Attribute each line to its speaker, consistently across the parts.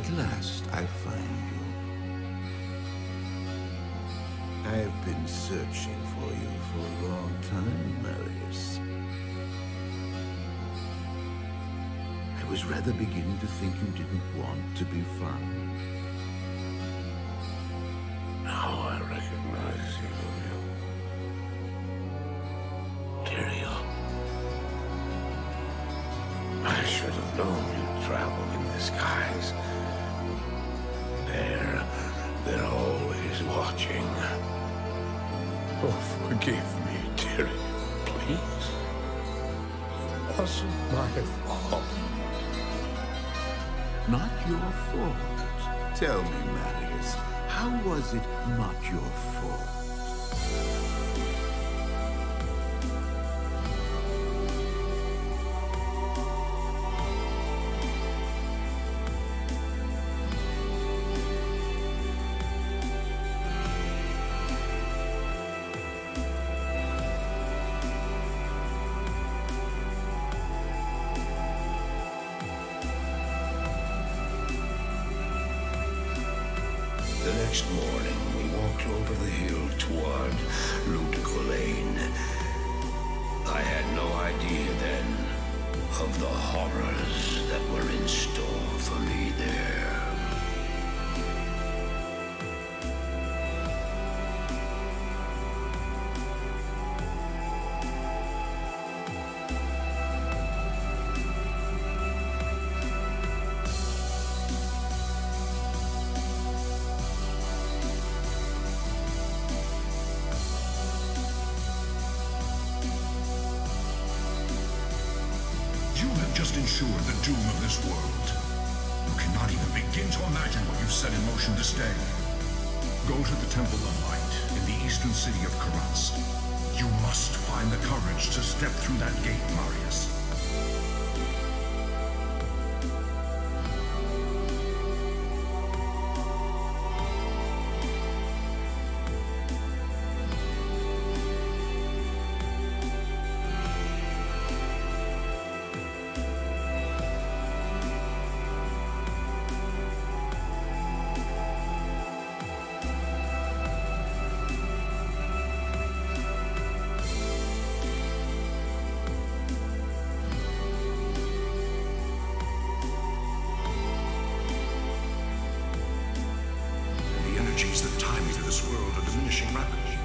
Speaker 1: At last, I find you. I've been searching for you for a long time, Marius. I was rather beginning to think you didn't want to be found.
Speaker 2: Now I recognize you. Tyrael. I should have known you'd travel in disguise. They're always watching. Oh, forgive me, Tyrael, please. It wasn't my fault.
Speaker 1: Not your fault. Tell me, Marius, how was it not your fault?
Speaker 2: The next morning, we walked over the hill toward Lutcolane. I had no idea then of the horrors that were in store for me there.
Speaker 3: You have just ensured the doom of this world. You cannot even begin to imagine what you've set in motion this day. Go to the Temple of Light in the eastern city of Kurast. You must find the courage to step through that gate, Marius. Energies that tie me to this world are diminishing rapidly.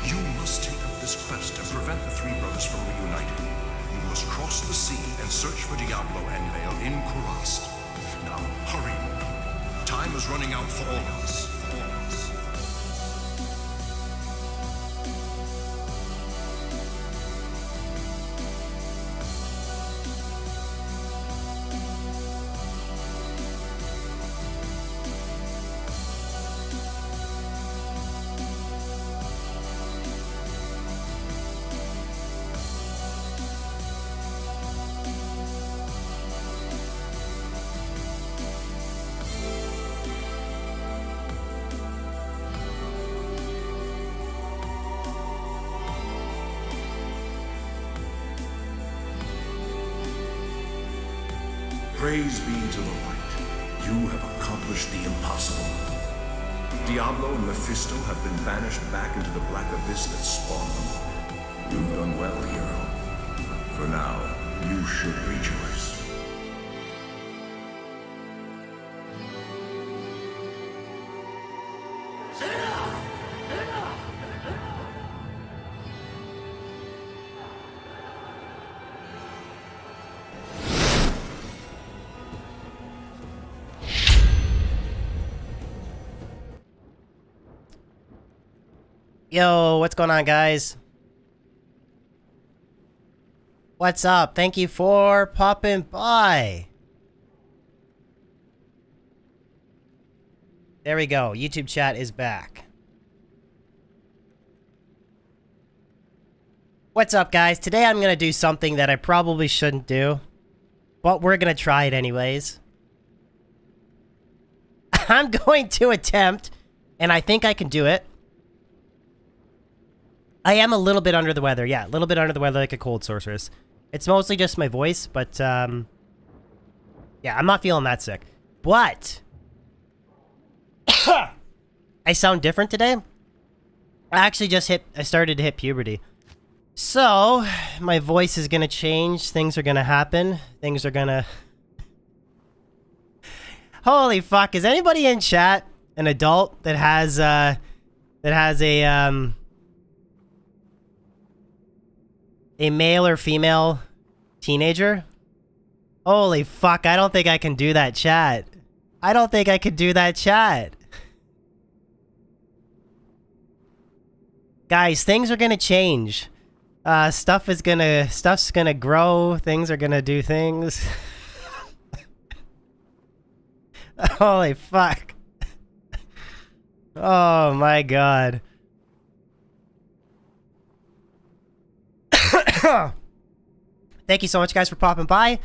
Speaker 3: You must take up this quest and prevent the three brothers from reuniting. You must cross the sea and search for Diablo and Vale in Kurast. Now, hurry. Time is running out for all of us. Praise be to the light. You have accomplished the impossible. Diablo and Mephisto have been banished back into the black abyss that spawned them. You've done well, hero. For now, you should rejoice.
Speaker 4: Yo, what's going on, guys? What's up? Thank you for popping by. There we go. YouTube chat is back. What's up, guys? Today I'm going to do something that I probably shouldn't do, but we're going to try it anyways. I'm going to attempt, and I think I can do it. I am a little bit under the weather. Yeah, a little bit under the weather like a cold sorceress. It's mostly just my voice, but, yeah, I'm not feeling that sick. But I sound different today. I actually I started to hit puberty. So, my voice is gonna change, things are gonna happen, things are gonna... Holy fuck, is anybody in chat an adult that has a male or female teenager? Holy fuck, I don't think I can do that, chat. I don't think I could do that, chat. Guys, things are gonna change. Stuff's gonna grow, things are gonna do things. Holy fuck. Oh my god. Thank you so much, guys, for popping by.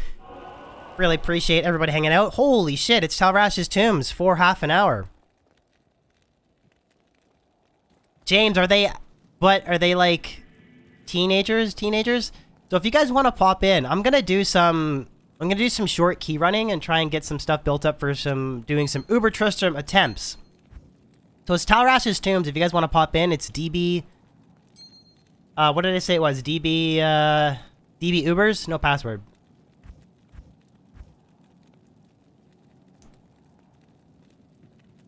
Speaker 4: Really appreciate everybody hanging out. Holy shit, it's Talrash's Tombs for half an hour. James, are they like teenagers? So if you guys want to pop in, I'm gonna do some short key running and try and get some stuff built up for doing some Uber Tristram attempts. So it's Talrash's Tombs. If you guys want to pop in, it's DB. What did I say it was? DB Ubers? No password.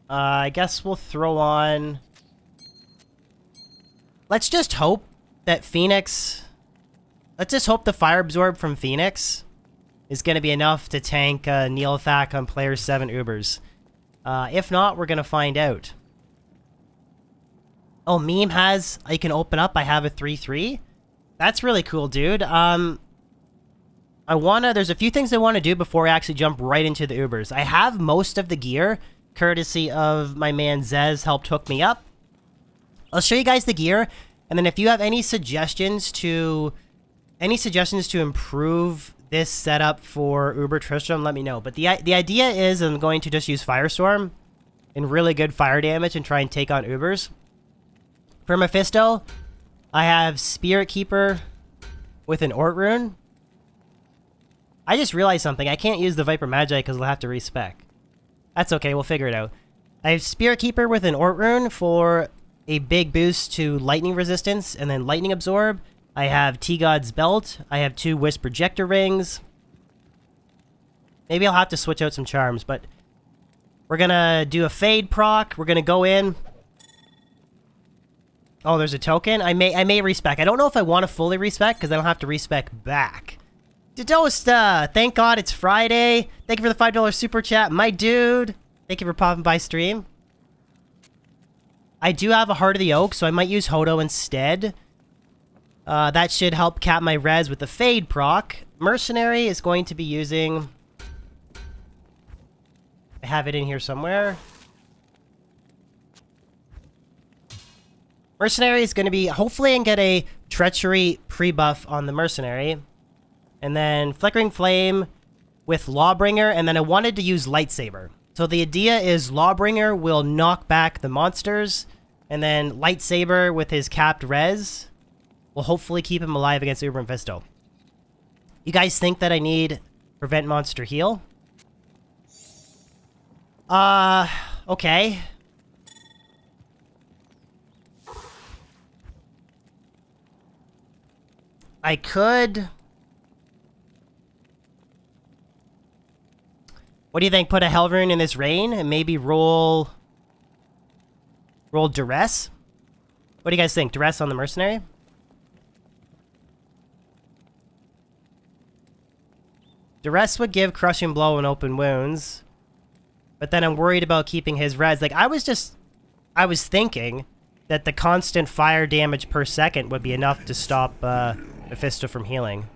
Speaker 4: I guess we'll throw on... Let's just hope that Phoenix... Let's just hope the Fire Absorb from Phoenix is going to be enough to tank Neilthak on player 7 Ubers. If not, we're going to find out. Oh, Meme has... You can open up. I have a 3-3. That's really cool, dude. There's a few things I want to do before I actually jump right into the Ubers. I have most of the gear, courtesy of my man Zez helped hook me up. I'll show you guys the gear, and then if you have any suggestions to improve this setup for Uber Tristram, let me know. But the idea is I'm going to just use Firestorm and really good fire damage and try and take on Ubers. For Mephisto, I have Spirit Keeper with an Ort Rune. I just realized something. I can't use the Viper Magi because I'll have to respec. That's okay, we'll figure it out. I have Spirit Keeper with an Ort Rune for a big boost to lightning resistance and then lightning absorb. I have T-God's Belt. I have 2 Wisp Projector Rings. Maybe I'll have to switch out some charms, but we're gonna do a Fade proc. We're gonna go in. Oh, there's a token. I may respec. I don't know if I want to fully respec because I don't have to respec back. Dodosta, thank God it's Friday. Thank you for the $5 super chat, my dude. Thank you for popping by stream. I do have a Heart of the Oak, so I might use Hodo instead. That should help cap my res with the Fade proc. Mercenary is going to be using... I have it in here somewhere. Mercenary is going to be... Hopefully I can get a Treachery pre-buff on the Mercenary. And then Flickering Flame with Lawbringer, and then I wanted to use Lightsaber. So the idea is Lawbringer will knock back the monsters, and then Lightsaber with his capped res will hopefully keep him alive against Uber and Fisto. You guys think that I need Prevent Monster Heal? Okay. I could... What do you think? Put a Hell Rune in this Rain and maybe roll Duress? What do you guys think? Duress on the Mercenary? Duress would give Crushing Blow and Open Wounds. But then I'm worried about keeping his res. Like, I was thinking that the constant fire damage per second would be enough to stop Mephisto from healing.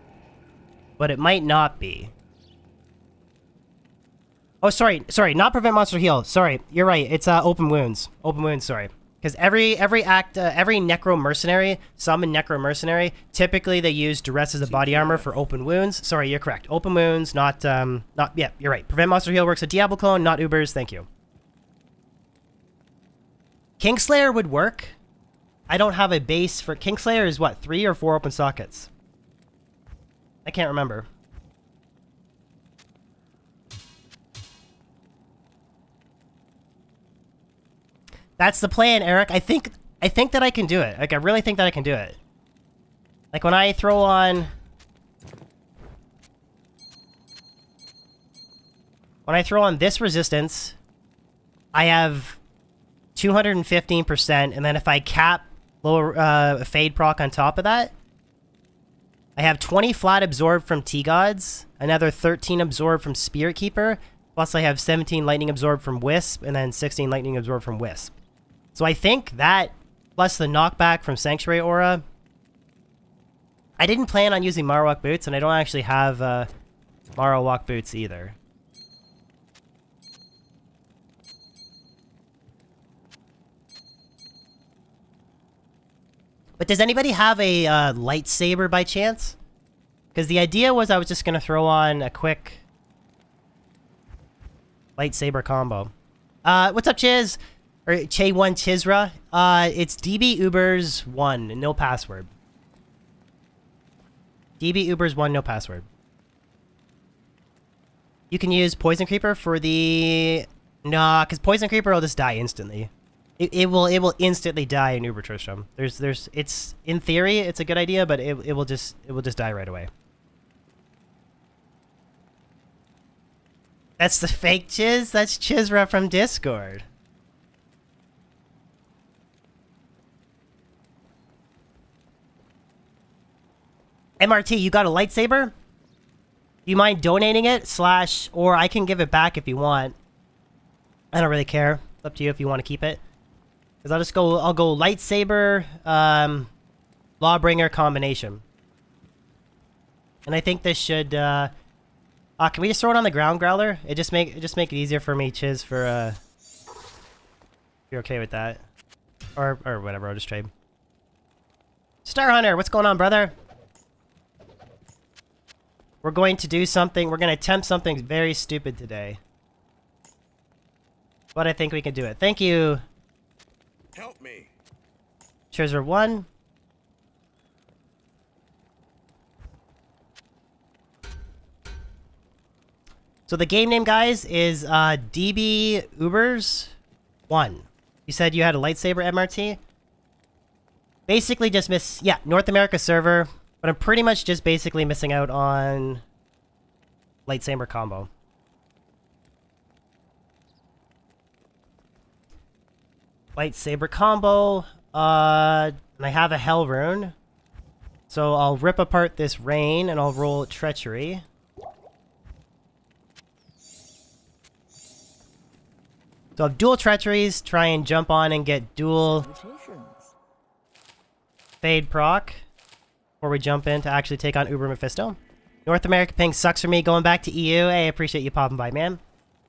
Speaker 4: But it might not be. Oh, sorry, not Prevent Monster Heal. Sorry, you're right. It's Open Wounds. Open Wounds, sorry. Because every Necro Mercenary, summon Necro Mercenary, typically they use Duress as a body armor for Open Wounds. Sorry, you're correct. Open Wounds, yeah, you're right. Prevent Monster Heal works at Diablo Clone, not Ubers, thank you. Kingslayer would work. I don't have a base for... Kingslayer is what, 3 or 4 open sockets? I can't remember. That's the plan, Eric. I think that I can do it. Like, I really think that I can do it. Like, when I throw on... When I throw on this resistance, I have 215%, and then if I cap lower fade proc on top of that, I have 20 flat absorbed from T-Gods, another 13 absorbed from Spirit Keeper, plus I have 17 lightning absorbed from Wisp, and then 16 lightning absorbed from Wisp. So I think that, plus the knockback from Sanctuary Aura... I didn't plan on using Marowak boots, and I don't actually have Marowak boots either. But does anybody have a lightsaber by chance? Because the idea was I was just going to throw on a quick lightsaber combo. What's up, Chiz? Or Che1 Chizra. It's DB Ubers 1, no password. DB Ubers 1, no password. You can use Poison Creeper for the... Nah, because Poison Creeper will just die instantly. It will instantly die in Uber Tristram. It's in theory it's a good idea, but it will just die right away. That's the fake Chiz. That's Chizra from Discord. MRT, you got a lightsaber? You mind donating it? / or I can give it back if you want. I don't really care. It's up to you if you want to keep it. Because I'll go lightsaber, Lawbringer combination. And I think this should, can we just throw it on the ground, Growler? It just make it easier for me, Chiz, for, if you're okay with that. Or whatever, I'll just trade. Star Hunter, what's going on, brother? We're going to do something, we're going to attempt something very stupid today. But I think we can do it. Thank you.
Speaker 3: Help me.
Speaker 4: Treasure 1. So the game name, guys, is DB Ubers 1. You said you had a lightsaber, MRT? Basically just yeah, North America server, but I'm pretty much just basically missing out on lightsaber combo. Lightsaber combo, and I have a Hell Rune. So I'll rip apart this Rain, and I'll roll Treachery. So I have dual Treacheries, try and jump on and get dual Fade proc, before we jump in to actually take on Uber Mephisto. North America ping sucks for me going back to EU. Hey, I appreciate you popping by, man.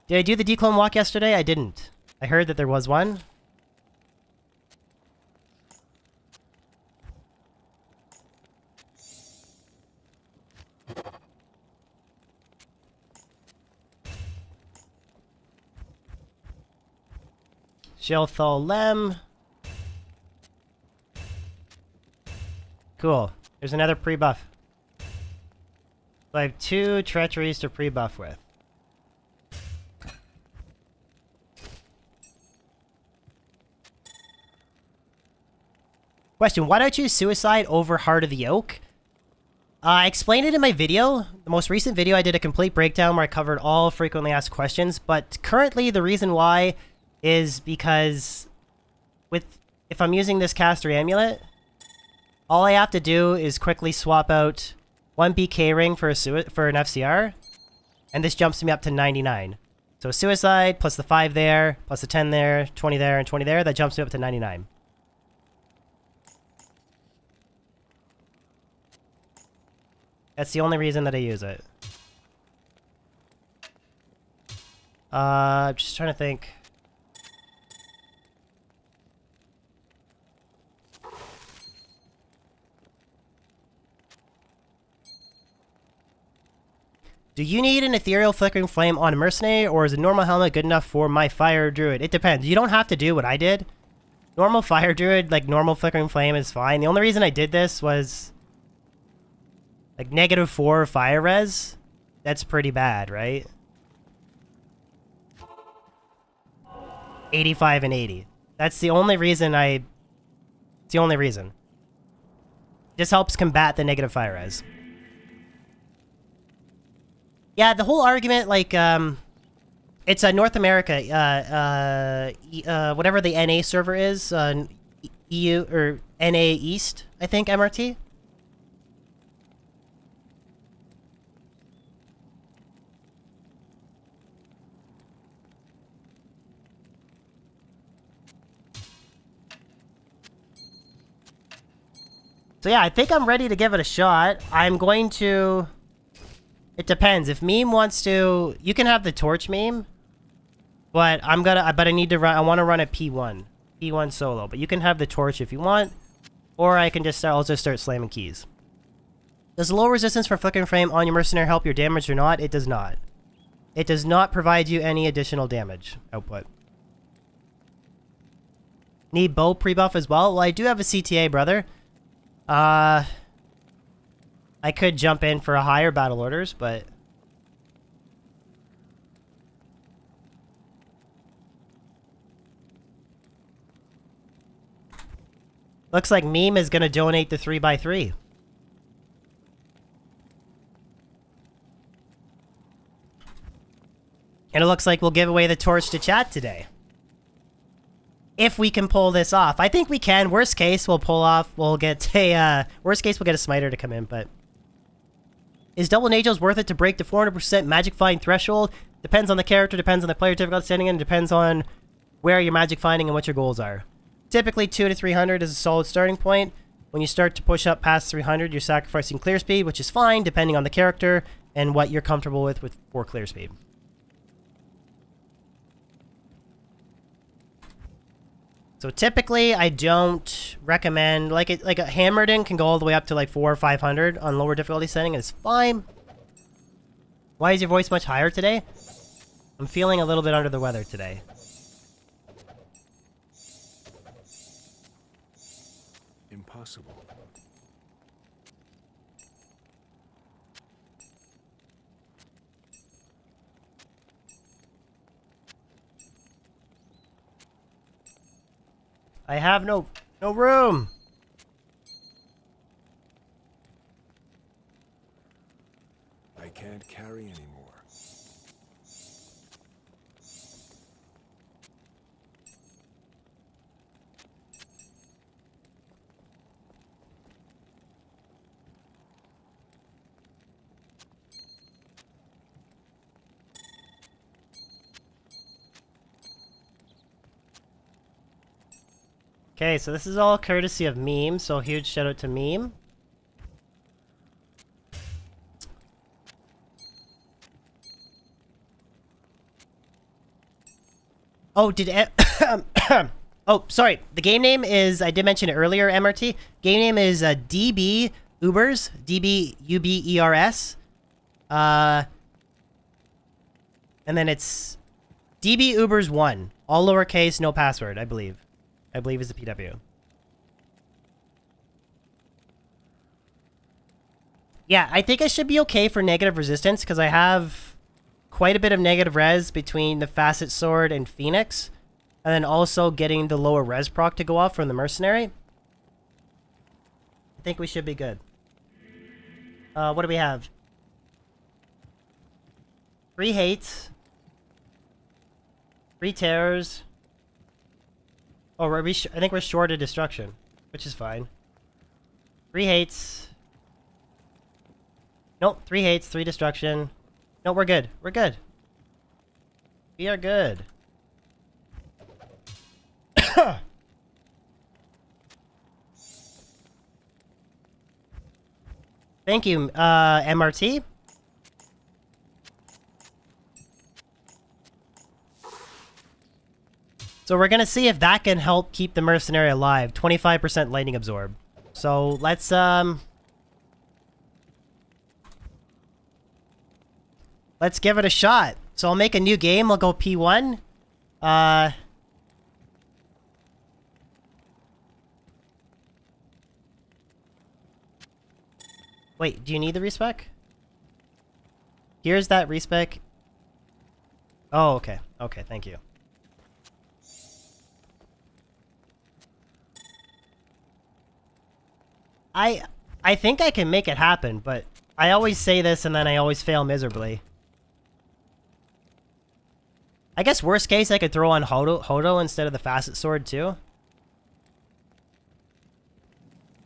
Speaker 4: Did I do the declone walk yesterday? I didn't. I heard that there was one. Shilthol Lem. Cool. There's another pre-buff. So I have 2 treacheries to pre-buff with. Question, why do I choose Suicide over Heart of the Oak? I explained it in my video. The most recent video I did a complete breakdown where I covered all frequently asked questions, but currently the reason why is because if I'm using this caster amulet, all I have to do is quickly swap out 1 BK ring for an FCR, and this jumps me up to 99. So Suicide plus the 5 there, plus the 10 there, 20 there, and 20 there, that jumps me up to 99. That's the only reason that I use it. I'm just trying to think. Do you need an Ethereal Flickering Flame on a Mercenary, or is a normal helmet good enough for my Fire Druid? It depends. You don't have to do what I did. Normal Fire Druid, like normal Flickering Flame is fine. The only reason I did this was like -4 fire res. That's pretty bad, right? 85 and 80. That's the only reason It's the only reason. This helps combat the negative fire res. Yeah, the whole argument, like, it's North America, whatever the NA server is, EU, or NA East, I think, MRT? So yeah, I think I'm ready to give it a shot. I'm going to... It depends. If Meme wants to... You can have the torch meme. But I need to run... I want to run a P1. P1 solo. But you can have the torch if you want. Or I can just... I'll just start slamming keys. Does low resistance for flickering frame on your mercenary help your damage or not? It does not. It does not provide you any additional damage output. Need bow pre-buff as well? Well, I do have a CTA, brother. I could jump in for a higher battle orders, but... Looks like Meme is gonna donate the 3x3. And it looks like we'll give away the torch to chat today. If we can pull this off. I think we can. Worst case, we'll get a, worst case, we'll get a smiter to come in, but... Is double Najos worth it to break the 400% magic find threshold? Depends on the character, depends on the player difficulty setting, and depends on where you're magic finding and what your goals are. Typically, 200 to 300 is a solid starting point. When you start to push up past 300, you're sacrificing clear speed, which is fine, depending on the character and what you're comfortable with for clear speed. So typically, I don't recommend, like a Hammerden can go all the way up to like 400 or 500 on lower difficulty setting, and it's fine. Why is your voice much higher today? I'm feeling a little bit under the weather today.
Speaker 3: Impossible.
Speaker 4: I have no room.
Speaker 3: I can't carry anymore.
Speaker 4: Okay, so this is all courtesy of Meme, so huge shout out to Meme. Oh, oh, sorry. The game name is, I did mention it earlier, MRT. Game name is DB Ubers, DB UBERS. And then it's DB Ubers 1. All lowercase, no password, I believe. I believe is the PW. Yeah, I think I should be okay for negative resistance because I have quite a bit of negative res between the Facet Sword and Phoenix. And then also getting the lower res proc to go off from the Mercenary. I think we should be good. What do we have? 3 hates. 3 terrors. Oh, I think we're short of destruction, which is fine. 3 hates. Nope, 3 hates, 3 destruction. No, we're good. We're good. We are good. Thank you, MRT. So we're gonna see if that can help keep the Mercenary alive. 25% lightning absorb. So let's give it a shot. So I'll make a new game. I'll go P1. Wait, do you need the respec? Here's that respec. Oh, okay. Okay, thank you. I think I can make it happen, but I always say this and then I always fail miserably. I guess worst case I could throw on Hodo instead of the Facet Sword too.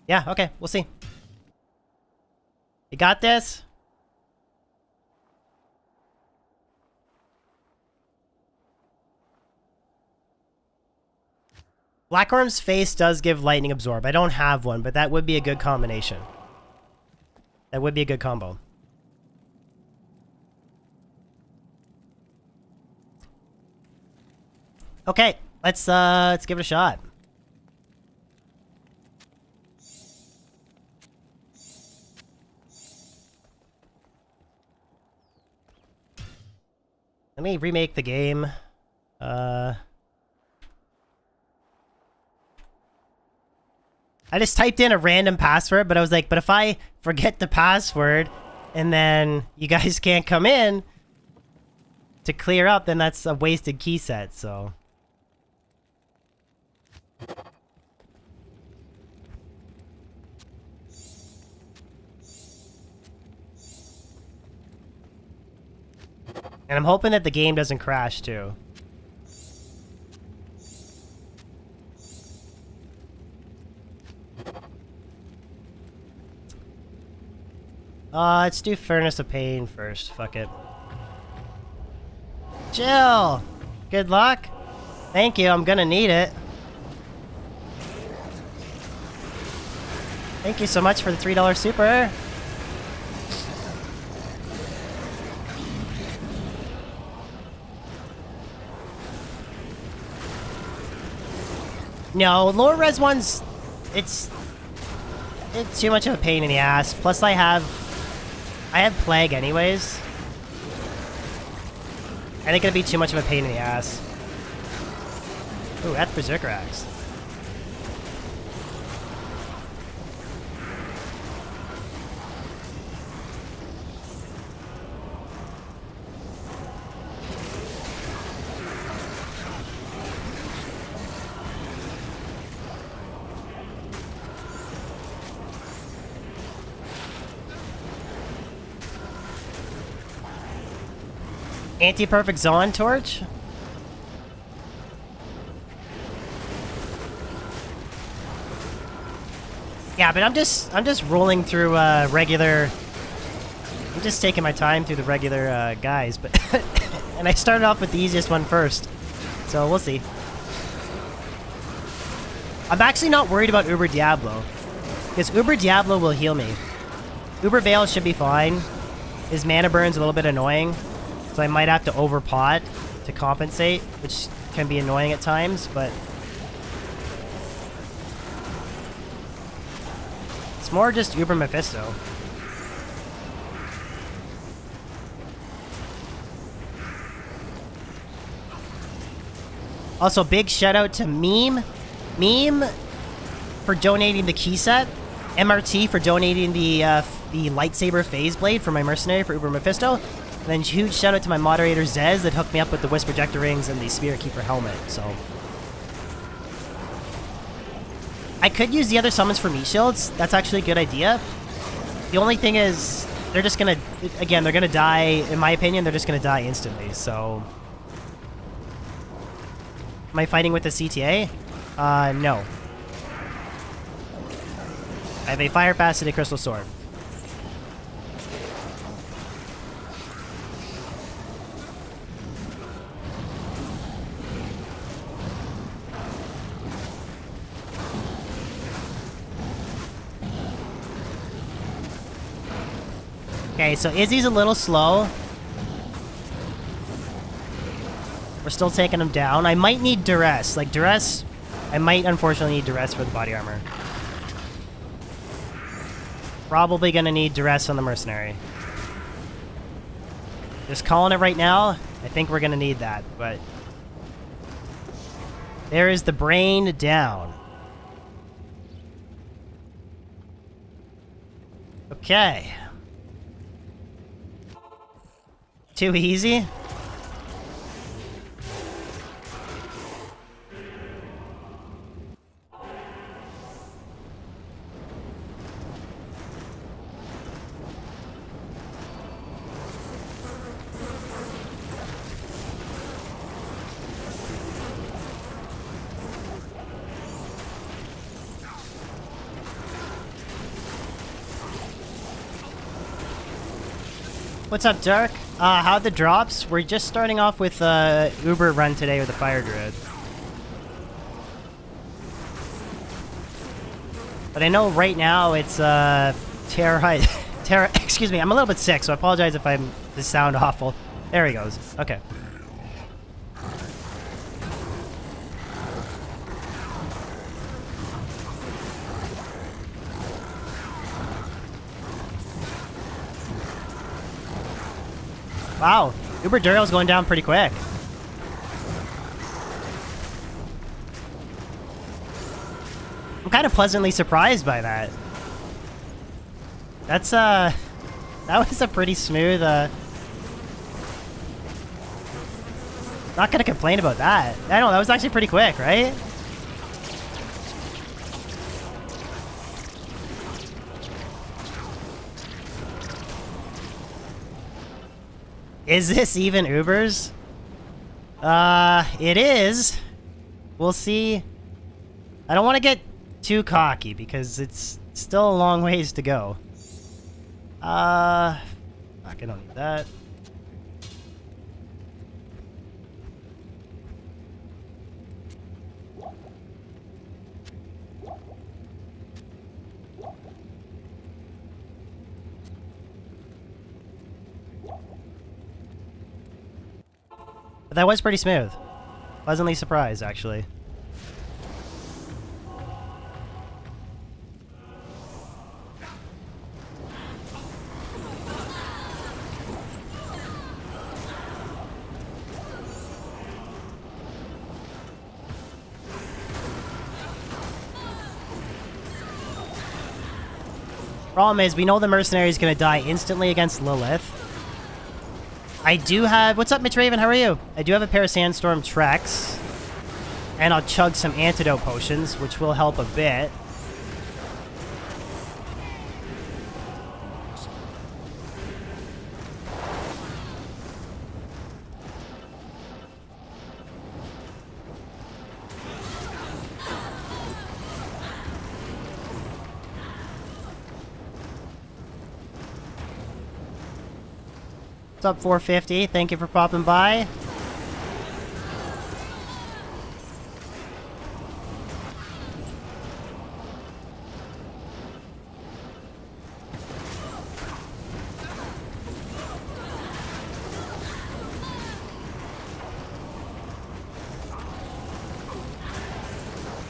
Speaker 4: Yeah, okay, we'll see. You got this? Blackorm's face does give Lightning Absorb. I don't have one, but that would be a good combination. That would be a good combo. Okay, let's give it a shot. Let me remake the game. I just typed in a random password, but I was like, but if I forget the password and then you guys can't come in to clear up, then that's a wasted key set, so. And I'm hoping that the game doesn't crash too. Let's do Furnace of Pain first. Fuck it. Jill! Good luck. Thank you, I'm gonna need it. Thank you so much for the $3 super. No, lower res ones, it's too much of a pain in the ass. Plus I have Plague anyways. I think it'd be too much of a pain in the ass. Ooh, that's Berserker Axe. Anti-perfect Zon Torch? Yeah, but I'm just rolling through regular. I'm just taking my time through the regular guys, but and I started off with the easiest one first, so we'll see. I'm actually not worried about Uber Diablo, because Uber Diablo will heal me. Uber Bale should be fine. His mana burn's a little bit annoying. So I might have to overpot to compensate, which can be annoying at times, but it's more just Uber Mephisto. Also, big shout out to Meme for donating the key set, MRT for donating the lightsaber phase blade for my mercenary for Uber Mephisto. And then huge shout out to my moderator Zez that hooked me up with the Whisper Projector rings and the Spirit Keeper helmet, so. I could use the other summons for meat shields. That's actually a good idea. The only thing is, they're just gonna, again, they're gonna die, in my opinion, they're just gonna die instantly, so. Am I fighting with the CTA? No. I have a Fire Faceted Crystal Sword. Okay, so Izzy's a little slow. We're still taking him down. I might need Duress. Like, Duress... I might, unfortunately, need Duress for the body armor. Probably gonna need Duress on the Mercenary. Just calling it right now. I think we're gonna need that, but... There is the brain down. Okay. Too easy? What's up, Dark? How the drops? We're just starting off with Uber run today with the Fire Druid. But I know right now it's Terra. Excuse me, I'm a little bit sick, so I apologize if this sound awful. There he goes. Okay. Wow, Uber Dural's going down pretty quick. I'm kind of pleasantly surprised by that. That's that was a pretty smooth not gonna complain about that. I know, that was actually pretty quick, right? Is this even Uber's? It is. We'll see. I don't want to get too cocky because it's still a long ways to go. Fuck, I don't need that. But that was pretty smooth. Pleasantly surprised, actually. Problem is, we know the mercenary is going to die instantly against Lilith. I do have... What's up, Mitch Raven? How are you? I do have a pair of Sandstorm Treks. And I'll chug some antidote potions, which will help a bit. What's up, 450? Thank you for popping by.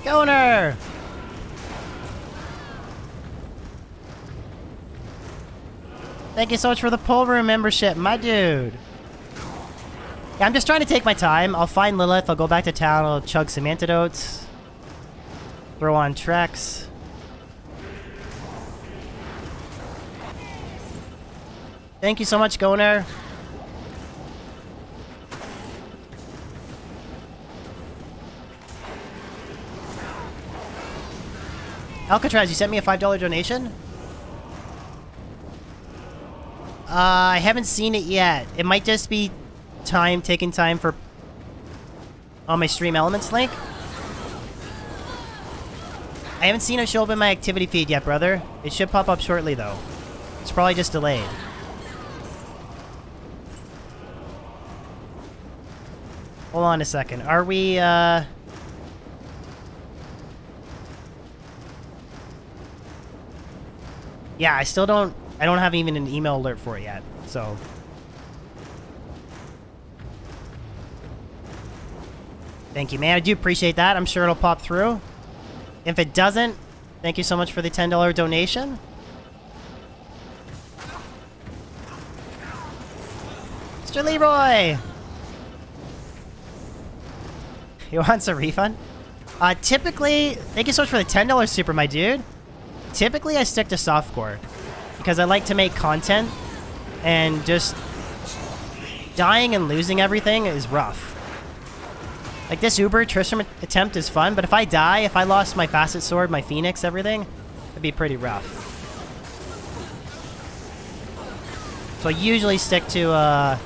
Speaker 4: Goner! Thank you so much for the poll room membership, my dude. Yeah, I'm just trying to take my time. I'll find Lilith, I'll go back to town, I'll chug some antidotes. Throw on Treks. Thank you so much, Goner. Alcatraz, you sent me a $5 donation? I haven't seen it yet. It might just be taking time for on my Stream Elements link. I haven't seen it show up in my activity feed yet, brother. It should pop up shortly, though. It's probably just delayed. Hold on a second. Are we, Yeah, I don't have even an email alert for it yet, so. Thank you, man. I do appreciate that. I'm sure it'll pop through. If it doesn't, thank you so much for the $10 donation. Mr. Leroy! He wants a refund? Typically, thank you so much for the $10 super, my dude. Typically, I stick to softcore because I like to make content, and just dying and losing everything is rough. Like, this Uber Tristram attempt is fun, but if I die, if I lost my Facet Sword, my Phoenix, everything, it'd be pretty rough. So I usually stick to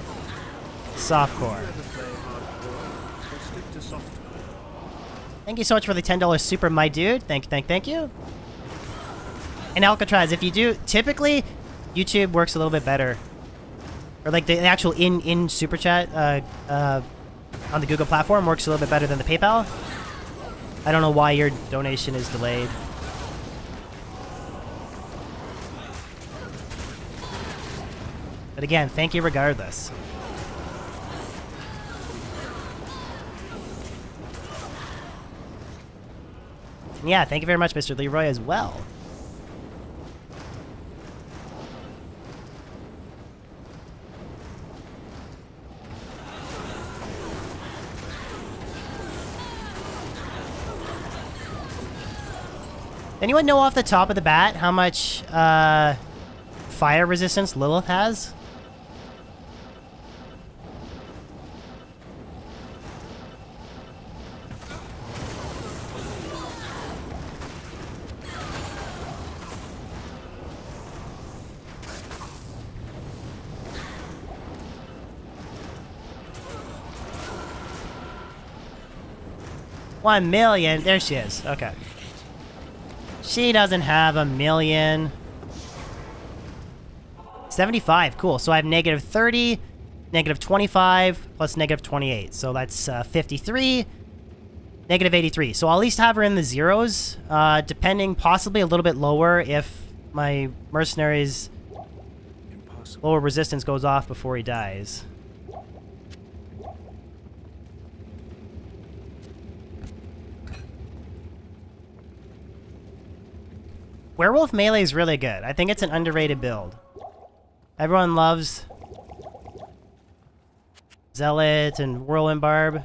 Speaker 4: softcore. Thank you so much for the $10 super, my dude. Thank you. And Alcatraz, if you do, typically, YouTube works a little bit better or like the actual in super chat on the Google platform works a little bit better than the PayPal. I don't know why your donation is delayed. But again, thank you regardless. And yeah, thank you very much, Mr. Leroy, as well. Anyone know off the top of the bat how much fire resistance Lilith has? $1 million. There she is. Okay. She doesn't have $1 million. 75. Cool. So I have negative 30, negative 25, plus negative 28. So that's 53, negative 83. So I'll at least have her in the zeros, depending possibly a little bit lower if my mercenary's lower resistance goes off before he dies. Werewolf melee is really good. I think it's an underrated build. Everyone loves Zealot and Whirlwind Barb.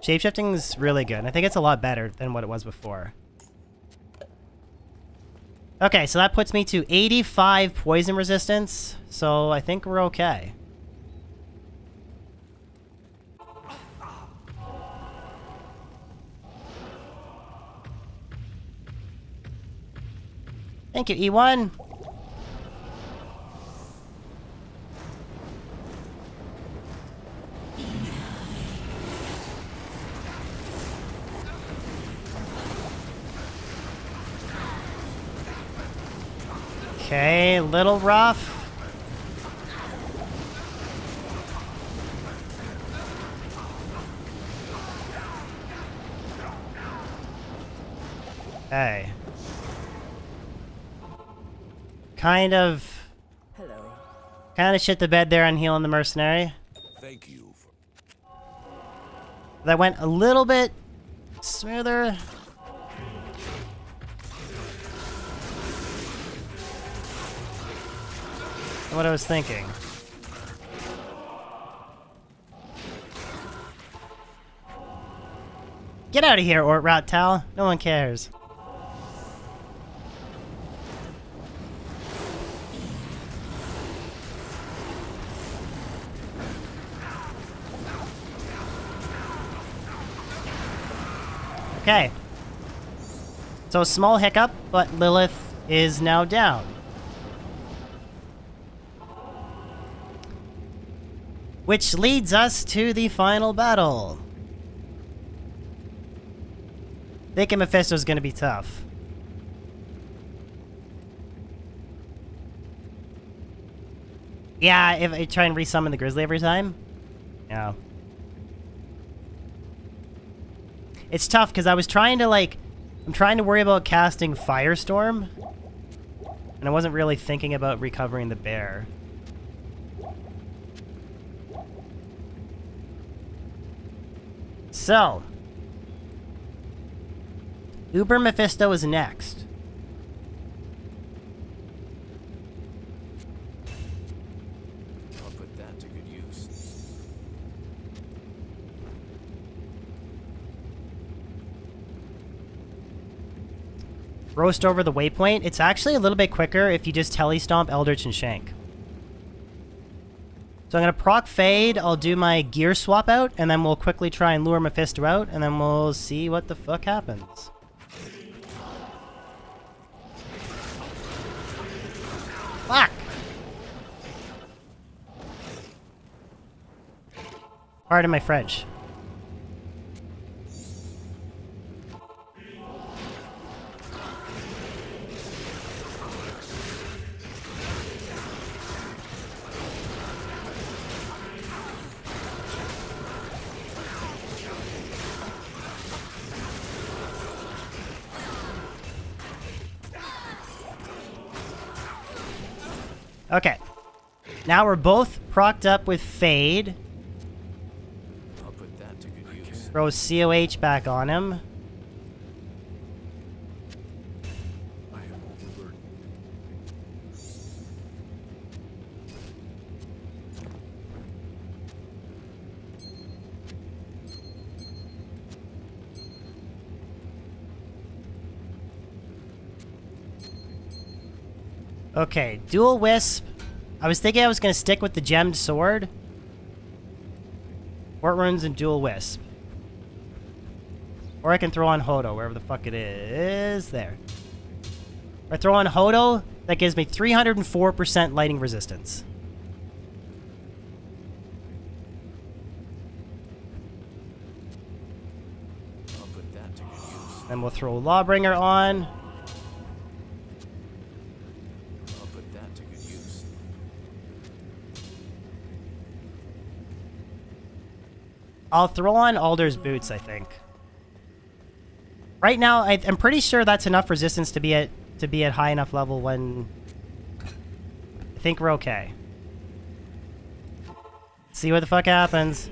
Speaker 4: Shapeshifting is really good. I think it's a lot better than what it was before. Okay, so that puts me to 85 poison resistance. So I think we're okay. Thank you, E1. Okay, little rough. Okay. Kind of shit the bed there on healing the mercenary.
Speaker 3: Thank you.
Speaker 4: That went a little bit smoother. Than what I was thinking. Get out of here, Ort Rat Tal. No one cares. Okay. So a small hiccup, but Lilith is now down. Which leads us to the final battle. Thinking Mephisto's gonna be tough. Yeah, if I try and resummon the Grizzly every time. Yeah. It's tough because I was trying to I'm trying to worry about casting Firestorm. And I wasn't really thinking about recovering the bear. So. Uber Mephisto is next.
Speaker 3: I'll put that to good use.
Speaker 4: Roast over the waypoint. It's actually a little bit quicker if you just Telestomp, Eldritch, and Shank. So I'm going to proc Fade, I'll do my gear swap out, and then we'll quickly try and lure Mephisto out, and then we'll see what the fuck happens. Fuck! Pardon my French. Okay. Now we're both procced up with Fade.
Speaker 5: I'll put that to good use.
Speaker 4: Throw COH back on him.
Speaker 3: I am overburdened.
Speaker 4: Okay, dual wisp. I was thinking I was going to stick with the gemmed sword. Fort runes and dual wisp. Or I can throw on Hodo, wherever the fuck it is. There. If I throw on Hodo, that gives me 304% lightning resistance.
Speaker 5: I'll put that to good use.
Speaker 4: Then we'll throw Lawbringer on.
Speaker 5: I'll put that to good use.
Speaker 4: I'll throw on Alder's boots, I think. Right now, I'm pretty sure that's enough resistance to be at high enough level when I think we're okay. See what the fuck happens.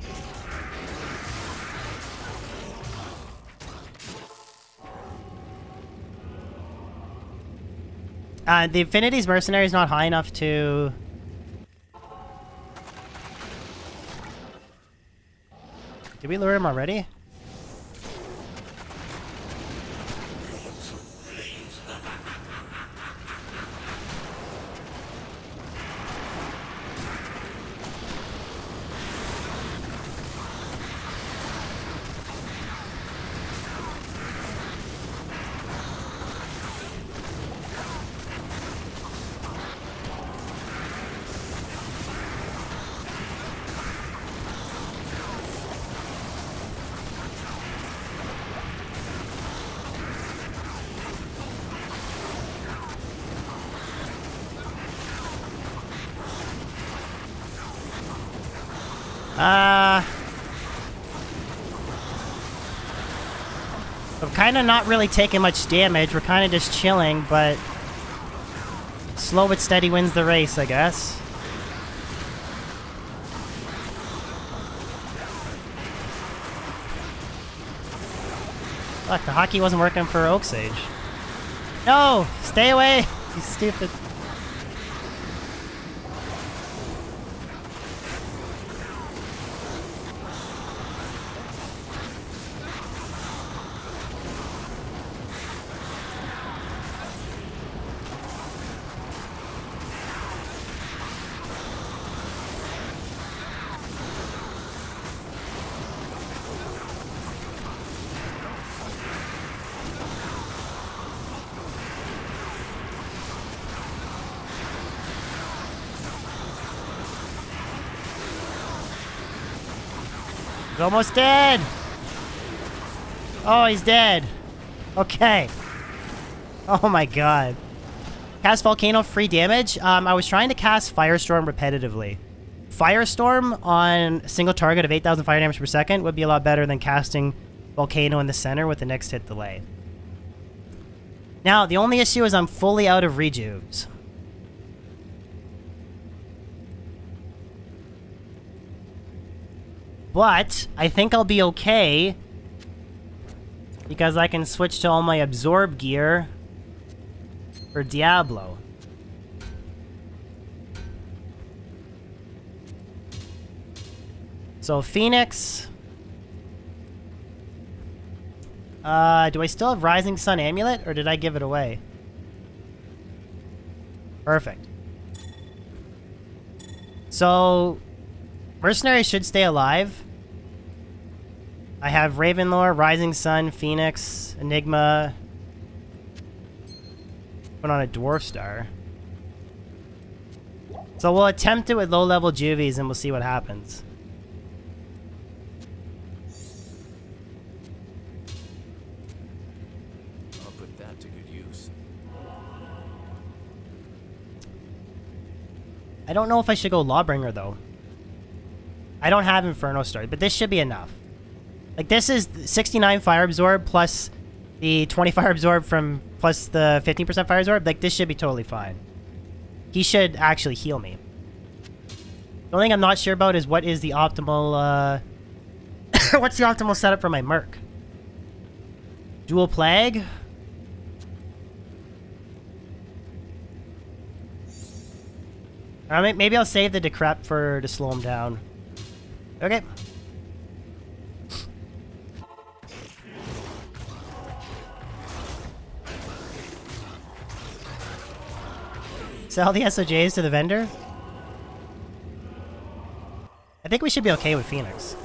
Speaker 4: The Infinity's Mercenary is not high enough to... Did we lure him already? I'm kind of not really taking much damage. We're kind of just chilling, but slow but steady wins the race, I guess. Fuck, the hockey wasn't working for Oak Sage. No! Stay away! You stupid... He's almost dead! Oh, he's dead. Okay. Oh my god. Cast Volcano, free damage. I was trying to cast Firestorm repetitively. Firestorm on a single target of 8,000 fire damage per second would be a lot better than casting Volcano in the center with the next hit delay. Now, the only issue is I'm fully out of rejuves. But I think I'll be okay because I can switch to all my absorb gear for Diablo. So Phoenix. Do I still have Rising Sun Amulet or did I give it away? Perfect. So Mercenary should stay alive. I have Ravenlore, Rising Sun, Phoenix, Enigma. Put on a Dwarf Star. So we'll attempt it with low-level Juvies and we'll see what happens.
Speaker 5: I'll put that to good use.
Speaker 4: I don't know if I should go Lawbringer, though. I don't have Inferno Star, but this should be enough. Like, this is 69 Fire Absorb plus the 20 Fire Absorb from plus the 15% Fire Absorb. Like, this should be totally fine. he should actually heal me. The only thing I'm not sure about is what is the optimal, what's the optimal setup for my Merc? Dual Plague? Maybe I'll save the Decrep to slow him down. Okay. Sell the SOJs to the vendor? I think we should be okay with Phoenix.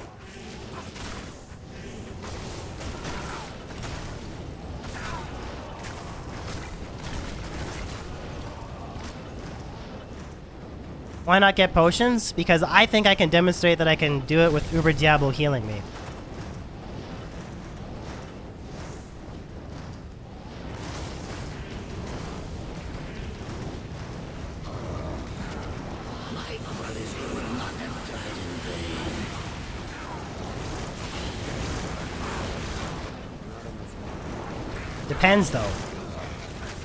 Speaker 4: Why not get potions? Because I think I can demonstrate that I can do it with Uber Diablo healing me. Depends though.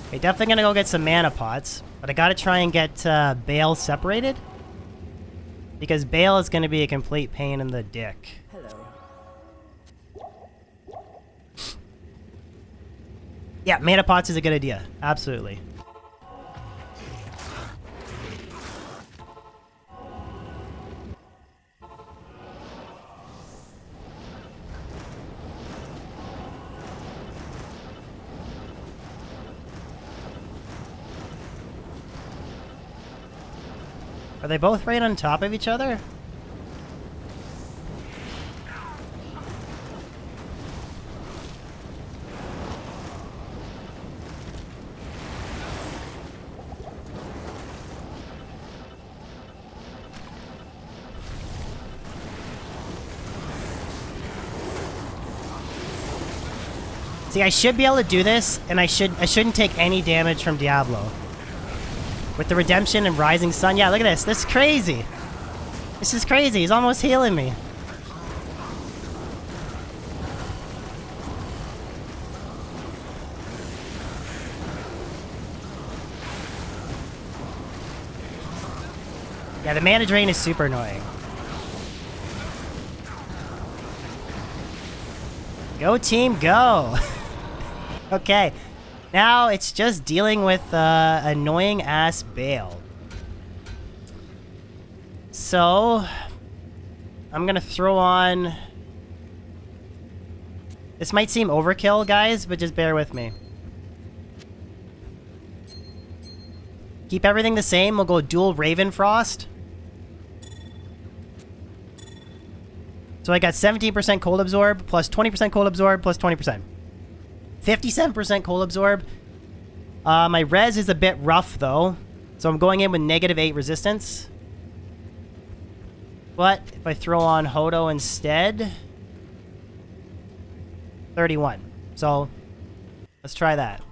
Speaker 4: Okay, definitely gonna go get some mana pots, but I gotta try and get Bale separated. Because Bale is gonna be a complete pain in the dick. Yeah, mana pots is a good idea. Absolutely. Are they both right on top of each other? See, I should be able to do this, and I shouldn't take any damage from Diablo. With the Redemption and Rising Sun. Yeah, look at this. This is crazy. This is crazy. He's almost healing me. Yeah, the mana drain is super annoying. Go team, go! Okay. Now it's just dealing with annoying ass Bale. So I'm gonna throw on. This might seem overkill, guys, but just bear with me. Keep everything the same. We'll go dual Ravenfrost. So I got 17% cold absorb plus 20% cold absorb plus 20%. 57% cold absorb. My res is a bit rough though, so I'm going in with -8 resistance. But if I throw on Hodo instead, 31. So let's try that.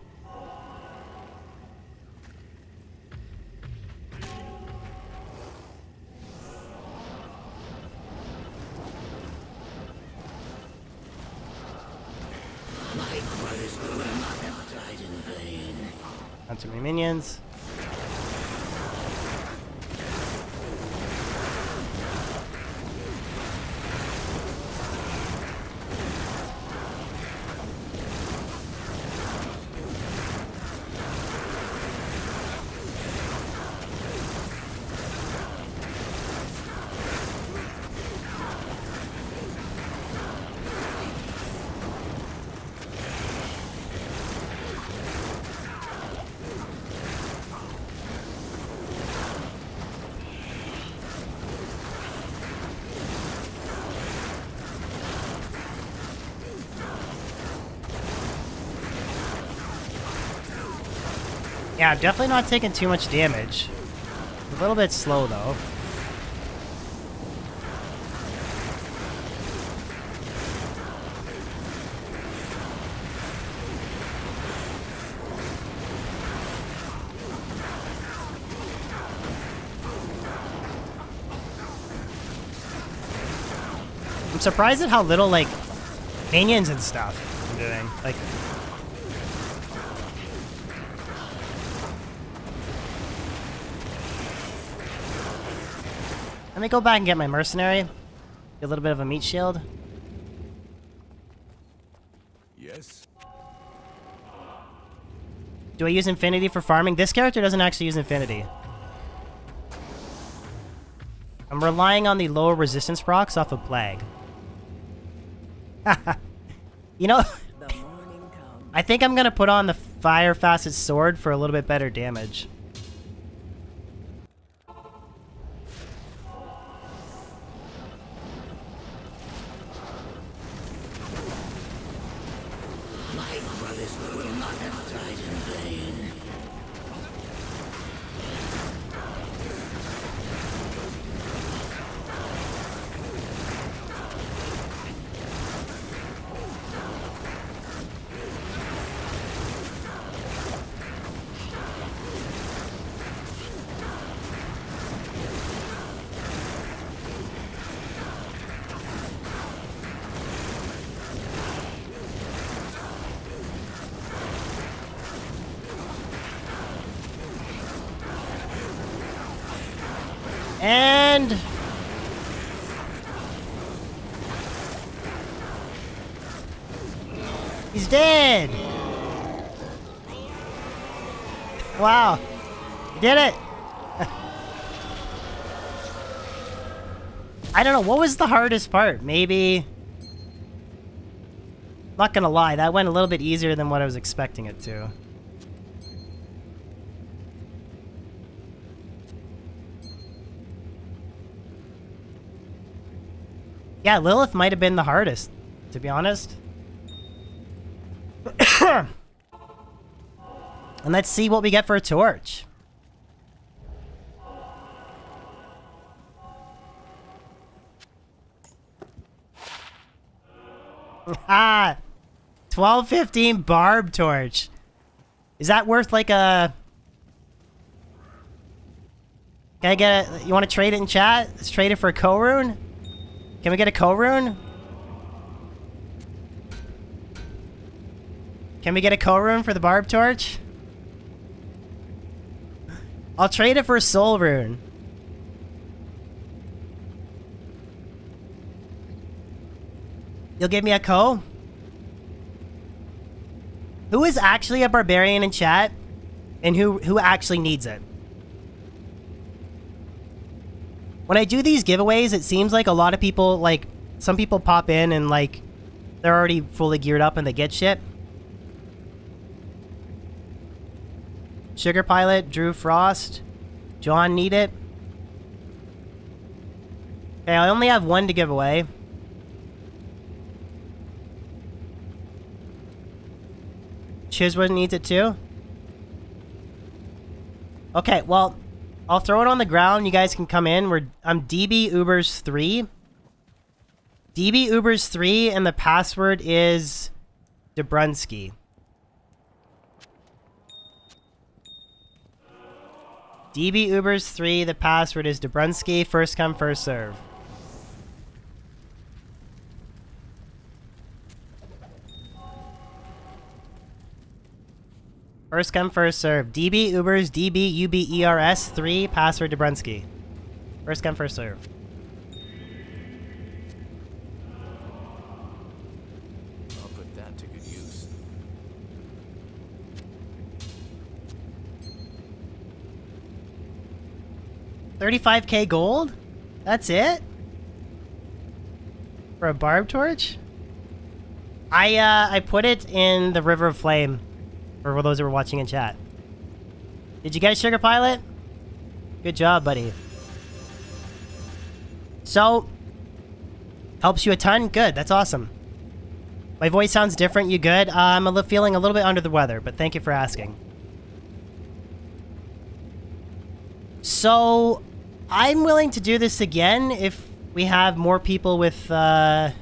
Speaker 4: On to my minions. Yeah, I'm definitely not taking too much damage. A little bit slow, though. I'm surprised at how little, like, minions and stuff I'm doing. Like... Let me go back and get my mercenary. Get a little bit of a meat shield.
Speaker 5: Yes.
Speaker 4: Do I use Infinity for farming? This character doesn't actually use Infinity. I'm relying on the lower resistance procs off of Plague. You know, I think I'm gonna put on the Fire Facet Sword for a little bit better damage.
Speaker 1: My brothers will not have died in vain.
Speaker 4: And... he's dead! Wow. You did it! I don't know, what was the hardest part? Maybe... Not gonna lie, that went a little bit easier than what I was expecting it to. Yeah, Lilith might have been the hardest, to be honest. And let's see what we get for a torch. Ah, 1215 barb torch. Is that worth like a... Can I get a... You want to trade it in chat? Let's trade it for a co-rune? Can we get a co-rune? Can we get a co-rune for the barb torch? I'll trade it for a soul rune. You'll give me a co? Who is actually a barbarian in chat? And who actually needs it? When I do these giveaways, it seems like a lot of people, like, some people pop in and, like, they're already fully geared up and they get shit. Sugar Pilot, Drew Frost, John need it. Okay, I only have one to give away. Chiswood needs it too. Okay, well, I'll throw it on the ground. You guys can come in. I'm DB Ubers 3. DB Ubers 3, and the password is Dobrunsky. DB Ubers 3, the password is Dobrunsky. First come, first serve. First come, first serve. DB Ubers, DB UBERS 3, password Dobrunsky. First come, first serve.
Speaker 5: I'll put that to good use.
Speaker 4: $35k gold? That's it? For a barb torch? I put it in the River of Flame. For those who were watching in chat. Did you get a Sugar Pilot? Good job, buddy. So, helps you a ton? Good, that's awesome. My voice sounds different, you good? I'm feeling a little bit under the weather, but thank you for asking. So, I'm willing to do this again if we have more people with, if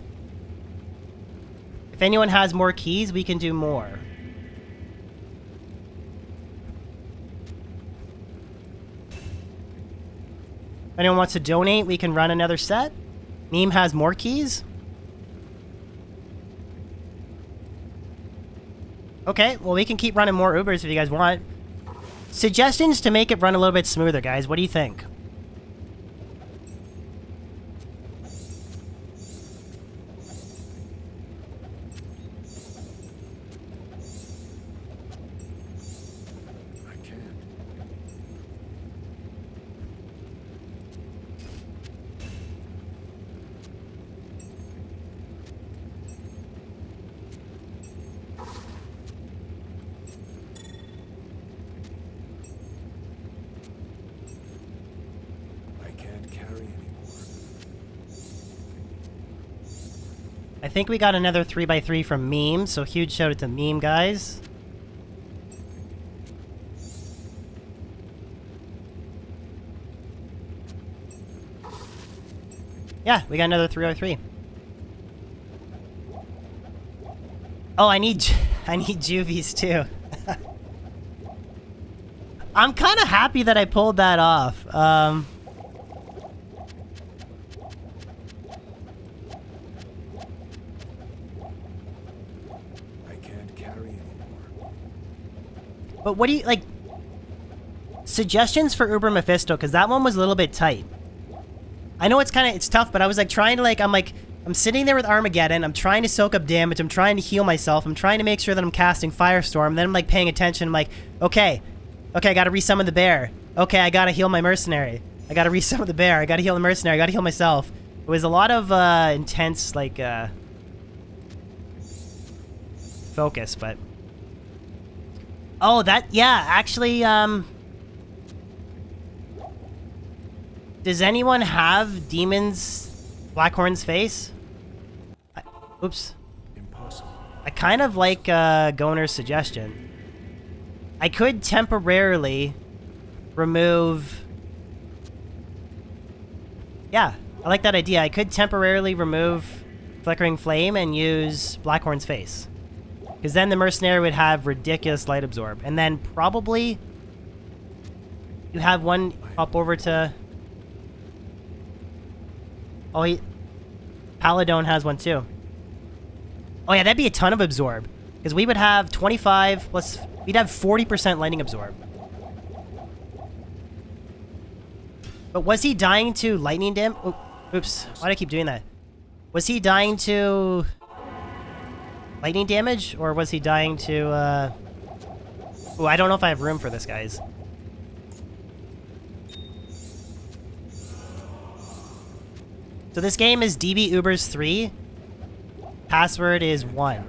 Speaker 4: anyone has more keys, we can do more. If anyone wants to donate, we can run another set. Neem has more keys. Okay, well, we can keep running more Ubers if you guys want. Suggestions to make it run a little bit smoother, guys. What do you think? I think we got another 3x3 from Meme, so huge shout out to Meme, guys. Yeah, we got another 3x3. Oh, I need juvies too. I'm kind of happy that I pulled that off.
Speaker 5: I can't carry anymore.
Speaker 4: But what do you, like, suggestions for Uber Mephisto, because that one was a little bit tight. I know it's tough, but I was like trying to, like, I'm sitting there with Armageddon, I'm trying to soak up damage, I'm trying to heal myself, I'm trying to make sure that I'm casting Firestorm, then I'm like paying attention, I'm like, okay, I gotta resummon the bear. Okay, I gotta heal my mercenary. I gotta resummon the bear, I gotta heal the mercenary, I gotta heal myself. It was a lot of intense, like, focus, but... Oh, that, yeah, actually, does anyone have Demon's Blackhorn's face? Oops.
Speaker 5: Impossible.
Speaker 4: I kind of like Goner's suggestion. I could temporarily remove... Yeah, I like that idea. I could temporarily remove Flickering Flame and use Blackhorn's face. Because then the Mercenary would have ridiculous light absorb. And then probably you have one hop over to... Oh, Paladon has one too. Oh yeah, that'd be a ton of absorb. Because we would have 25 plus... We'd have 40% lightning absorb. But was he dying to lightning dam? Oh, oops, why do I keep doing that? Was he dying to... lightning damage? Or was he dying to, Oh, I don't know if I have room for this, guys. So this game is DB Ubers 3. Password is 1.
Speaker 5: Carry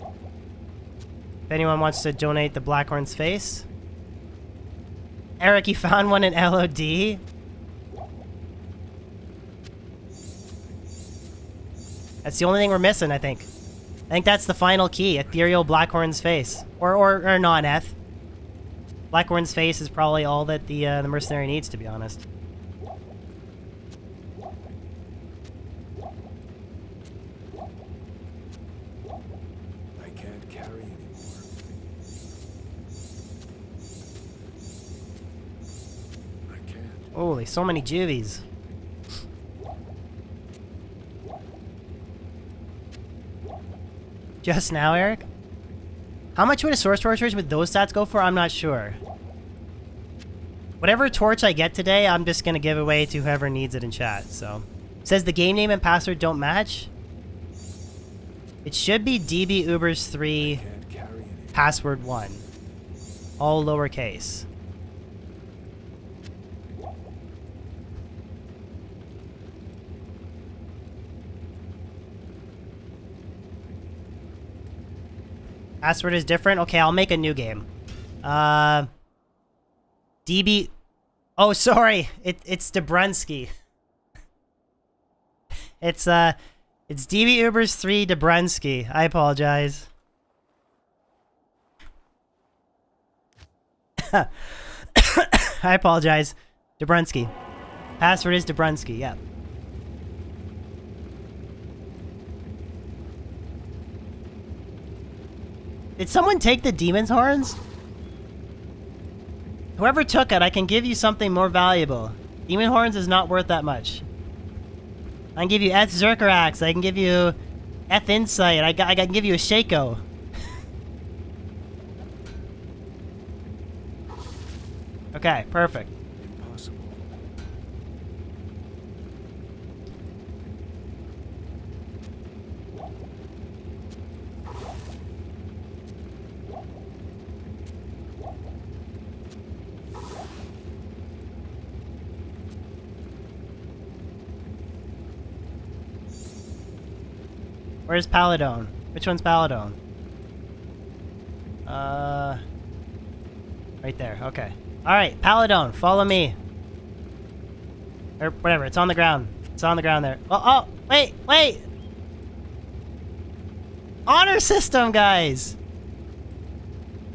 Speaker 5: anymore.
Speaker 4: If anyone wants to donate the Blackhorn's face. Eric, you found one in LOD? That's the only thing we're missing, I think. I think that's the final key, Ethereal Blackhorn's face. Or non-eth. Blackhorn's face is probably all that the mercenary needs, to be honest.
Speaker 5: I can't carry anymore. I can't.
Speaker 4: Holy, so many juvies. Just now, Eric? How much would a Source Torturers with those stats go for? I'm not sure. Whatever torch I get today, I'm just going to give away to whoever needs it in chat, so. It says the game name and password don't match. It should be DB Ubers 3,
Speaker 5: Can't carry anymore.
Speaker 4: password 1. All lowercase. Password is different? Okay, I'll make a new game. DB... Oh, sorry. It's Dobrunsky. It's DB Ubers 3 Dobrunsky. I apologize. I apologize. Dobrunsky. Password is Dobrunsky, yeah. Did someone take the demon's horns? Whoever took it, I can give you something more valuable. Demon horns is not worth that much. I can give you Eth Zerkarax. I can give you Eth Insight. I can give you a Shaco. Okay, perfect.
Speaker 5: Impossible.
Speaker 4: Where's Paladon? Which one's Paladon? Right there. Okay. All right, Paladon, follow me. Or whatever, it's on the ground. It's on the ground there. Oh, wait! Honor system, guys!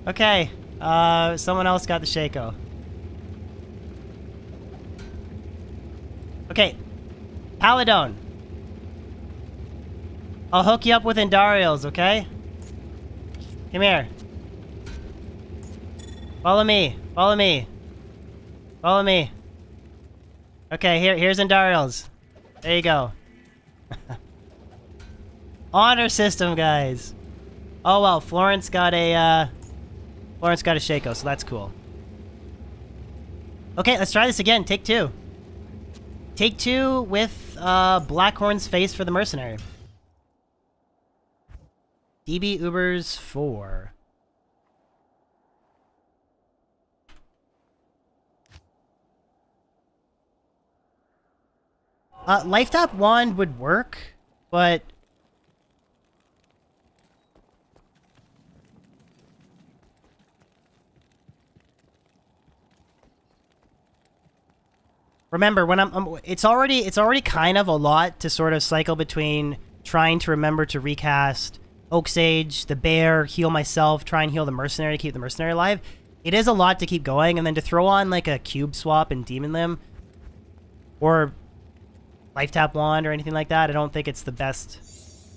Speaker 4: Okay, someone else got the Shaco. Okay, Paladon. I'll hook you up with Indarials, okay? Come here. Follow me. Okay, here's Indarials. There you go. Honor system, guys. Oh well, Florence got a Shaco, so that's cool. Okay, let's try this again. Take 2. Take 2 with Blackhorn's face for the mercenary. DB Ubers 4. Life Tap Wand would work, but remember when it's already kind of a lot to sort of cycle between trying to remember to recast Oak Sage, the bear, heal myself, try and heal the mercenary, keep the mercenary alive. It is a lot to keep going, and then to throw on like a cube swap and demon limb or Life Tap Wand or anything like that, I don't think it's the best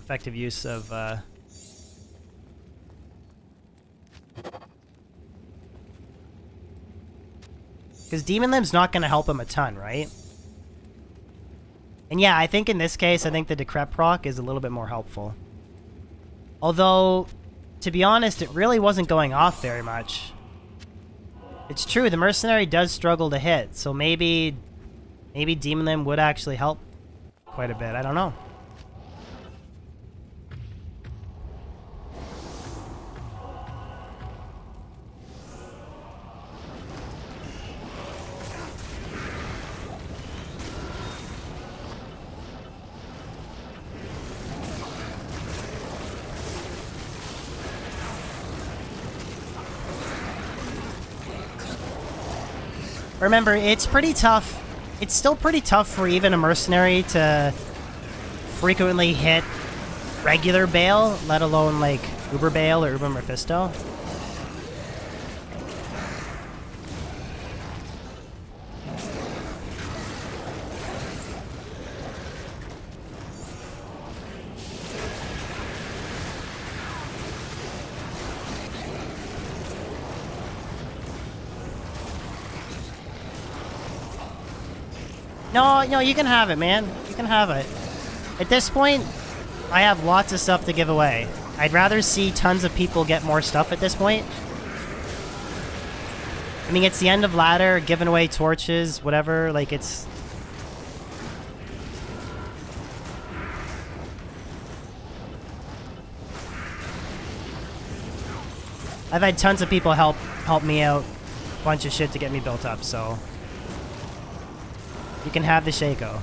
Speaker 4: effective use of because Demon Limb's not going to help him a ton, right? And yeah, I think in this case, I think the Decrep proc is a little bit more helpful. Although, to be honest, it really wasn't going off very much. It's true, the Mercenary does struggle to hit, so maybe Demon Limb would actually help quite a bit. I don't know. Remember, it's pretty tough. It's still pretty tough for even a mercenary to frequently hit regular Bale, let alone like Uber Bale or Uber Mephisto. No, you can have it, man. You can have it. At this point, I have lots of stuff to give away. I'd rather see tons of people get more stuff at this point. I mean, it's the end of ladder, giving away torches, whatever, like it's... I've had tons of people help me out, a bunch of shit to get me built up, so... You can have the Shaco.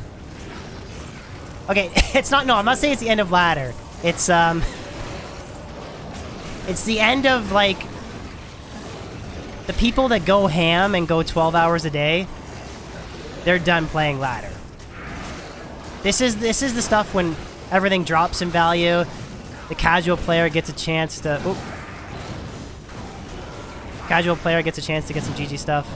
Speaker 4: Okay, I'm not saying it's the end of ladder. It's the end of, like, the people that go ham and go 12 hours a day, they're done playing ladder. This is the stuff when everything drops in value, the casual player gets a chance to... Oop. Casual player gets a chance to get some GG stuff.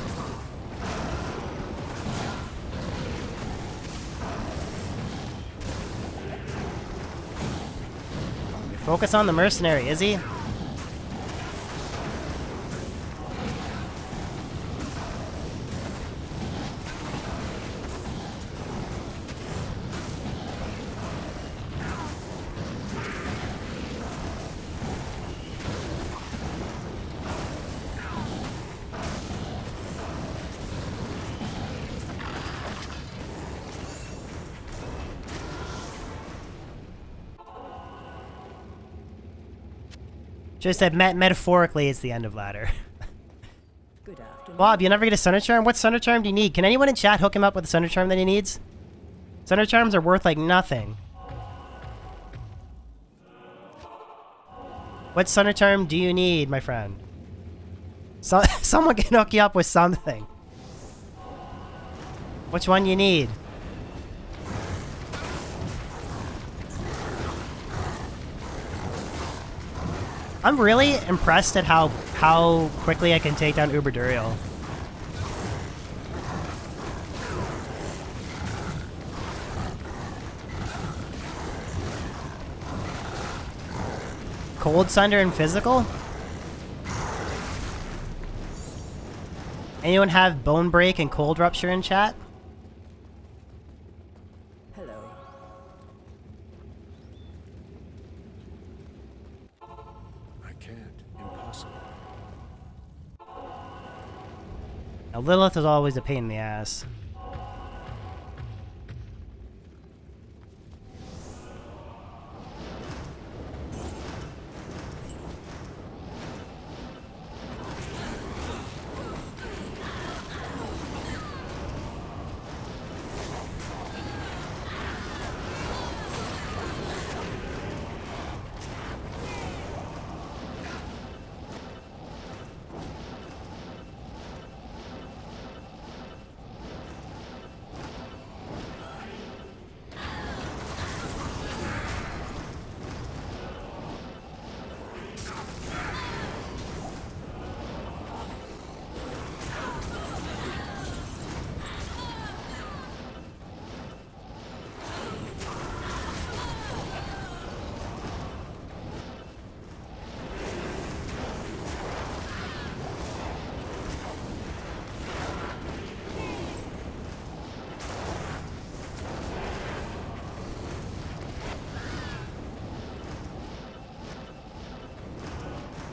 Speaker 4: Focus on the mercenary, is he? Just said metaphorically it's the end of ladder.
Speaker 6: Good afternoon.
Speaker 4: Bob, you never get a Sunder Charm? What Sunder Charm do you need? Can anyone in chat hook him up with a Sunder Charm that he needs? Sunder Charms are worth like nothing. What Sunder Charm do you need, my friend? Someone can hook you up with something. Which one you need? I'm really impressed at how quickly I can take down Uber Duriel. Cold Sunder and Physical? Anyone have Bone Break and Cold Rupture in chat?
Speaker 6: Hello.
Speaker 5: I can't. Impossible.
Speaker 4: Now Lilith is always a pain in the ass.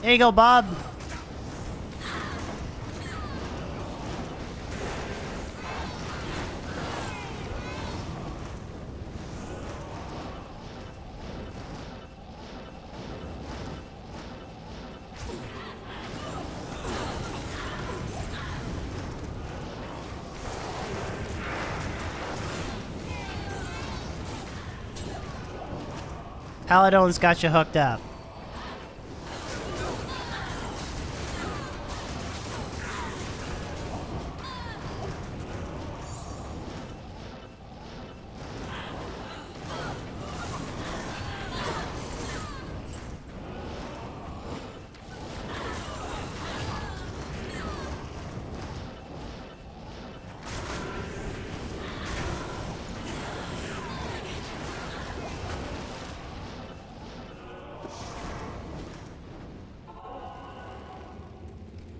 Speaker 4: There you go, Bob. Paladon's got you hooked up.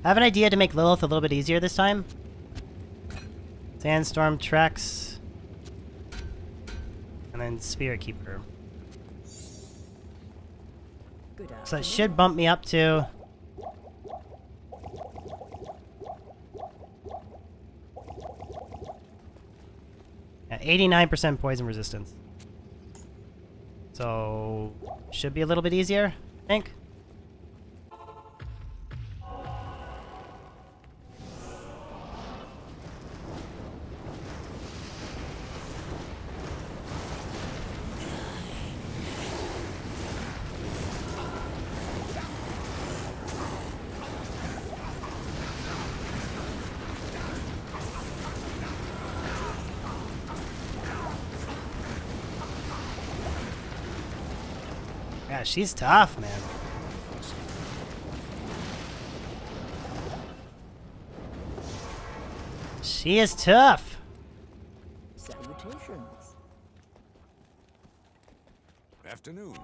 Speaker 4: I have an idea to make Lilith a little bit easier this time. Sandstorm, Trex, and then Spirit Keeper.
Speaker 6: Good afternoon.
Speaker 4: So it should bump me up to... Yeah, 89% poison resistance. So should be a little bit easier, I think. Yeah, she's tough, man. She is tough.
Speaker 6: Salutations.
Speaker 5: Afternoon.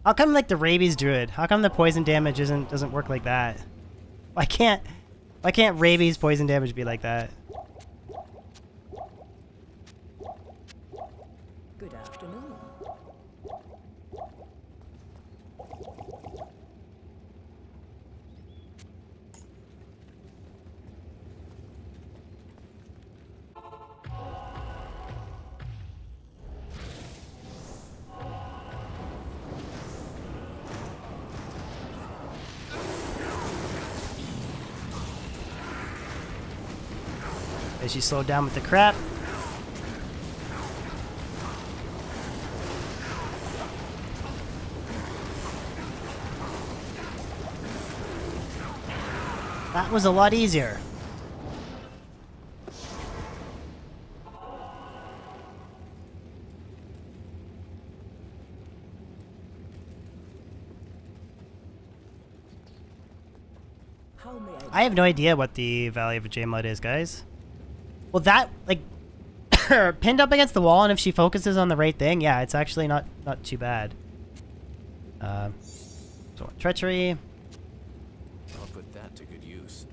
Speaker 4: How come like the rabies druid? How come the poison damage doesn't work like that? Why can't rabies poison damage be like that?
Speaker 6: Good afternoon.
Speaker 4: Is she slowed down with the crap? That was a lot easier.
Speaker 6: How may
Speaker 4: I have no idea what the Valley of J-Mud is, guys. Well, that, like, pinned up against the wall, and if she focuses on the right thing, yeah, it's actually not too bad. So, treachery.
Speaker 5: I'll put that to good use.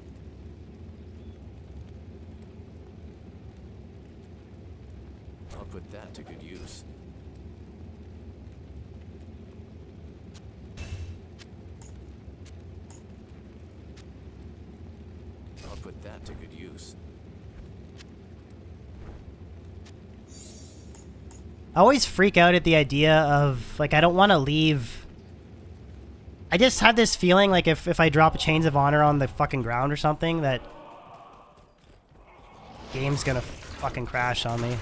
Speaker 5: I'll put that to good use. I'll put that to good use.
Speaker 4: I always freak out at the idea of, like, I don't want to leave. I just have this feeling, like, if I drop a Chains of Honor on the fucking ground or something, that game's gonna fucking crash on me.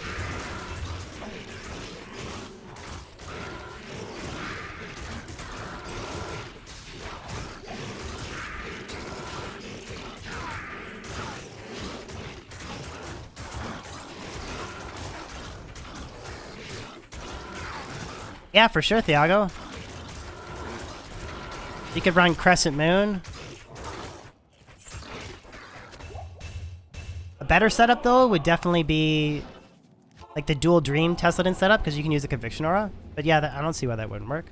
Speaker 4: Yeah, for sure, Thiago. You could run Crescent Moon. A better setup, though, would definitely be like the dual Dream Tesladin setup, because you can use the Conviction Aura. But yeah, I don't see why that wouldn't work.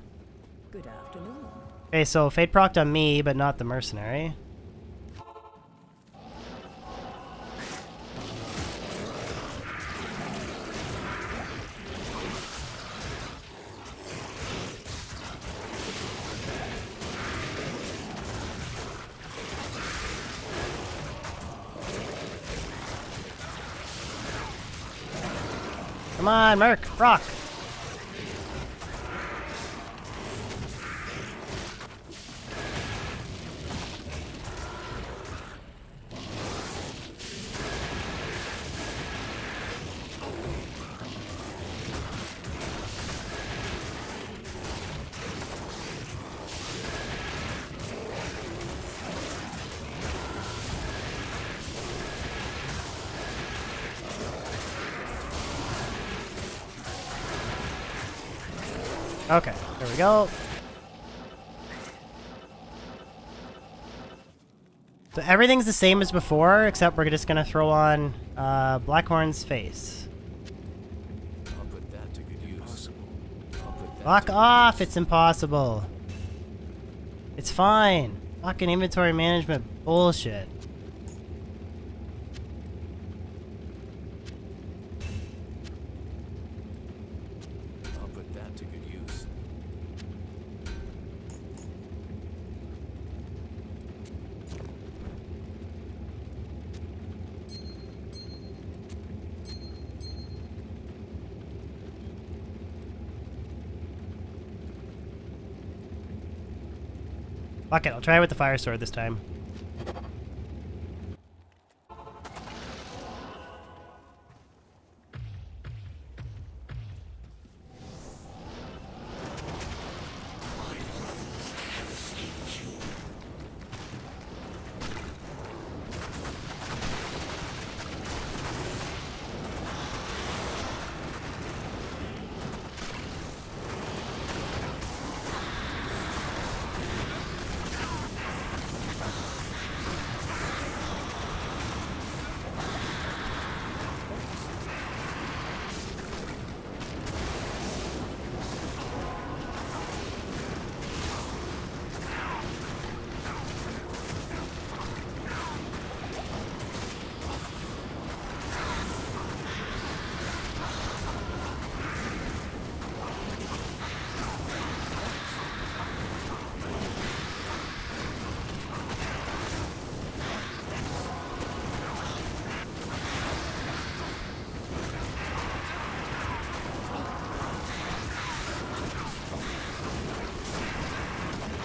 Speaker 6: Good afternoon.
Speaker 4: Okay, so Fate procced on me, but not the Mercenary. Come on, Merc, rock. Okay, there we go. So everything's the same as before, except we're just gonna throw on Blackhorn's face.
Speaker 5: I'll put that to good use. I'll put that
Speaker 4: Fuck
Speaker 5: to
Speaker 4: off, it's impossible. It's fine. Fucking inventory management bullshit.
Speaker 5: I'll put that to good use.
Speaker 4: Fuck it, I'll try it with the fire sword this time.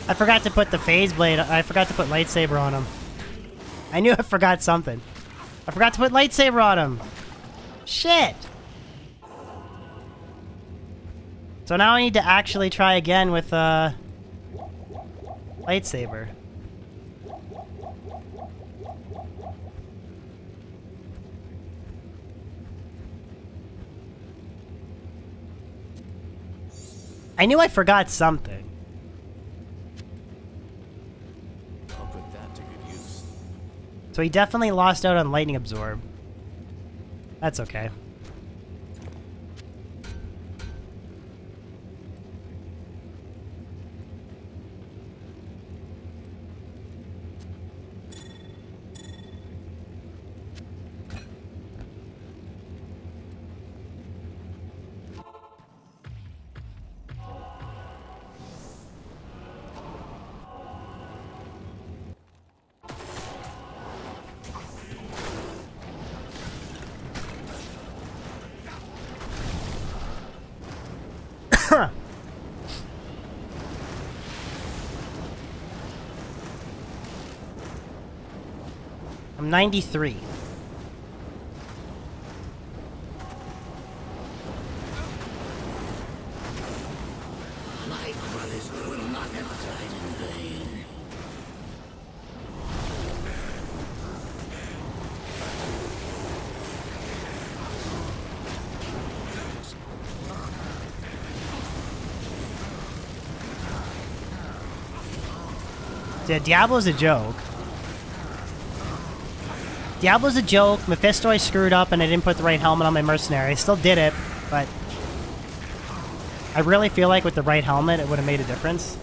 Speaker 4: I forgot to put the phase blade. I forgot to put lightsaber on him. I knew I forgot something. I forgot to put lightsaber on him. Shit. So now I need to actually try again with lightsaber. I knew I forgot something.
Speaker 5: I'll put that to good use.
Speaker 4: So he definitely lost out on lightning absorb. That's okay. I'm 93.
Speaker 2: My brothers will not have died in vain.
Speaker 4: Yeah, Diablo's a joke. Diablo's a joke. Mephisto I screwed up and I didn't put the right helmet on my mercenary. I still did it, but I really feel like with the right helmet it would have made a difference.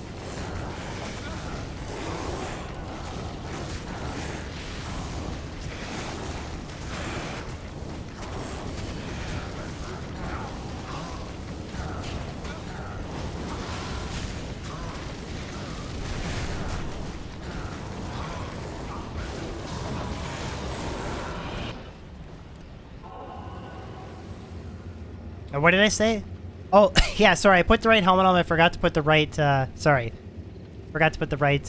Speaker 4: What did I say? Oh, yeah, sorry. I put the right helmet on him. I forgot to put the right, sorry. Forgot to put the right,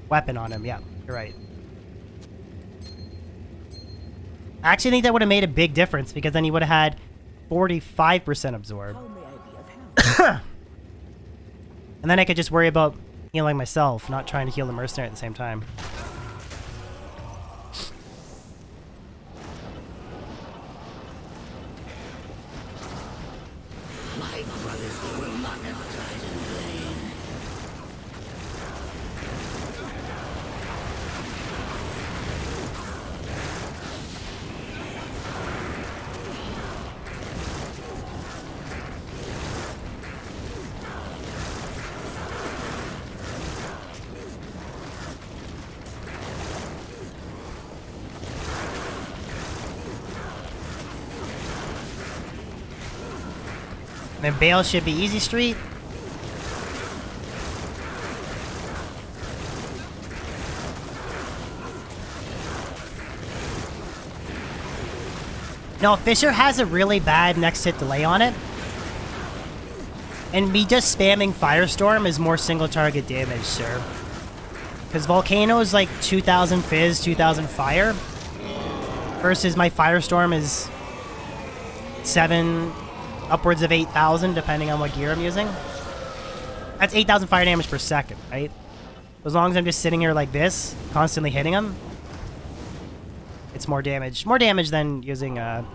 Speaker 4: weapon on him. Yeah, you're right. I actually think that would have made a big difference because then he would have had 45% absorb.
Speaker 6: How may I be of help?
Speaker 4: And then I could just worry about healing myself, not trying to heal the mercenary at the same time.
Speaker 2: My brothers will not have died in vain.
Speaker 4: And then Bale should be easy street. No, Fisher has a really bad next hit delay on it. And me just spamming Firestorm is more single target damage, sir. Because Volcano is like 2000 Fizz, 2000 Fire. Versus my Firestorm is 7, upwards of 8,000, depending on what gear I'm using. That's 8,000 fire damage per second, right? As long as I'm just sitting here like this, constantly hitting them, it's more damage. More damage than using, kind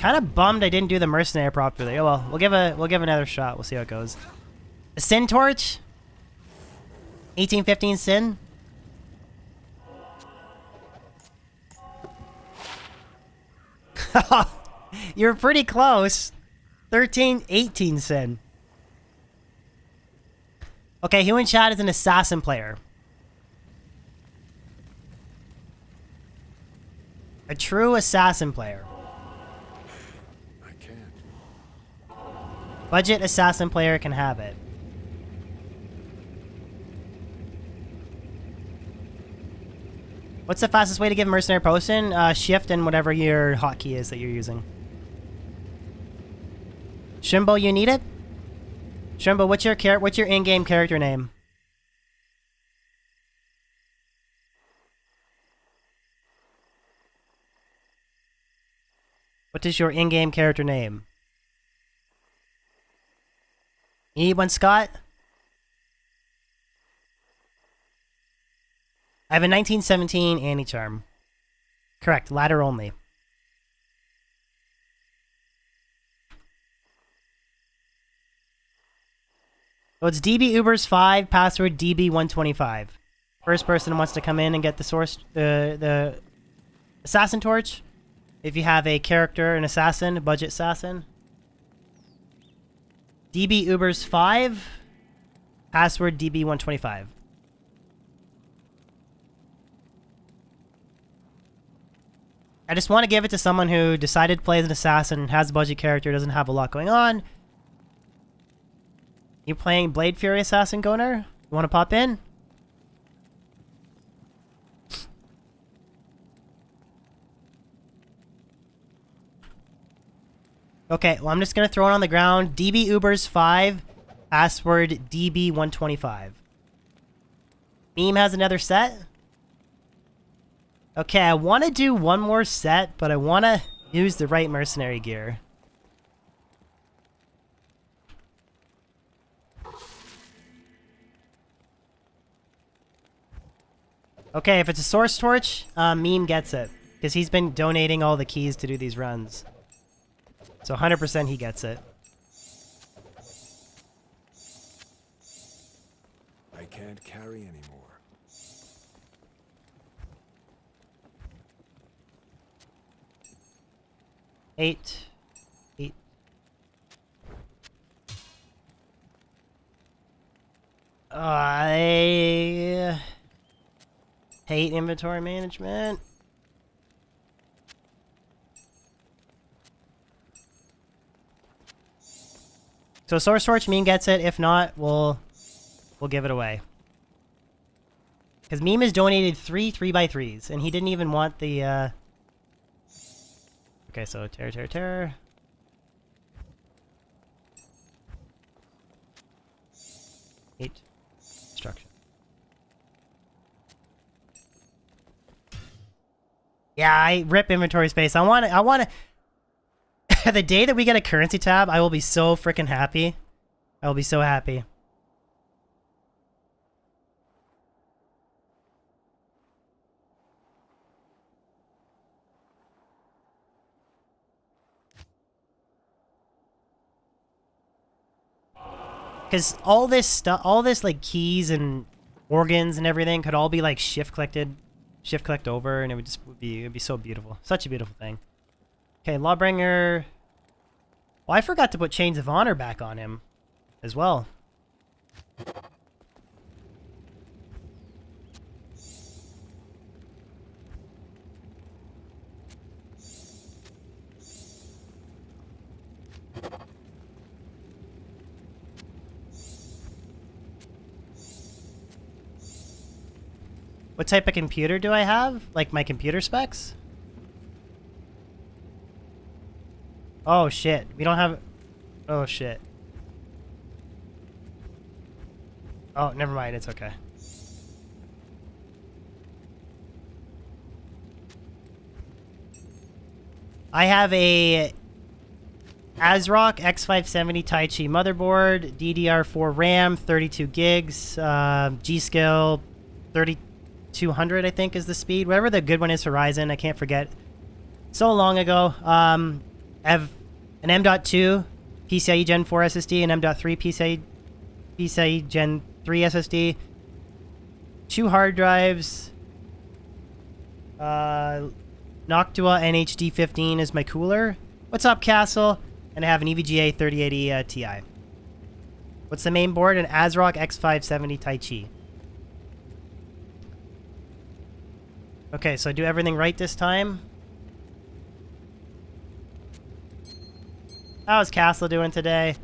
Speaker 4: of bummed I didn't do the mercenary properly. Oh well, we'll give another shot. We'll see how it goes. A Sin Torch? 1815 Sin? You're pretty close. 18 Sin. Okay, who in chat is an assassin player? A true assassin player.
Speaker 5: I can't.
Speaker 4: Budget assassin player can have it. What's the fastest way to give mercenary potion? Shift and whatever your hotkey is that you're using. Shimbo, you need it? Shimbo, what's your in-game character name? What is your in-game character name? You need one, Scott? I have a 1917 Anti-Charm. Correct, ladder only. So it's DB Ubers 5, password DB125. First person who wants to come in and get the source, the assassin torch. If you have a character, an assassin, a budget assassin. DB Ubers 5, password DB125. I just want to give it to someone who decided to play as an assassin, has a budget character, doesn't have a lot going on. You playing Blade Fury Assassin, Goner? You want to pop in? Okay, well I'm just going to throw it on the ground. DB Ubers 5, password DB125. Meme has another set? Okay, I want to do one more set, but I want to use the right mercenary gear. Okay, if it's a source torch, Meme gets it. Because he's been donating all the keys to do these runs. So 100% he gets it.
Speaker 5: I can't carry anymore.
Speaker 4: 8. I hate inventory management. So source torch, Meme gets it. If not, we'll give it away. Because Meme has donated 3 3x3s, and he didn't even want the Okay, so terror. Eight. Destruction. Yeah, I rip inventory space. I want to the day that we get a currency tab, I will be so freaking happy. I will be so happy. Because all this stuff, all this like keys and organs and everything could all be like shift clicked over, and it'd be so beautiful. Such a beautiful thing. Okay, Lawbringer. Well, I forgot to put Chains of Honor back on him as well. What type of computer do I have? Like my computer specs? Oh shit, we don't have... Oh shit. Oh, never mind, it's okay. I have a ASRock X570 Tai Chi motherboard, DDR4 RAM, 32 gigs, G-Skill 3200 I think is the speed. Whatever the good one is for Ryzen, I can't forget. So long ago. I have an M.2 PCIe Gen 4 SSD, an M.3 PCIe Gen 3 SSD, 2 hard drives, Noctua NHD15 is my cooler. What's up, Castle? And I have an EVGA 3080 Ti. What's the main board? An ASRock X570 Tai Chi. Okay, so I do everything right this time. How's Castle doing today?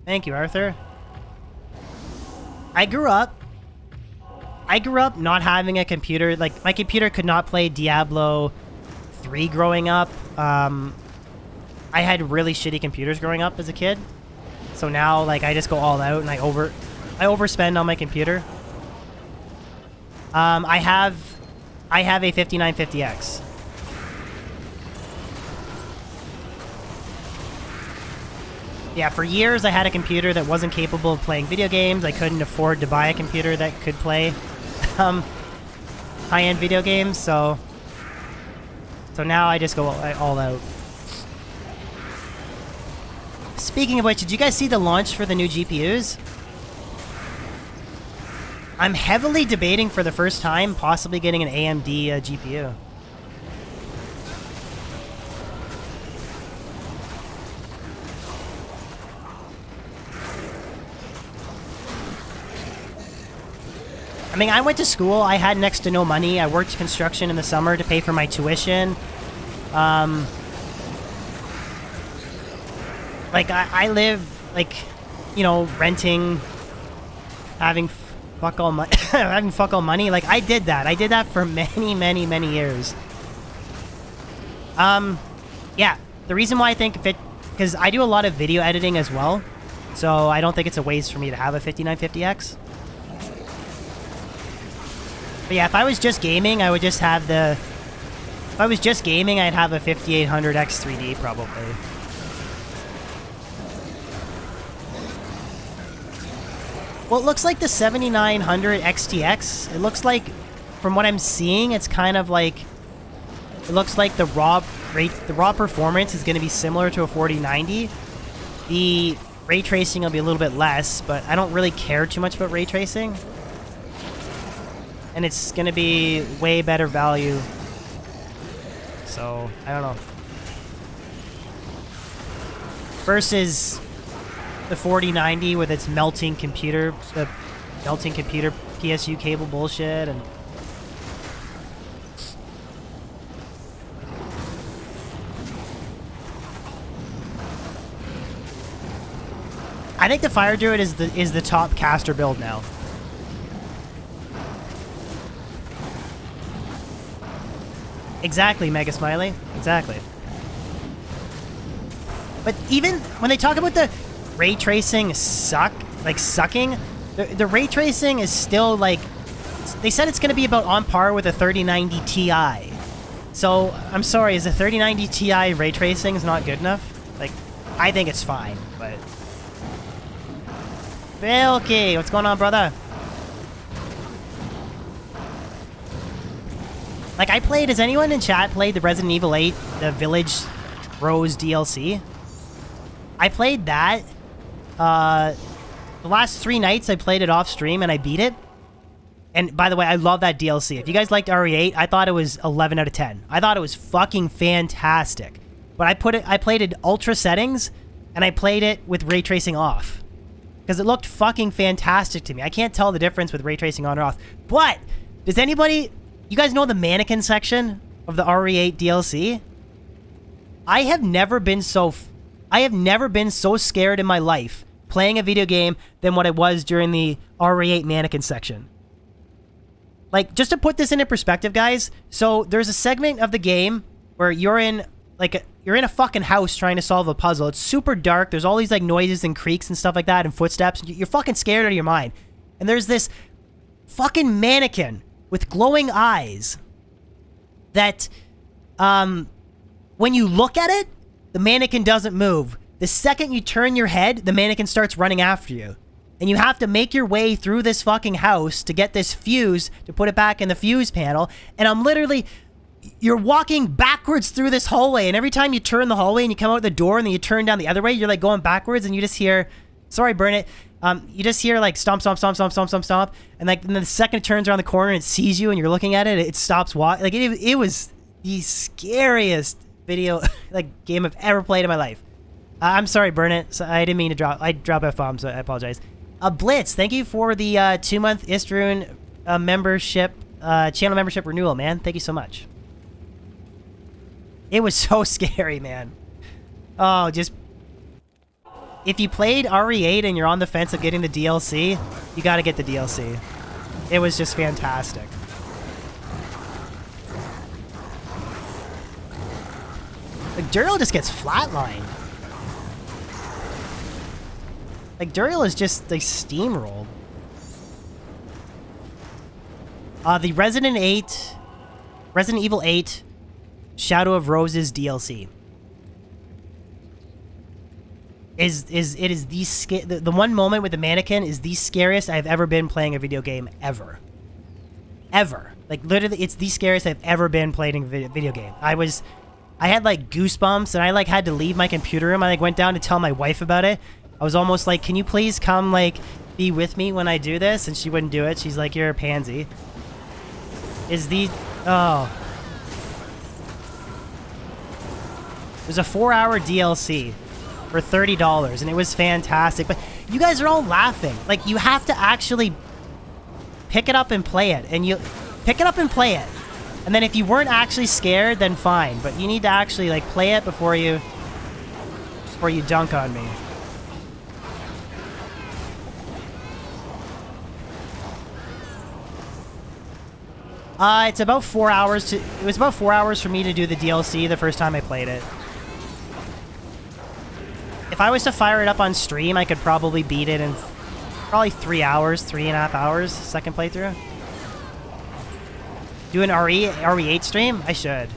Speaker 4: Thank you, Arthur. I grew up not having a computer. Like, my computer could not play Diablo 3 growing up. I had really shitty computers growing up as a kid. So now, like, I just go all out and I overspend on my computer. I have a 5950X. Yeah, for years I had a computer that wasn't capable of playing video games. I couldn't afford to buy a computer that could play high-end video games, so So now I just go all out. Speaking of which, did you guys see the launch for the new GPUs? I'm heavily debating for the first time possibly getting an AMD GPU. I mean, I went to school. I had next to no money. I worked construction in the summer to pay for my tuition. Like, I live, like, you know, renting, having fuck all money, having fuck all money. Like, I did that. I did that for many, many, many years. Yeah. The reason why I think because I do a lot of video editing as well, so I don't think it's a waste for me to have a 5950X. But yeah, if I was just gaming, I would just have the... If I was just gaming, I'd have a 5800X 3D, probably. Well, it looks like the 7900 XTX. It looks like, from what I'm seeing, it's kind of like... It looks like the raw performance is going to be similar to a 4090. The ray tracing will be a little bit less, but I don't really care too much about ray tracing. And it's going to be way better value. So, I don't know. Versus the 4090 with its melting computer, the melting computer PSU cable bullshit, and... I think the Fire Druid is the top caster build now. Exactly, Mega Smiley. Exactly. But even when they talk about the ray tracing sucking, the ray tracing is still like... They said it's going to be about on par with a 3090 Ti. So, I'm sorry, is a 3090 Ti ray tracing is not good enough? Like, I think it's fine, but... Bilky, what's going on, brother? Like, I played... Has anyone in chat played the Resident Evil 8, the Village Rose DLC? I played that. The last 3 nights I played it off stream and I beat it. And by the way, I love that DLC. If you guys liked RE8, I thought it was 11 out of 10. I thought it was fucking fantastic. But I played it ultra settings and I played it with ray tracing off. Because it looked fucking fantastic to me. I can't tell the difference with ray tracing on or off. But, does anybody... You guys know the mannequin section of the RE8 DLC? I have never been so scared in my life playing a video game than what I was during the RE8 mannequin section. Like, just to put this into perspective, guys, so there's a segment of the game where you're in a fucking house trying to solve a puzzle. It's super dark. There's all these like noises and creaks and stuff like that and footsteps. You're fucking scared out of your mind. And there's this fucking mannequin with glowing eyes that, when you look at it, the mannequin doesn't move. The second you turn your head, the mannequin starts running after you. And you have to make your way through this fucking house to get this fuse to put it back in the fuse panel. And I'm literally... You're walking backwards through this hallway, and every time you turn the hallway and you come out the door and then you turn down the other way, you're like going backwards and you just hear... Sorry, burn it. You just hear like stomp, stomp, stomp, stomp, stomp, stomp, stomp. And like and then the second it turns around the corner and it sees you and you're looking at it, it stops walking. Like it was the scariest video, like game I've ever played in my life. I'm sorry, burn it. So I didn't mean to drop. I drop F-bombs, so I apologize. Blitz, thank you for the 2-month Istrun membership, channel membership renewal, man. Thank you so much. It was so scary, man. Oh, just... If you played RE8 and you're on the fence of getting the DLC, you gotta get the DLC. It was just fantastic. Like, Duriel just gets flatlined. Like, Duriel is just, like, steamrolled. The Resident Evil 8 Shadow of Roses DLC is the one moment with the mannequin is the scariest I've ever been playing a video game ever. ever. Like, literally, it's the scariest I've ever been playing a video game. I had, like, goosebumps, and I, like, had to leave my computer room. I, like, went down to tell my wife about it. I was almost like, can you please come, like, be with me when I do this? And she wouldn't do it. She's like, you're a pansy. Oh. It was a 4-hour DLC for $30, and it was fantastic. But you guys are all laughing. Like, you have to actually pick it up and play it. And you pick it up and play it. And then if you weren't actually scared, then fine. But you need to actually, like, play it before you dunk on me. It's about 4 hours it was about 4 hours for me to do the DLC the first time I played it. If I was to fire it up on stream, I could probably beat it in probably 3 hours, 3.5 hours, second playthrough. Do an RE8 stream? I should.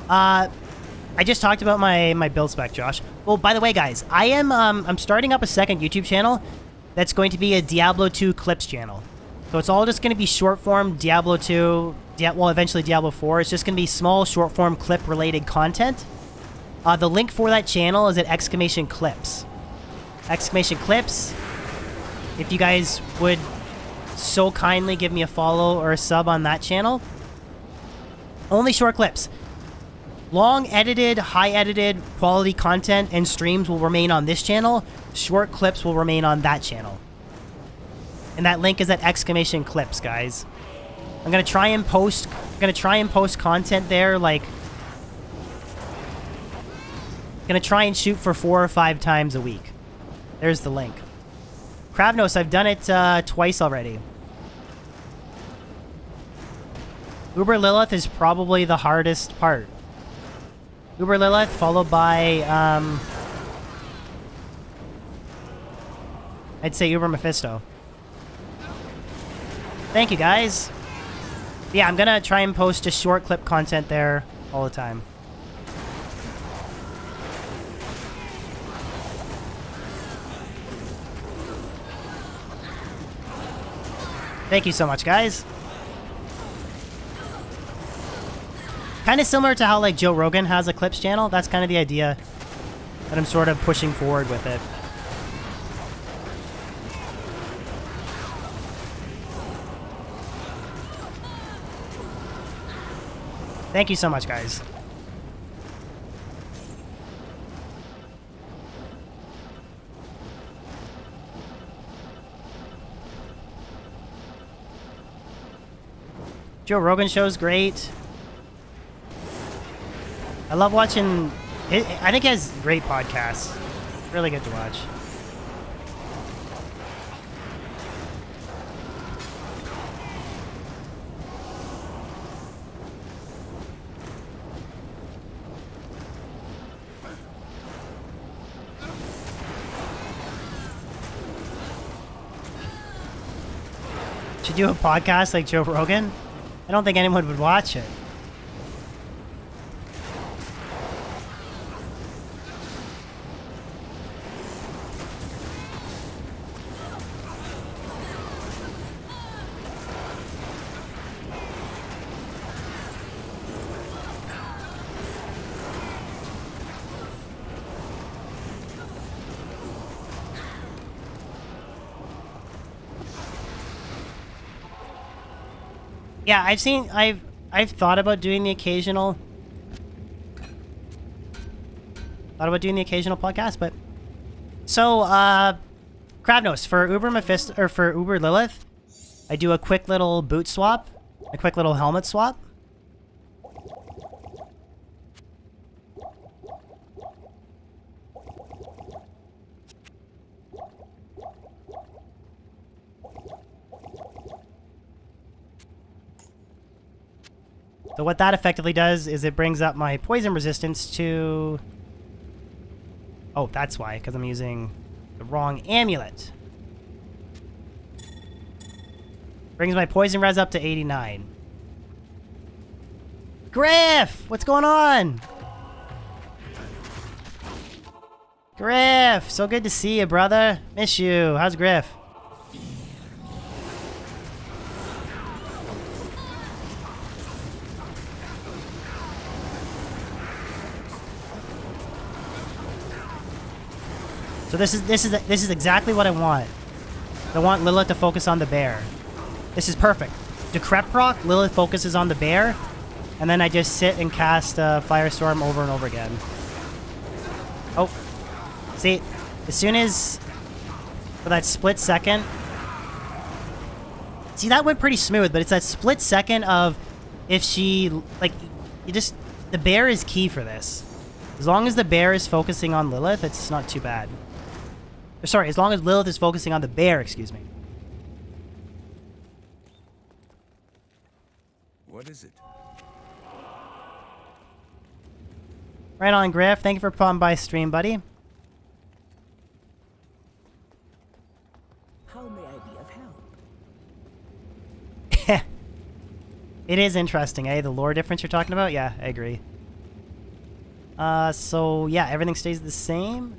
Speaker 4: I just talked about my build spec, Josh. Well, by the way, guys, I'm starting up a second YouTube channel that's going to be a Diablo 2 clips channel. So it's all just going to be short form Diablo 2, well, eventually Diablo 4. It's just going to be small short form clip related content. The link for that channel is at !clips. !clips. If you guys would so kindly give me a follow or a sub on that channel. Only short clips. Long edited, high edited, quality content and streams will remain on this channel. Short clips will remain on that channel. And that link is at !clips, guys. I'm gonna try and post content there, like, gonna try and shoot for 4 or 5 times a week. There's the link. Kravnos, I've done it twice already. Uber Lilith is probably the hardest part. Uber Lilith, followed by, I'd say Uber Mephisto. Thank you, guys. Yeah, I'm gonna try and post just short clip content there all the time. Thank you so much, guys. Kind of similar to how, like, Joe Rogan has a clips channel. That's kind of the idea that I'm sort of pushing forward with it. Thank you so much, guys. Joe Rogan show's great. I love watching it. I think he has great podcasts. Really good to watch. Should do a podcast like Joe Rogan? I don't think anyone would watch it. Yeah, I've thought about doing the occasional podcast, but so Kravnos, for Uber Mephisto or for Uber Lilith, I do a quick little boot swap, a quick little helmet swap. So what that effectively does is it brings up my poison resistance to... Oh, that's why, because I'm using the wrong amulet. Brings my poison res up to 89. Griff! What's going on? Griff, so good to see you, brother. Miss you. How's Griff? So this is exactly what I want. I want Lilith to focus on the bear. This is perfect. Decrep proc, Lilith focuses on the bear, and then I just sit and cast Firestorm over and over again. Oh, see, as soon as for that split second. See, that went pretty smooth, but it's that split second of if she like, the bear is key for this. As long as the bear is focusing on Lilith, it's not too bad. Sorry, as long as Lilith is focusing on the bear, excuse me.
Speaker 5: What is it?
Speaker 4: Right on, Griff. Thank you for popping by stream, buddy.
Speaker 6: How may I be of help?
Speaker 4: It is interesting, eh? The lore difference you're talking about? Yeah, I agree. So, yeah, everything stays the same.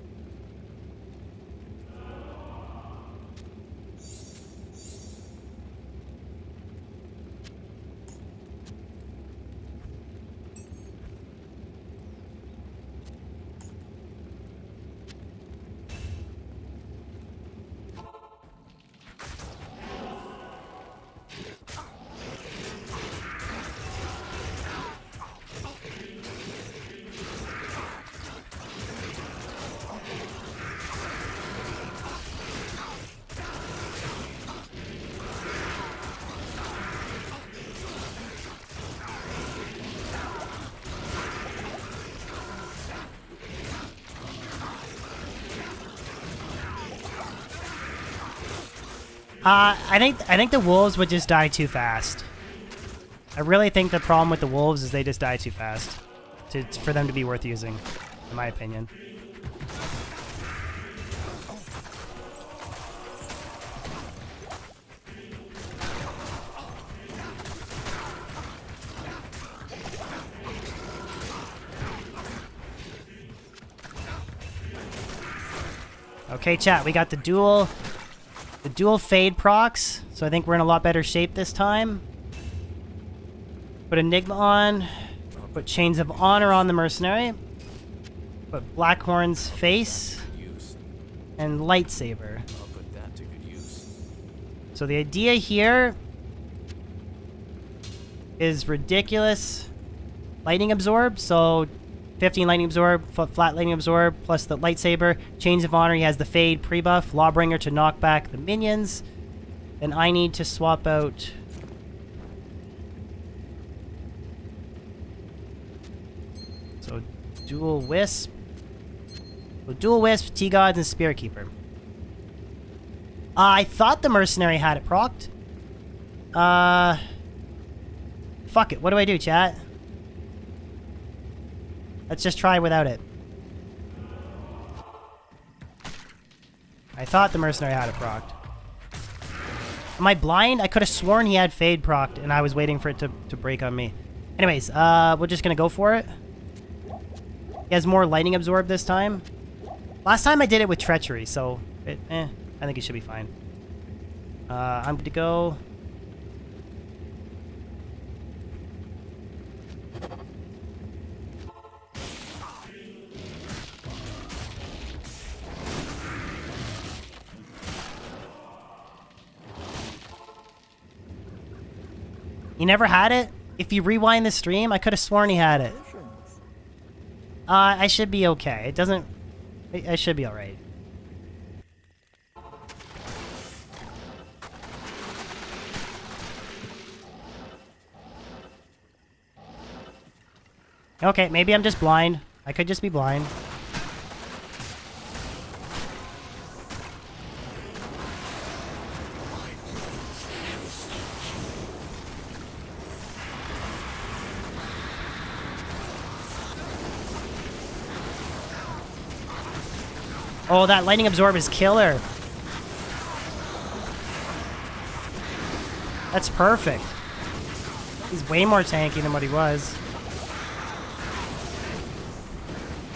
Speaker 4: I think the wolves would just die too fast. I really think the problem with the wolves is they just die too fast for them to be worth using, in my opinion. Okay, chat, we got the dual fade procs, so I think we're in a lot better shape this time. Put Enigma on, put Chains of Honor on the Mercenary, put Blackhorn's face, and Lightsaber.
Speaker 5: I'll put that to good use.
Speaker 4: So the idea here is ridiculous Lightning Absorb, so 15 Lightning Absorb, flat Lightning Absorb, plus the Lightsaber. Chains of Honor, he has the Fade pre-buff. Lawbringer to knock back the minions. Then I need to swap out... So, Dual Wisp. So Dual Wisp, T-Gods, and Spirit Keeper. I thought the Mercenary had it procced. Fuck it, what do I do, chat? Let's just try without it. I thought the Mercenary had it procced. Am I blind? I could have sworn he had Fade procced, and I was waiting for it to break on me. Anyways, we're just gonna go for it. He has more Lightning Absorb this time. Last time I did it with Treachery, so I think it should be fine. I'm good to go. He never had it? If you rewind the stream, I could have sworn he had it. I should be okay. It doesn't... I should be alright. Okay, maybe I'm just blind. I could just be blind. Oh, that Lightning Absorb is killer. That's perfect. He's way more tanky than what he was.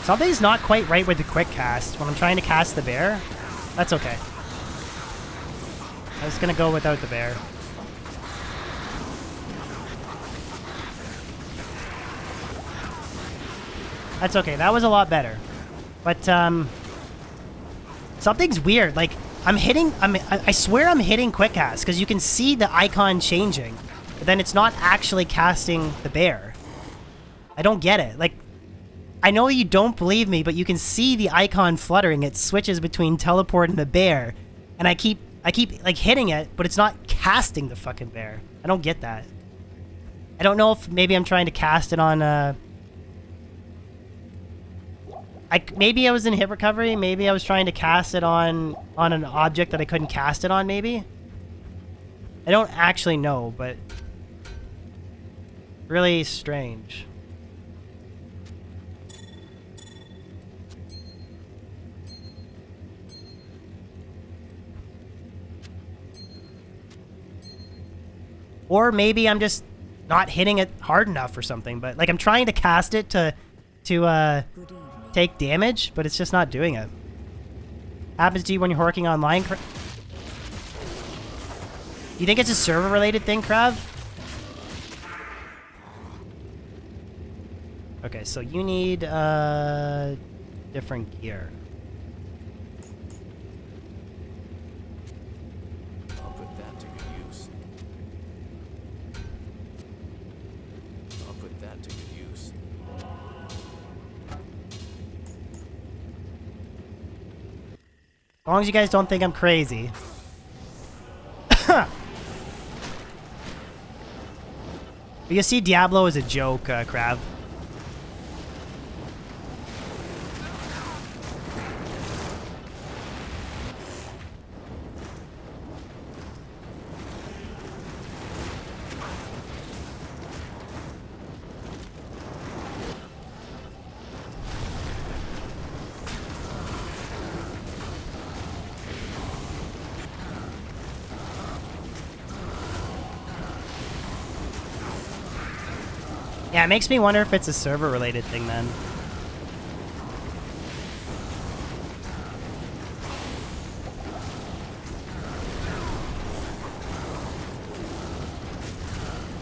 Speaker 4: Something's not quite right with the quick cast when I'm trying to cast the bear. That's okay. I was gonna go without the bear. That's okay. That was a lot better. But, something's weird. Like, I swear I'm hitting quick cast because you can see the icon changing. But then it's not actually casting the bear. I don't get it. Like, I know you don't believe me, but you can see the icon fluttering. It switches between teleport and the bear. And I keep like hitting it, but it's not casting the fucking bear. I don't get that. I don't know if maybe I'm trying to cast it on, maybe I was in hit recovery. Maybe I was trying to cast it on an object that I couldn't cast it on, maybe? I don't actually know, but really strange. Or maybe I'm just not hitting it hard enough or something, but like I'm trying to cast it to take damage, but it's just not doing it. Happens to you when you're working online. You think it's a server-related thing, Krav? Okay, so you need different gear.
Speaker 5: I'll put that to good use. I'll put that to good use.
Speaker 4: As long as you guys don't think I'm crazy. But you see Diablo is a joke, Krav. Yeah, it makes me wonder if it's a server-related thing then.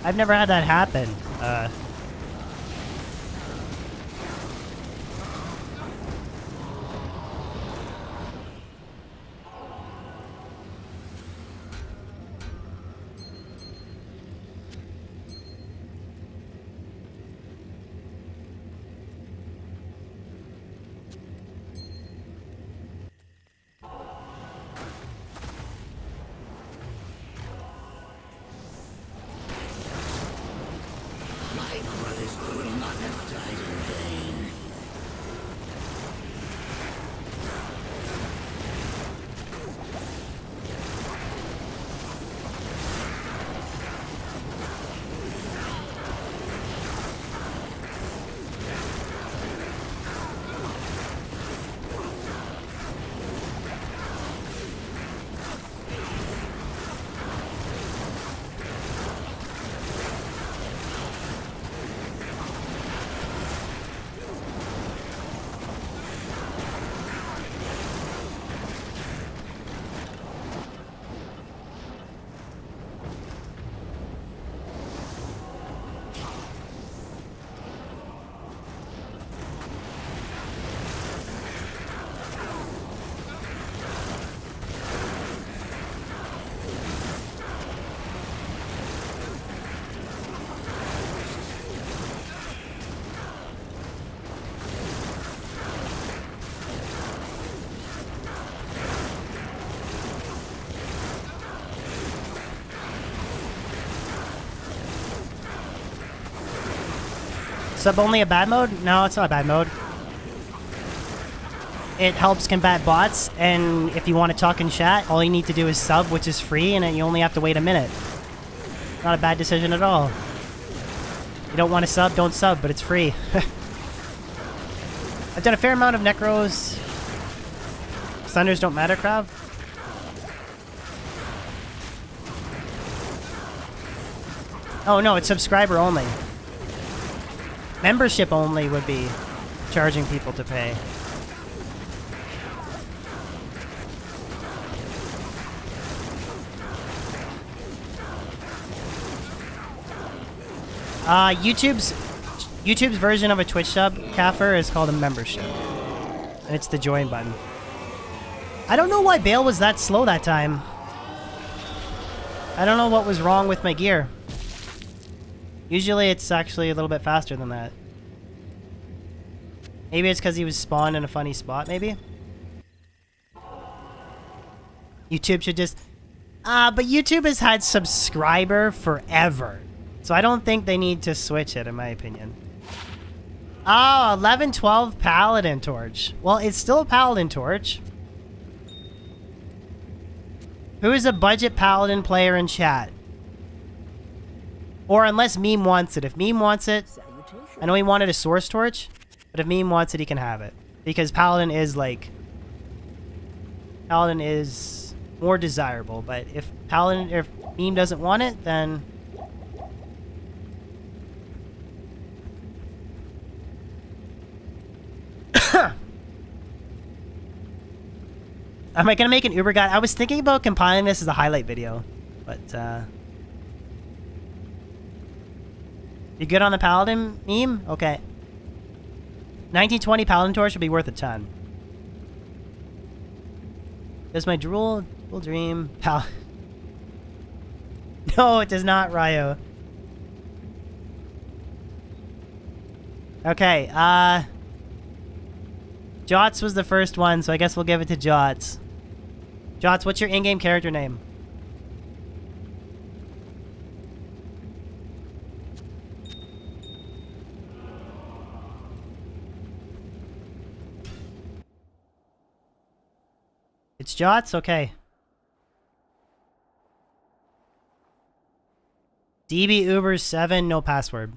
Speaker 4: I've never had that happen.
Speaker 1: My brothers will not have died in vain. Sub only a bad mode? No, it's not a bad mode. It helps combat bots, and if you want to talk in chat, all you need to do is sub, which is free, and then you only have to wait a minute. Not a bad decision at all. You don't want to sub, don't sub, but it's free. I've done a fair amount of Necros. Thunders don't matter, Krav. Oh no, it's subscriber only. Membership only would be charging people to pay. YouTube's version of a Twitch sub, Kafir, is called a membership. And it's the join button. I don't know why Bale was that slow that time. I don't know what was wrong with my gear. Usually it's actually a little bit faster than that. Maybe it's because he was spawned in a funny spot, maybe? YouTube should just... but YouTube has had subscriber forever. So I don't think they need to switch it, in my opinion. Oh, 11-12 Paladin Torch. Well, it's still a Paladin Torch. Who is a budget Paladin player in chat? Or unless Meme wants it. If Meme wants it... I know he wanted a Source Torch. But if Meme wants it, he can have it. Because Paladin is, like... Paladin is more desirable. But if Meme doesn't want it, then... Am I gonna make an Uber guide? I was thinking about compiling this as a highlight video, but you good on the Paladin meme? Okay. 1920 Paladin Torch would be worth a ton. Does my drool dream No, it does not, Ryo. Okay, Jots was the first one, so I guess we'll give it to Jots. Jots, what's your in-game character name? It's Jots? Okay. DB Uber 7, no password.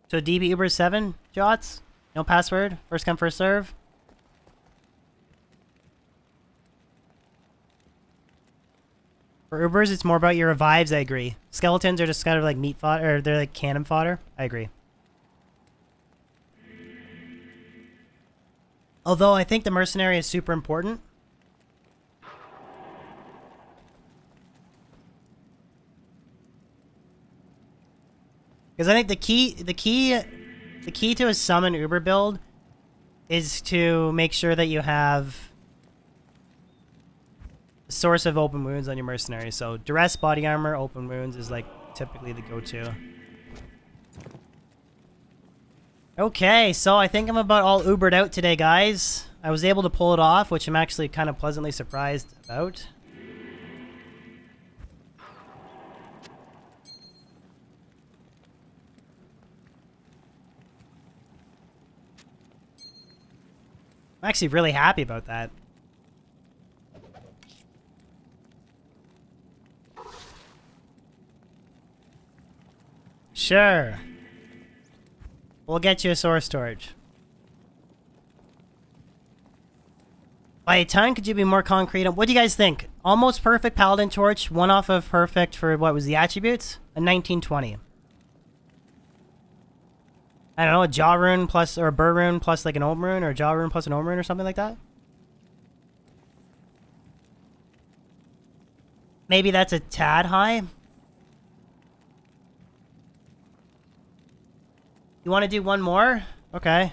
Speaker 1: So DB Uber 7, Jots? No password? First come, first serve? For Ubers, it's more about your revives, I agree. Skeletons are just kind of like meat fodder, or they're like cannon fodder. I agree. Although I think the mercenary is super important. Because I think the key to a summon Uber build is to make sure that you have a source of open wounds on your mercenary. So duress, body armor, open wounds is like typically the go-to. Okay, so I think I'm about all Ubered out today, guys. I was able to pull it off, which I'm actually kind of pleasantly surprised about. I'm actually really happy about that. Sure. We'll get you a source storage. By a ton, could you be more concrete? What do you guys think? Almost perfect Paladin Torch, one off of perfect for what was the attributes? A 1920. I don't know, a Jaw Rune plus, or a Burr Rune plus like an Ohm Rune, or a Jaw Rune plus an Ohm Rune or something like that? Maybe that's a tad high. You want to do one more? Okay.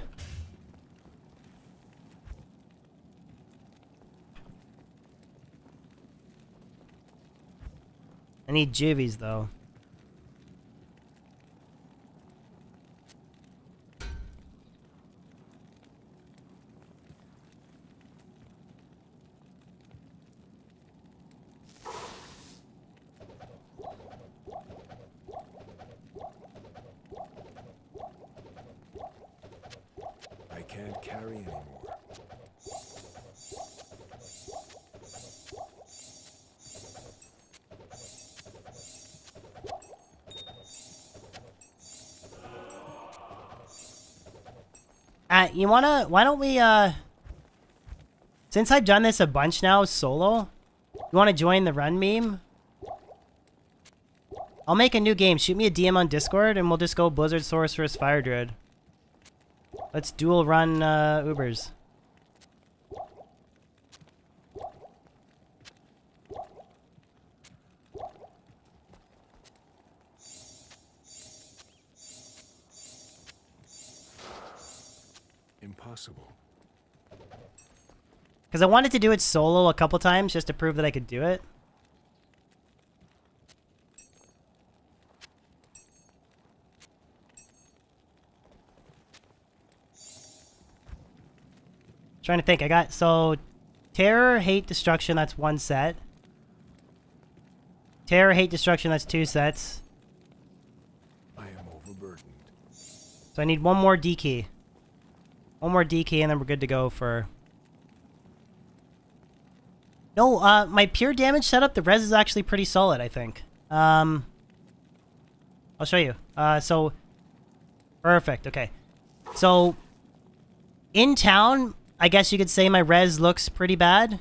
Speaker 1: I need juvies though.
Speaker 5: Can't carry anymore.
Speaker 1: Why don't we, since I've done this a bunch now, solo, you wanna join the run meme? I'll make a new game. Shoot me a DM on Discord and we'll just go Blizzard Sorceress Fire Druid. Let's dual run, Ubers.
Speaker 5: Impossible.
Speaker 1: Because I wanted to do it solo a couple times just to prove that I could do it. Trying to think. I got, so, Terror, Hate, Destruction, that's one set. Terror, Hate, Destruction, that's two sets.
Speaker 5: I am overburdened.
Speaker 1: So I need one more D key. One more D key and then we're good to go for... No, my pure damage setup, the res is actually pretty solid, I think. I'll show you. So, perfect, okay. So, in town, I guess you could say my res looks pretty bad.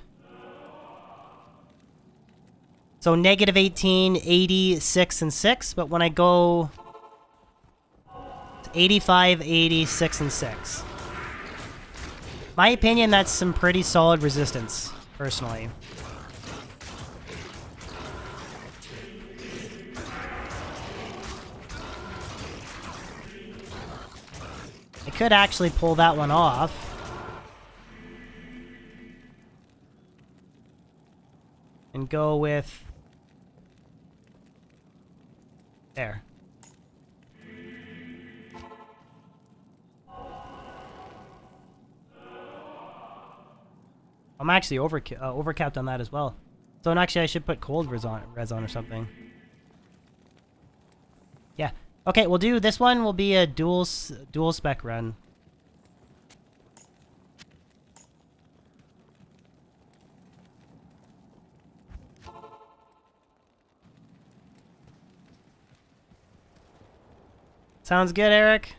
Speaker 1: So, negative 18, 80, 6, and 6. But when I go... 85, 80, 6, and 6. My opinion, that's some pretty solid resistance, personally. I could actually pull that one off. And go with... There. I'm actually overcapped on that as well. So and actually I should put cold res on or something. Yeah. Okay, we'll do this one will be a dual spec run. Sounds good, Eric?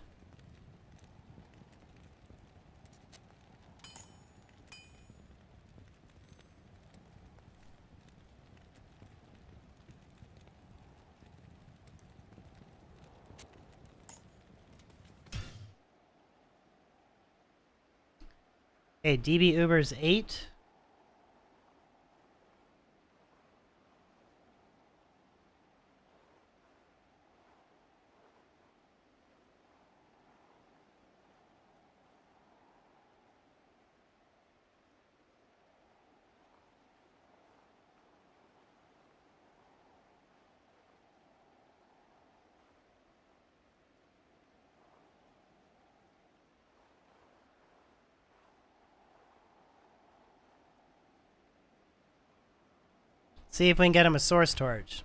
Speaker 1: Okay, DB Uber's 8. See if we can get him a source torch.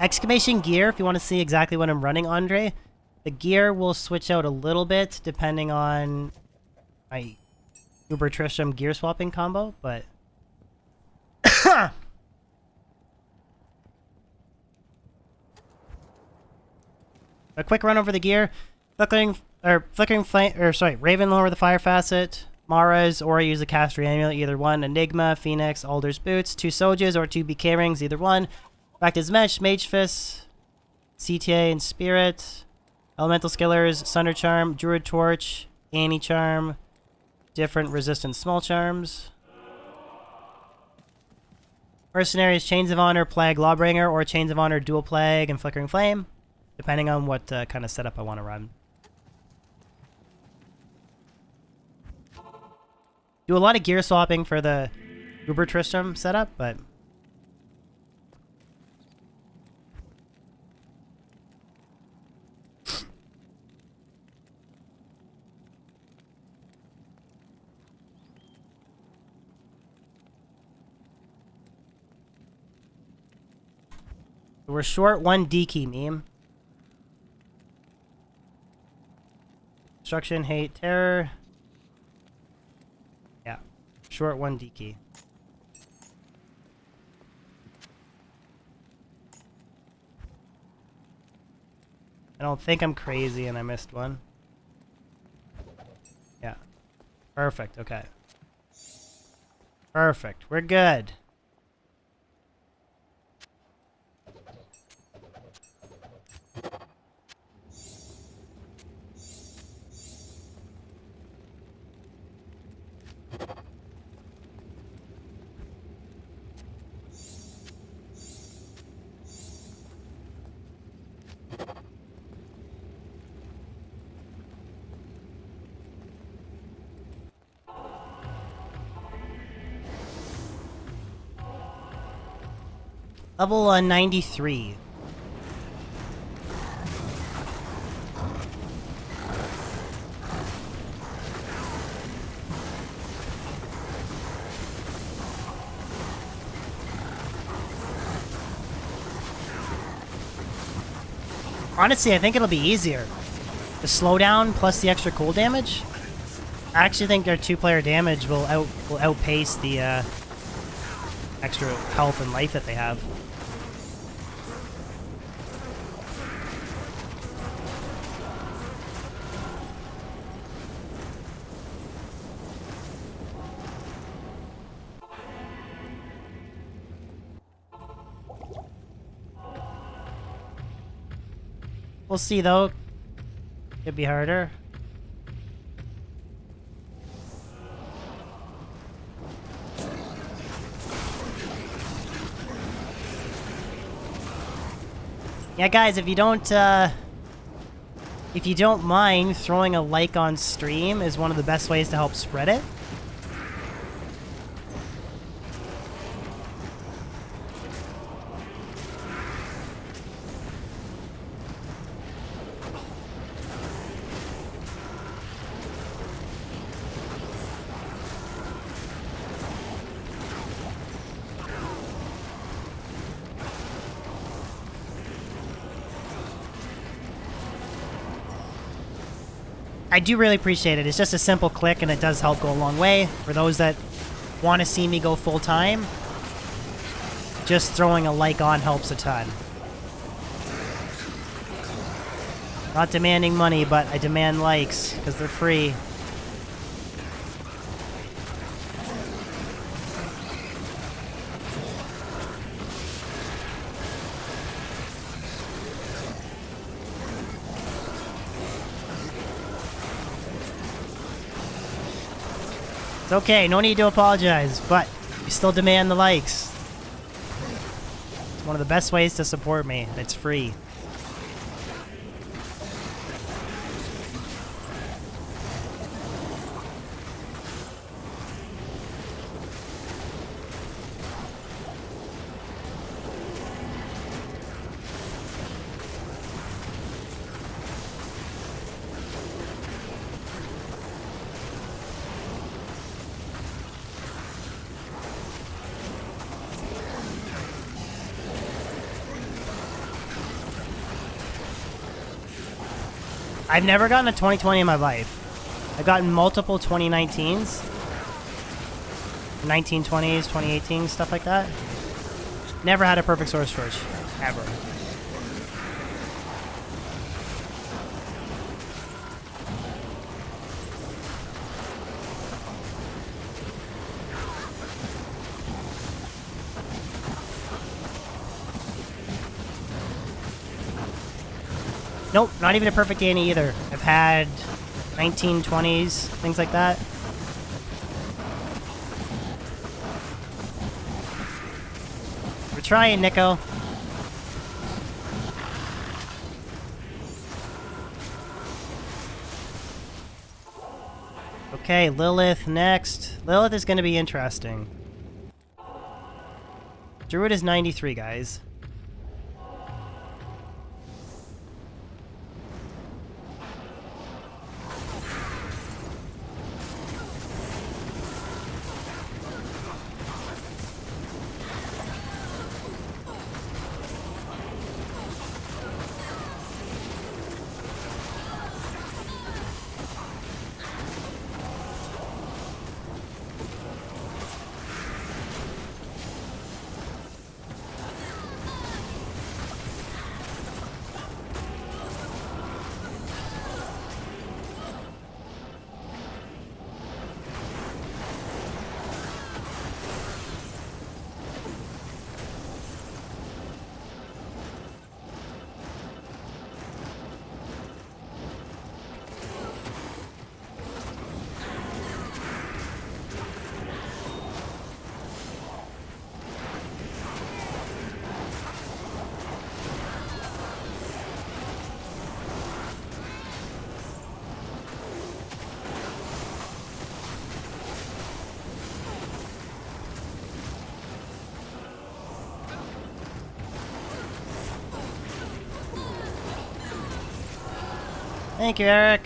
Speaker 1: Excavation gear, if you want to see exactly what I'm running, Andre. The gear will switch out a little bit depending on my Uber Tristram gear swapping combo, but... A quick run over the gear. Flickering flame, Raven lower the fire facet. Mara's, or use the caster amulet, either one. Enigma, Phoenix, Alder's Boots, 2 Sojas, or 2 BK Rings, either one. Bactus Mesh, Mage Fist, CTA and Spirit. Elemental Skillers, Sunder Charm, Druid Torch, Anti Charm, different resistance small charms. Mercenaries, Chains of Honor, Plague, Lawbringer, or Chains of Honor, Dual Plague, and Flickering Flame, depending on what kind of setup I want to run. Do a lot of gear swapping for the Uber Tristram setup, but... We're short 1 D key, meme. Destruction, Hate, Terror. Yeah. Short 1 D key. I don't think I'm crazy and I missed one. Perfect, okay. Perfect, we're good. Level 93. Honestly, I think it'll be easier. The slowdown plus the extra cool damage. I actually think their 2-player damage will outpace the extra health and life that they have. We'll see though. Could be harder. Yeah, guys, if you don't mind, throwing a like on stream is one of the best ways to help spread it. I do really appreciate it. It's just a simple click and it does help go a long way. For those that want to see me go full time, just throwing a like on helps a ton. Not demanding money, but I demand likes because they're free. It's okay, no need to apologize, but you still demand the likes. It's one of the best ways to support me, and it's free. I've never gotten a 2020 in my life. I've gotten multiple 2019s. 1920s, 2018s, stuff like that. Never had a perfect source charge. Ever. Nope, not even a perfect Annie either. I've had 1920s, things like that. We're trying, Nico. Okay, Lilith next. Lilith is going to be interesting. Druid is 93, guys. Thank you, Eric.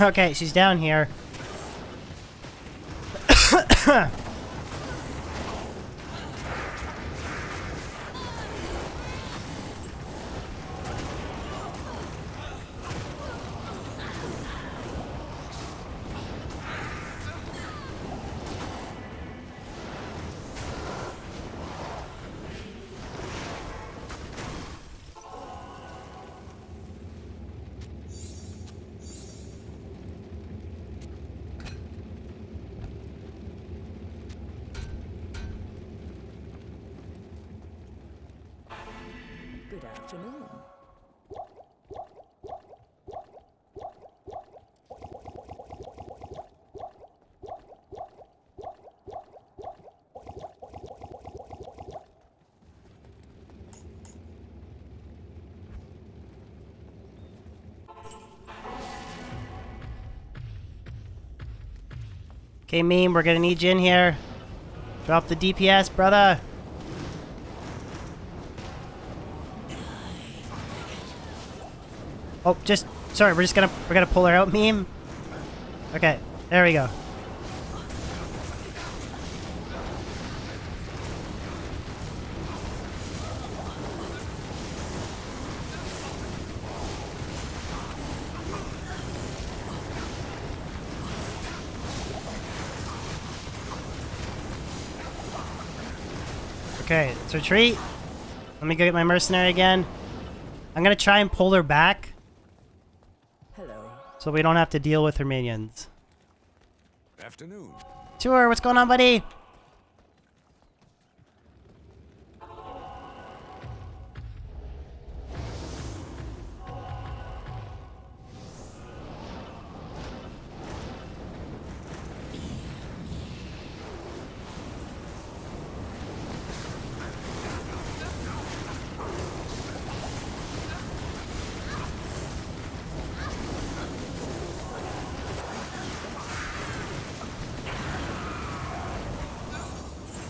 Speaker 1: Okay, she's down here.
Speaker 6: Good afternoon.
Speaker 1: Okay, Meme, we're gonna need you in here. Drop the DPS, brother. Oh, sorry, we're gonna pull her out, Meme. Okay, there we go. Okay, let's retreat. Let me go get my mercenary again. I'm gonna try and pull her back
Speaker 6: Hello.
Speaker 1: so we don't have to deal with her minions.
Speaker 5: Afternoon.
Speaker 1: Tour, what's going on, buddy?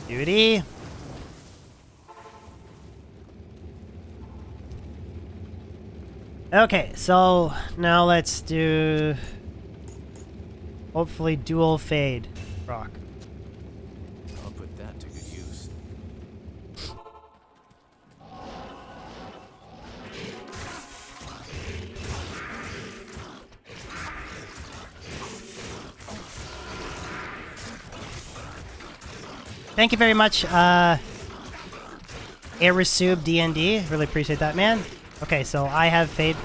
Speaker 1: Beauty. Okay, so now let's do hopefully dual fade rock.
Speaker 5: I'll put that to good use.
Speaker 1: Thank you very much, Aerosub DND. Really appreciate that, man. Okay, so I have fade.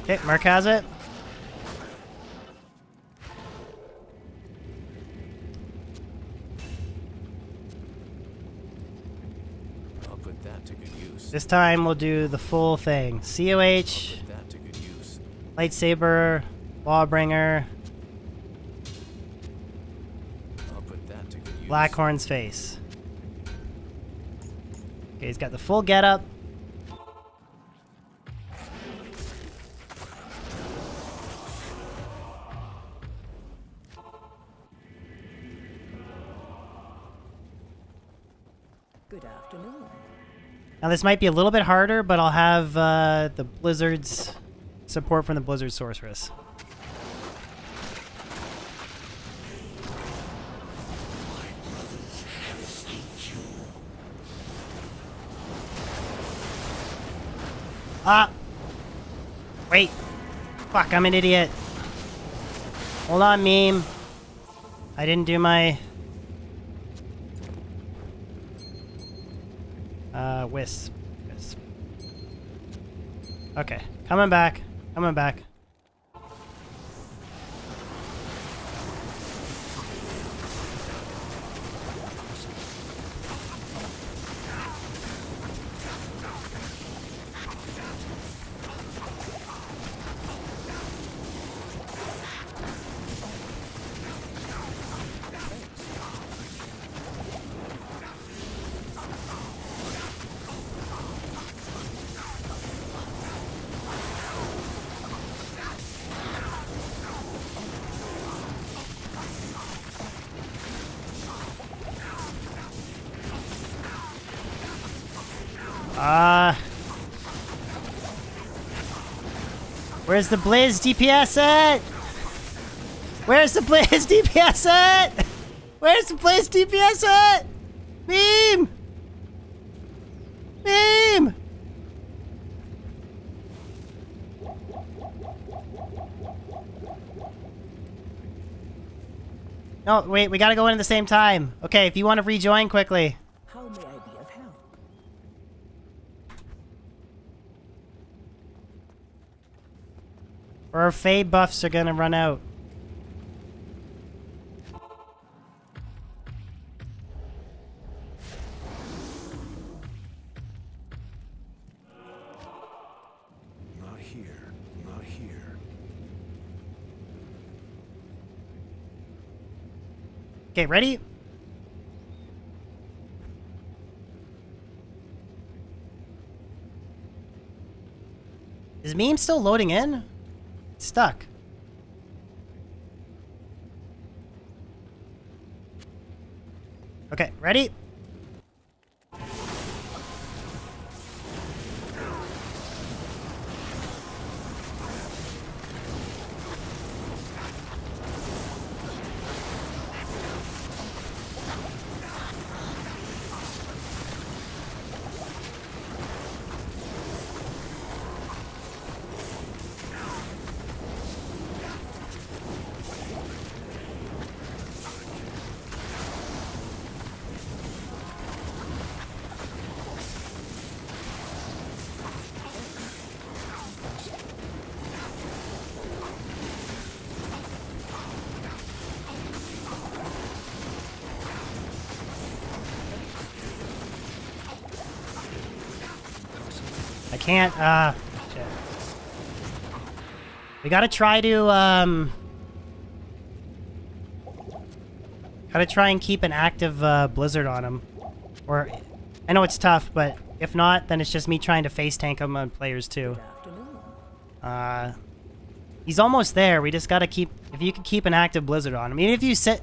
Speaker 1: Okay, Mark has it.
Speaker 5: I'll put that to good use.
Speaker 1: This time we'll do the full thing. COH,
Speaker 5: Put that to good use.
Speaker 1: lightsaber, lawbringer,
Speaker 5: I'll put that to good use.
Speaker 1: Blackhorn's face. Okay, he's got the full getup.
Speaker 6: Good afternoon.
Speaker 1: Now this might be a little bit harder, but I'll have the Blizzard's support from the Blizzard Sorceress. Ah! Wait! Fuck, I'm an idiot. Hold on, meme. I didn't do my... Wisp. Okay, coming back. Coming back. Where's the Blaze DPS at? Where's the Blaze DPS at? Where's the Blaze DPS at? Meme! Meme! No, wait, we gotta go in at the same time. Okay, if you want to rejoin quickly.
Speaker 6: How may I be of help?
Speaker 1: Or our Fey buffs are gonna run out.
Speaker 5: Not here. Not here.
Speaker 1: Okay, ready? Is Meme still loading in? It's stuck. Okay, ready? I can't, shit. We gotta try to, gotta try and keep an active, blizzard on him. Or, I know it's tough, but if not, then it's just me trying to face tank him on players too.
Speaker 6: Good afternoon.
Speaker 1: He's almost there, we just gotta keep, if you can keep an active blizzard on him. Even if you sit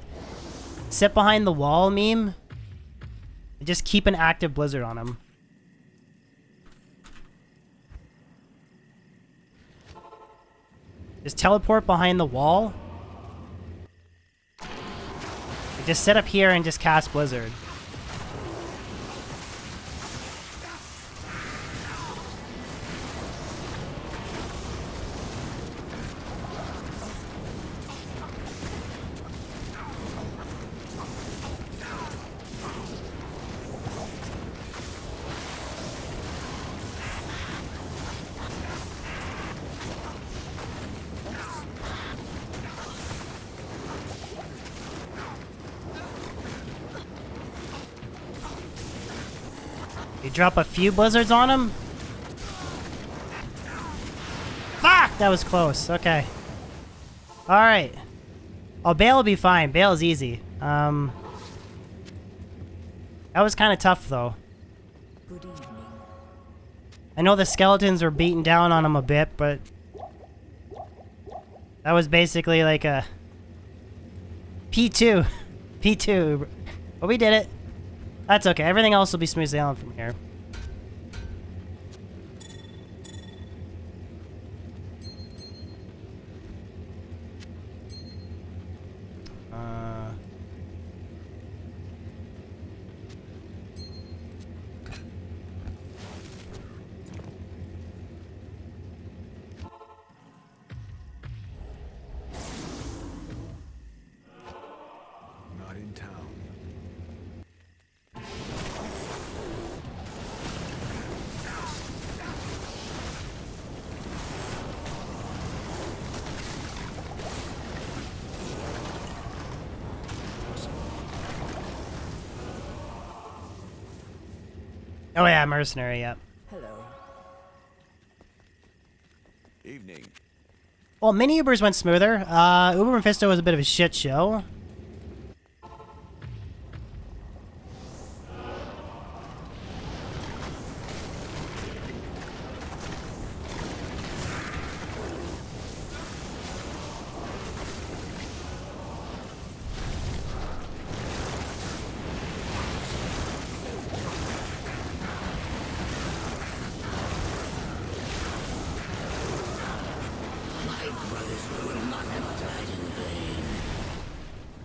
Speaker 1: behind the wall, Meme, just keep an active blizzard on him. Just teleport behind the wall. Just sit up here and just cast Blizzard. You drop a few blizzards on him? Fuck! That was close. Okay. Alright. Oh, Bale will be fine. Bale's easy. That was kind of tough, though.
Speaker 6: Good evening.
Speaker 1: I know the skeletons were beating down on him a bit, but... that was basically like a... P2. P2. But we did it. That's okay. Everything else will be smooth sailing from here.
Speaker 5: Not in town.
Speaker 1: Oh yeah, mercenary. Yep.
Speaker 6: Hello.
Speaker 5: Evening.
Speaker 1: Well, mini Ubers went smoother. Uber Mephisto was a bit of a shit show.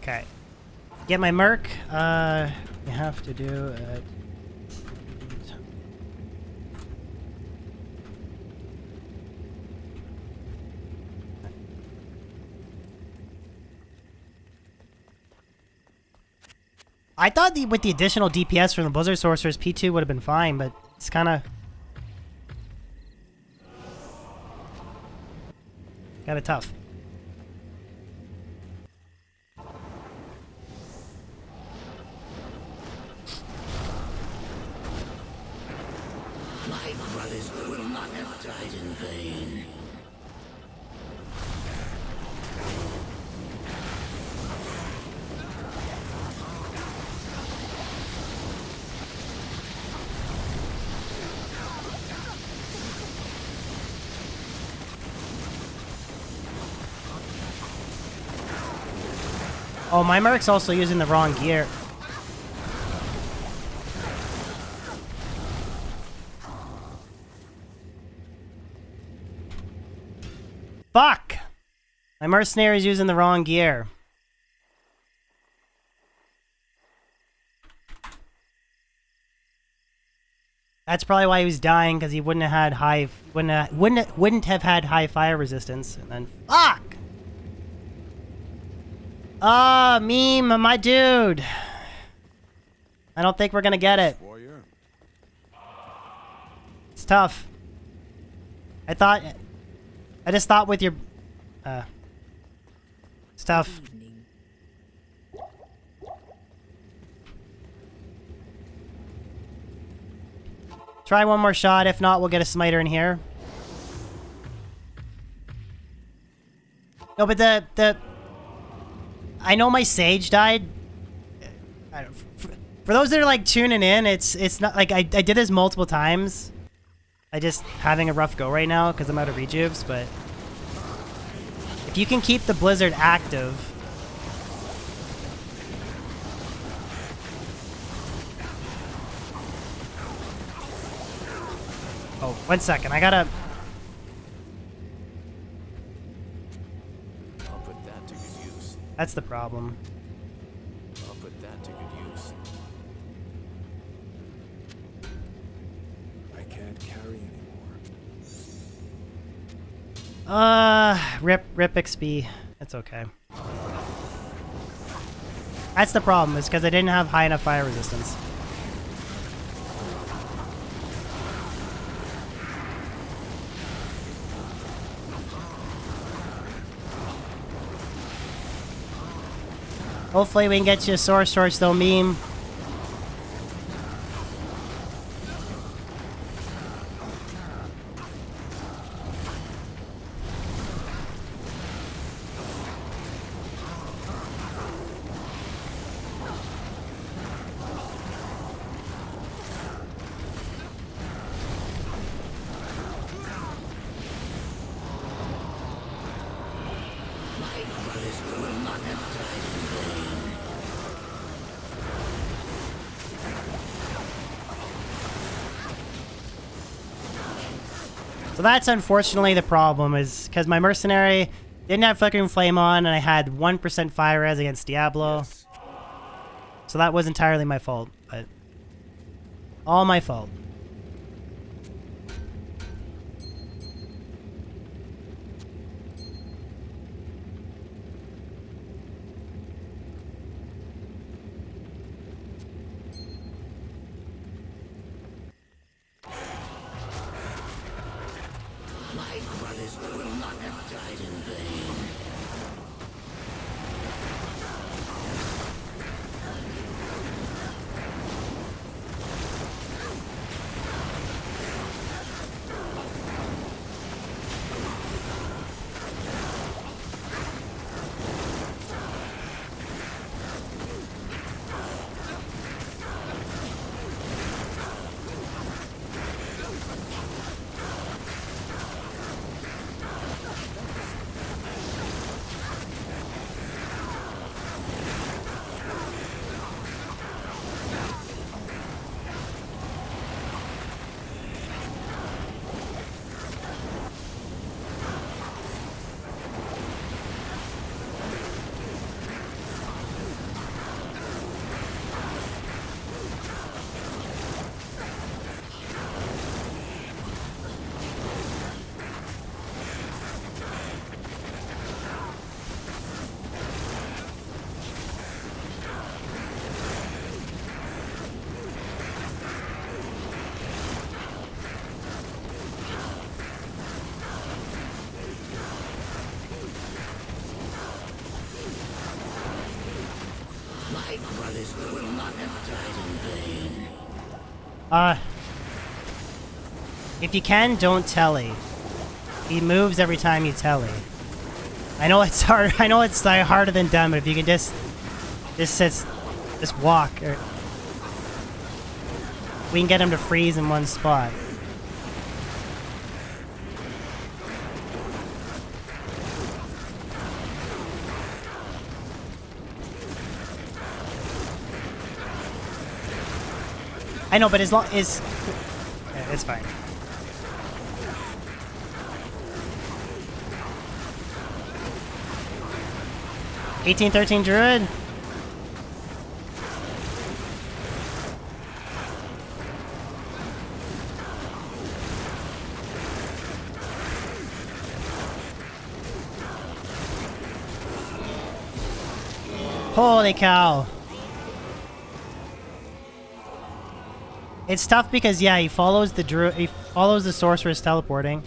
Speaker 1: Okay. Get my merc. You have to do it. I thought with the additional DPS from the Blizzard Sorcerers, P2 would have been fine, but it's kind of tough.
Speaker 2: My brothers will not have died in vain.
Speaker 1: Oh, my merc's also using the wrong gear. Fuck! My mercenary's using the wrong gear. That's probably why he was dying, because he wouldn't have had high wouldn't have had high fire resistance. And then fuck! Meme, my dude. I don't think we're gonna get it.
Speaker 5: Warrior.
Speaker 1: It's tough. I just thought with your it's tough.
Speaker 6: Evening.
Speaker 1: Try one more shot. If not, we'll get a smiter in here. No, but the I know my sage died. For those that are like tuning in, it's not like I did this multiple times. I just having a rough go right now because I'm out of rejuves, but if you can keep the blizzard active. Oh, 1 second. I gotta.
Speaker 5: I'll put that to good use.
Speaker 1: That's the problem.
Speaker 5: I'll put that to good use. I can't carry anymore.
Speaker 1: Rip XP. It's okay. That's the problem, is because I didn't have high enough fire resistance. Hopefully we can get you a source torch though, meme. So that's unfortunately the problem, is because my mercenary didn't have flickering flame on and I had 1% fire res against Diablo.
Speaker 5: Yes.
Speaker 1: So that was entirely my fault, but all my fault.
Speaker 2: My brothers will not have died in vain. My brothers will not have died in vain.
Speaker 1: If you can, don't telly. He moves every time you telly. I know it's hard. I know it's harder than dumb, but if you can just walk, or we can get him to freeze in one spot. I know, but as long as yeah, it's fine. (1813) Druid. Holy cow. It's tough because, yeah, he follows the sorceress teleporting.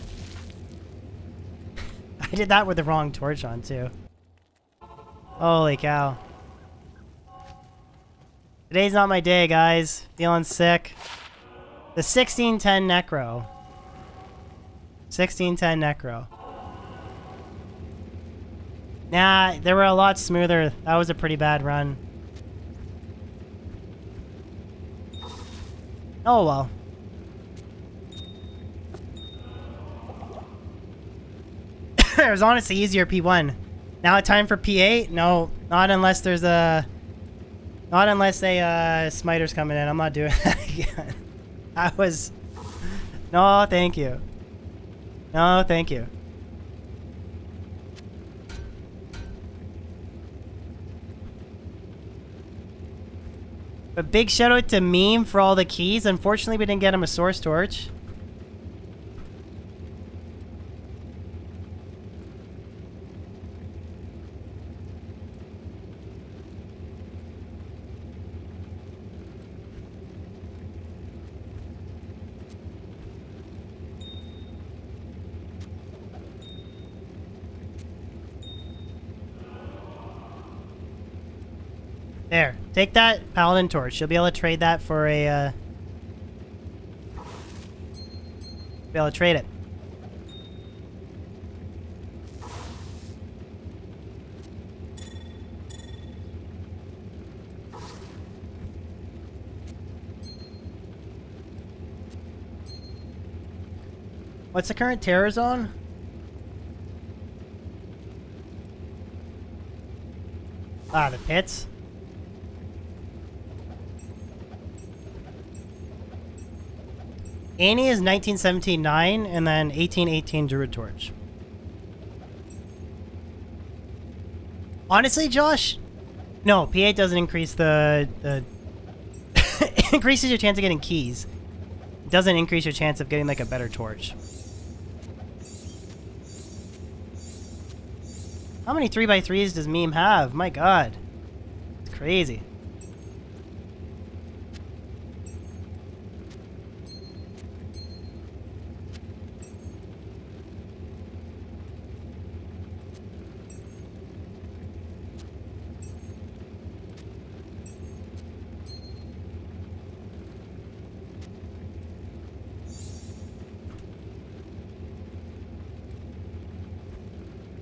Speaker 1: I did that with the wrong torch on, too. Holy cow. Today's not my day, guys. Feeling sick. The 1610 Necro. 1610 Necro. Nah, they were a lot smoother. That was a pretty bad run. Oh well. It was honestly easier P1. Now time for P8? No, not unless there's a... Not unless a smiter's coming in. I'm not doing that again. I was... No, thank you. No, thank you. But big shout out to Meme for all the keys. Unfortunately, we didn't get him a source torch. There. Take that Paladin torch. You'll be able to trade that for a, be able to trade it. What's the current terror zone? Ah, the pits. Annie is 1917-9, and then 1818 Druid Torch. Honestly, Josh, no, P8 doesn't increase the it increases your chance of getting keys. It doesn't increase your chance of getting like a better torch. How many 3x3s does Meme have? My god. It's crazy.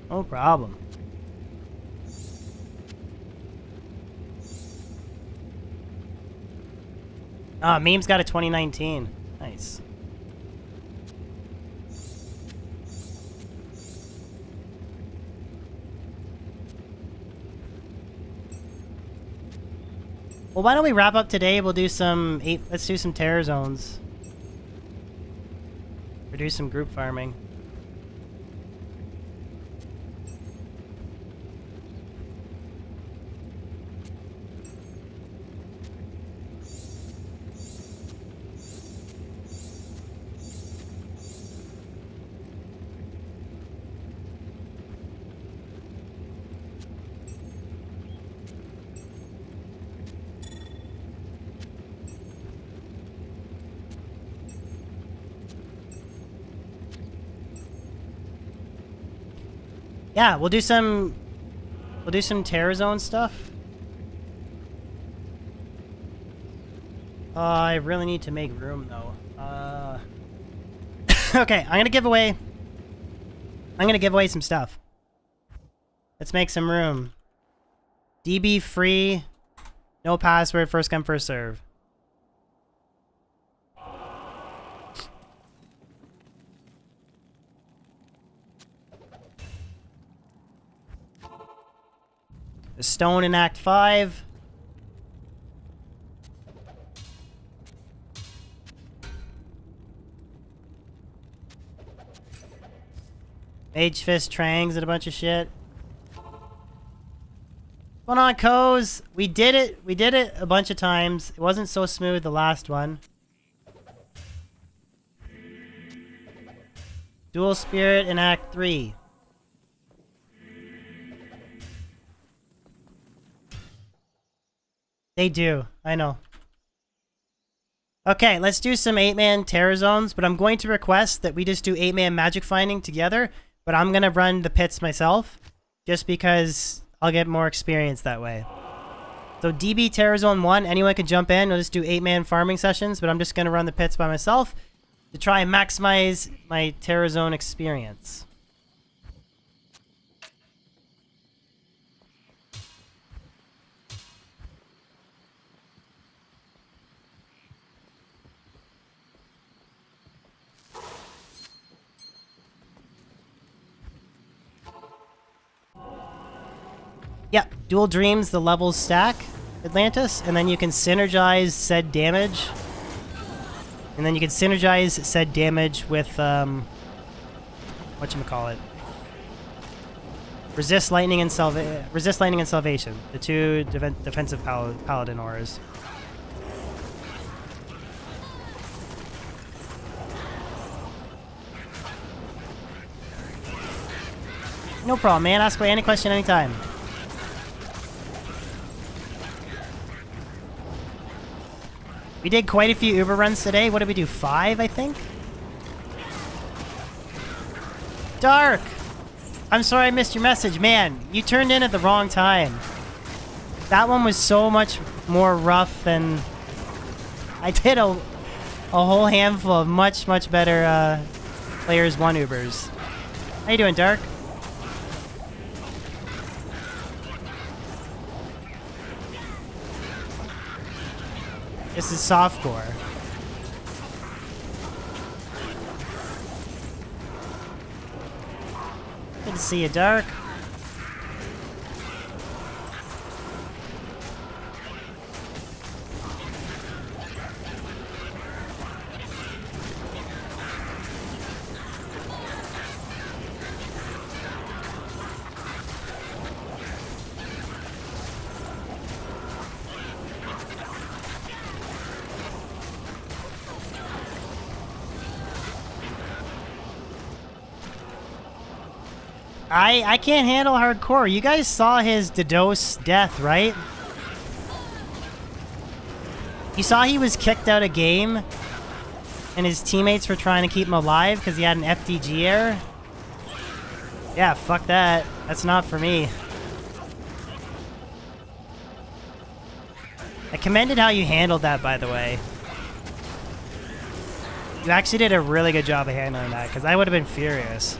Speaker 1: No problem. Ah, Meme's got a 2019. Nice. Well, why don't we wrap up today? We'll do some let's do some terror zones. Or do some group farming. Yeah, we'll do some terror zone stuff. I really need to make room though. Okay, I'm gonna give away some stuff. Let's make some room. DB free, no password, first come, first serve. The stone in Act 5. Mage Fist Trangs and a bunch of shit. What's going on, Coz? We did it. We did it a bunch of times. It wasn't so smooth the last one. Dual Spirit in Act 3. They do. I know. Okay, let's do some 8-man terror zones, but I'm going to request that we just do 8-man magic finding together, but I'm going to run the pits myself, just because I'll get more experience that way. So DB Terror Zone 1, anyone can jump in. I'll just do 8-man farming sessions, but I'm just going to run the pits by myself to try and maximize my Terror Zone experience. Yep, Dual Dreams, the levels stack, Atlantis, and then you can synergize said damage. And then you can synergize said damage with, whatchamacallit? Resist Lightning and Salvation, the two defensive paladin auras. No problem, man. Ask away any question anytime. We did quite a few Uber runs today. What did we do? 5, I think? Dark! I'm sorry I missed your message. Man, you turned in at the wrong time. That one was so much more rough than... I did a whole handful of much, much better Players 1 Ubers. How you doing, Dark? This is softcore. Good to see you, Dark. I can't handle hardcore. You guys saw his DDoS death, right? You saw he was kicked out of game and his teammates were trying to keep him alive because he had an FDG error? Yeah, fuck that. That's not for me. I commended how you handled that, by the way. You actually did a really good job of handling that because I would have been furious.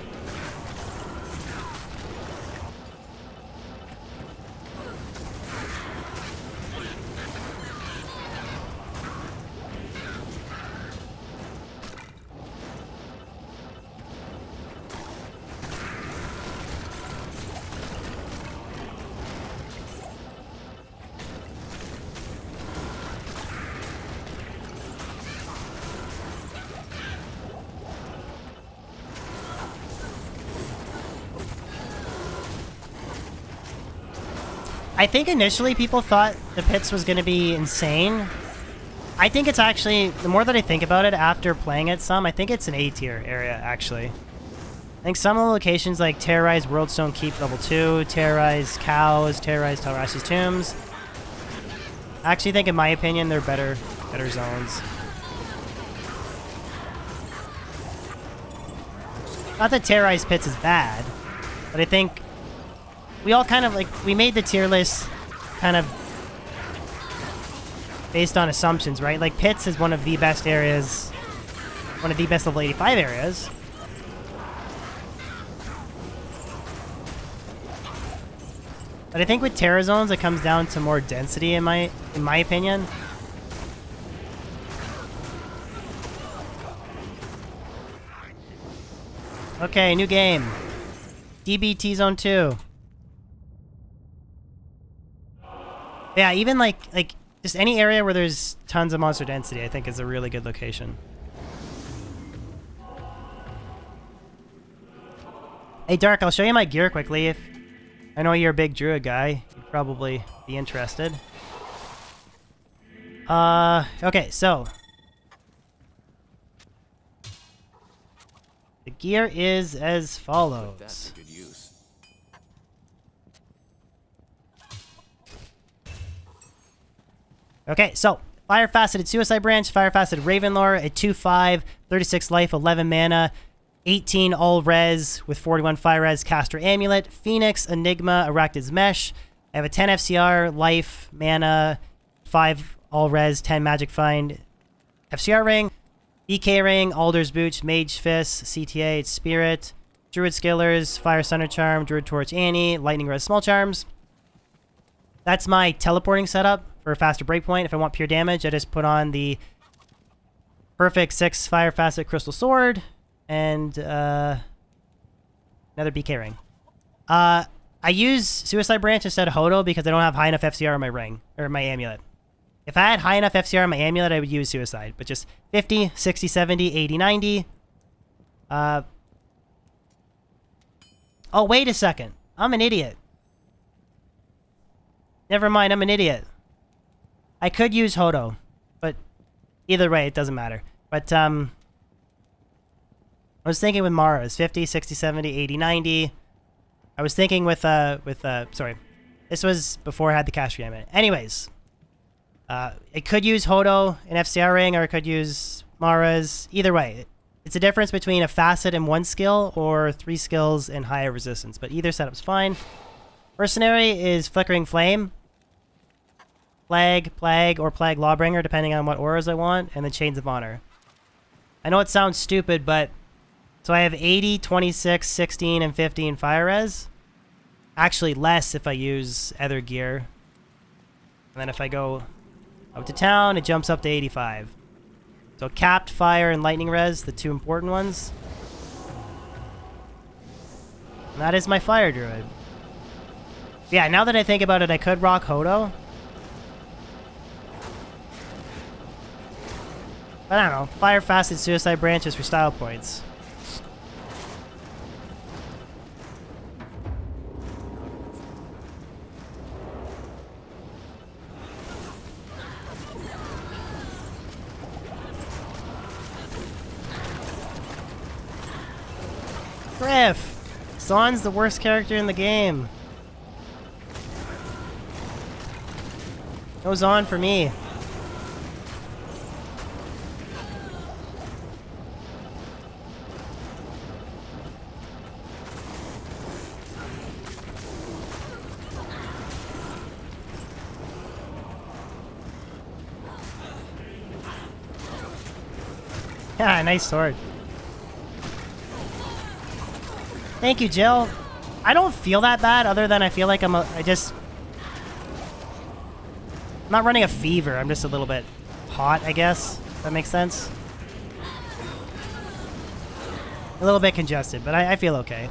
Speaker 1: I think initially people thought the pits was going to be insane. I think it's actually, the more that I think about it after playing it some, I think it's an A tier area, actually. I think some of the locations like Terrorize Worldstone Keep Level 2, Terrorize Cows, Terrorize Talrash's Tombs. I actually think, in my opinion, they're better zones. Not that Terrorize Pits is bad, but I think we all kind of, like, we made the tier list kind of based on assumptions, right? Like, Pits is one of the best areas, one of the best level 85 areas. But I think with Terra Zones, it comes down to more density, in my opinion. Okay, new game. DBT Zone 2. Yeah, even like just any area where there's tons of monster density, I think is a really good location. Hey Dark, I'll show you my gear quickly. If I know you're a big druid guy, you'd probably be interested. Okay, so the gear is as follows.
Speaker 5: That's a good use.
Speaker 1: Okay, so Fire Faceted Suicide Branch, Fire Faceted Ravenlore, a 2/5, 36 life, 11 mana, 18 all res with 41 fire res, Caster Amulet, Phoenix, Enigma, Arachnid's Mesh. I have a 10 FCR, life, mana, 5 all res, 10 Magic Find, FCR Ring, EK Ring, Alder's Booch, Mage Fist, CTA, Spirit, Druid Skillers, Fire Thunder Charm, Druid Torch Annie, Lightning Res Small Charms. That's my teleporting setup for a faster breakpoint. If I want pure damage, I just put on the perfect 6 Fire Facet Crystal Sword and another BK Ring. I use Suicide Branch instead of Hodo because I don't have high enough FCR on my ring, or my amulet. If I had high enough FCR on my amulet, I would use Suicide, but just 50, 60, 70, 80, 90. Oh, wait a second. I'm an idiot. Never mind, I'm an idiot. I could use Hodo, but either way, it doesn't matter. But, I was thinking with Mara's 50, 60, 70, 80, 90. I was thinking with sorry. This was before I had the cash gamut. Anyways, it could use Hodo and FCR Ring, or it could use Mara's. Either way, it's a difference between a facet and 1 skill or 3 skills and higher resistance, but either setup's fine. Mercenary is Flickering Flame, Plague, or Plague Lawbringer, depending on what auras I want, and then Chains of Honor. I know it sounds stupid, but so I have 80, 26, 16, and 15 fire res. Actually, less if I use other gear. And then if I go out to town, it jumps up to 85. So capped fire and lightning res, the 2 important ones. And that is my Fire Druid. Yeah, now that I think about it, I could rock Hodo. But I don't know. Fire Facet Suicide Branches for style points. Griff! Zaun's the worst character in the game. No Zaun for me. Yeah, nice sword. Thank you, Jill. I don't feel that bad, other than I feel like I'm not running a fever. I'm just a little bit hot, I guess. If that makes sense. A little bit congested, but I feel okay.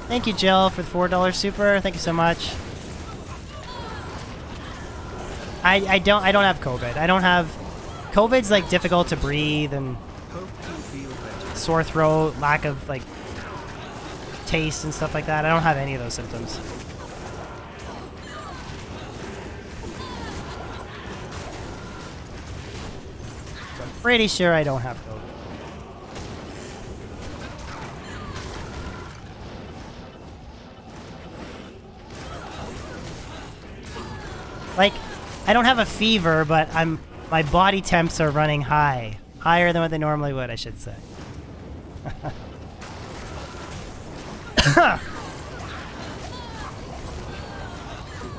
Speaker 1: Thank you, Jill, for the $4 super. Thank you so much. I don't have COVID. I don't have... COVID's, like, difficult to breathe and sore throat, lack of, like, taste and stuff like that. I don't have any of those symptoms. So I'm pretty sure I don't have COVID. Like, I don't have a fever, but my body temps are running high. Higher than what they normally would, I should say.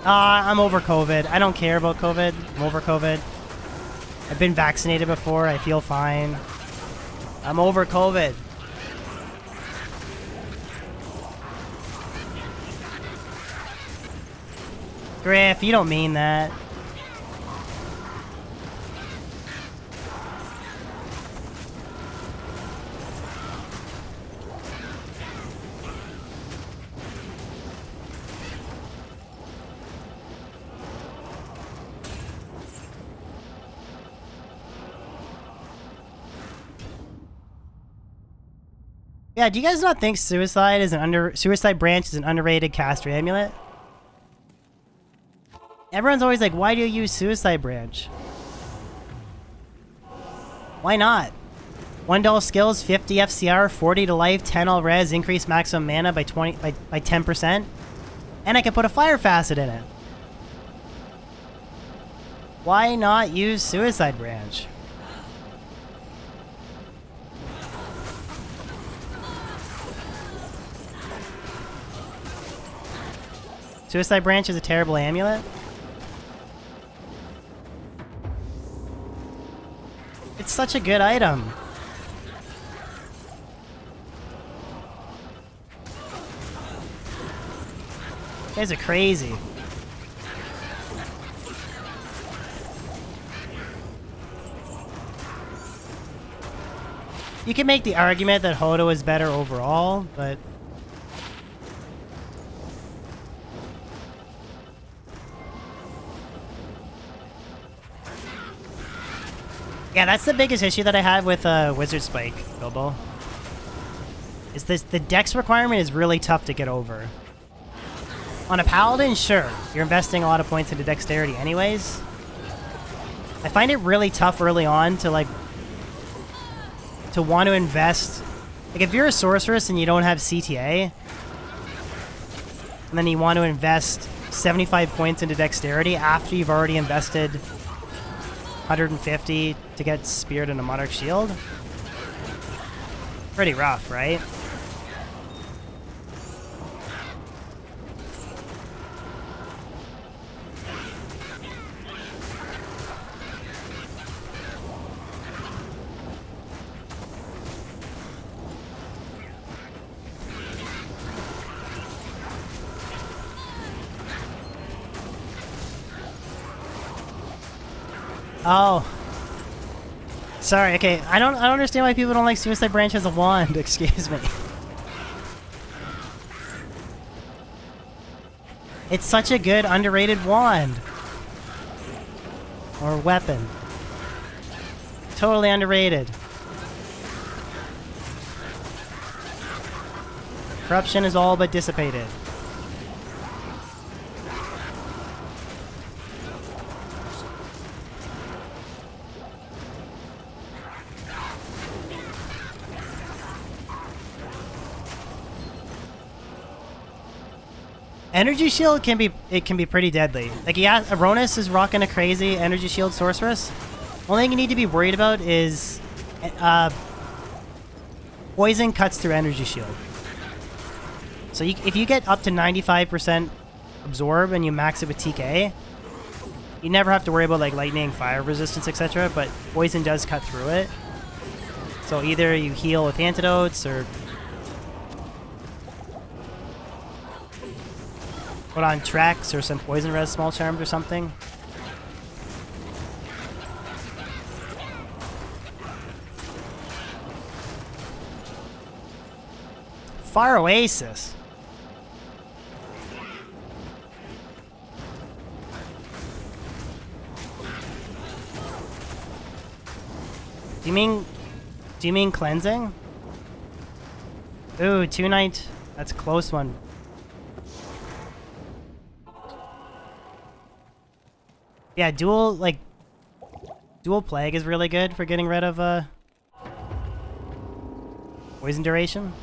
Speaker 1: I'm over COVID. I don't care about COVID. I'm over COVID. I've been vaccinated before. I feel fine. I'm over COVID. Griff, you don't mean that. Yeah, do you guys not think Suicide Branch is an underrated caster amulet? Everyone's always like, why do you use Suicide Branch? Why not? 1 dull skills, 50 FCR, 40 to life, 10 all res, increase maximum mana by 10%. And I can put a fire facet in it. Why not use Suicide Branch? Suicide Branch is a terrible amulet? It's such a good item. You guys are crazy. You can make the argument that Hodo is better overall, but... yeah, that's the biggest issue that I have with Wizard Spike, Bilbo. Is this the dex requirement is really tough to get over. On a Paladin, sure, you're investing a lot of points into dexterity anyways. I find it really tough early on to want to invest. Like if you're a sorceress and you don't have CTA, and then you want to invest 75 points into dexterity after you've already invested 150 to get speared in a Monarch Shield. Pretty rough, right? Oh. Sorry, okay. I don't understand why people don't like Suicide Branch as a wand, excuse me. It's such a good underrated wand. Or weapon. Totally underrated. Corruption is all but dissipated. Energy Shield can be pretty deadly. Like yeah, Aronis is rocking a crazy Energy Shield sorceress. Only thing you need to be worried about is poison cuts through Energy Shield. So if you get up to 95% absorb and you max it with TK, you never have to worry about like lightning, fire resistance, etc. But poison does cut through it. So either you heal with antidotes or put on Trex or some poison res small charms or something. Fire Oasis. Do you mean cleansing? Ooh, 2-night. That's a close one. Yeah, dual plague is really good for getting rid of poison duration.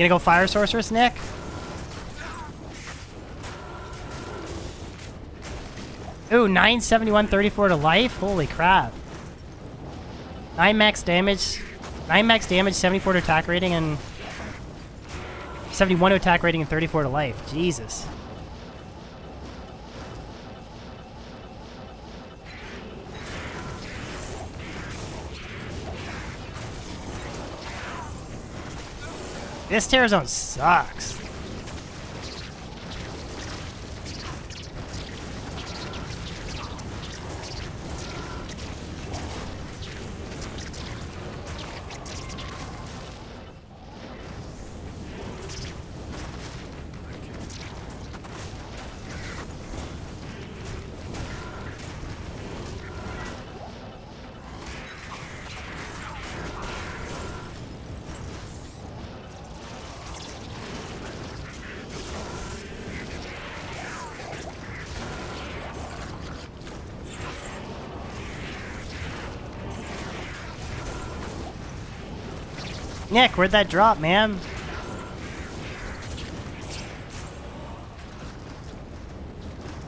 Speaker 1: gonna go Fire Sorceress, Nick? Ooh, 971, 34 to life? Holy crap. 9 max damage, 74 to attack rating, and 71 to attack rating and 34 to life. Jesus. This Terror Zone sucks. Nick, where'd that drop, man?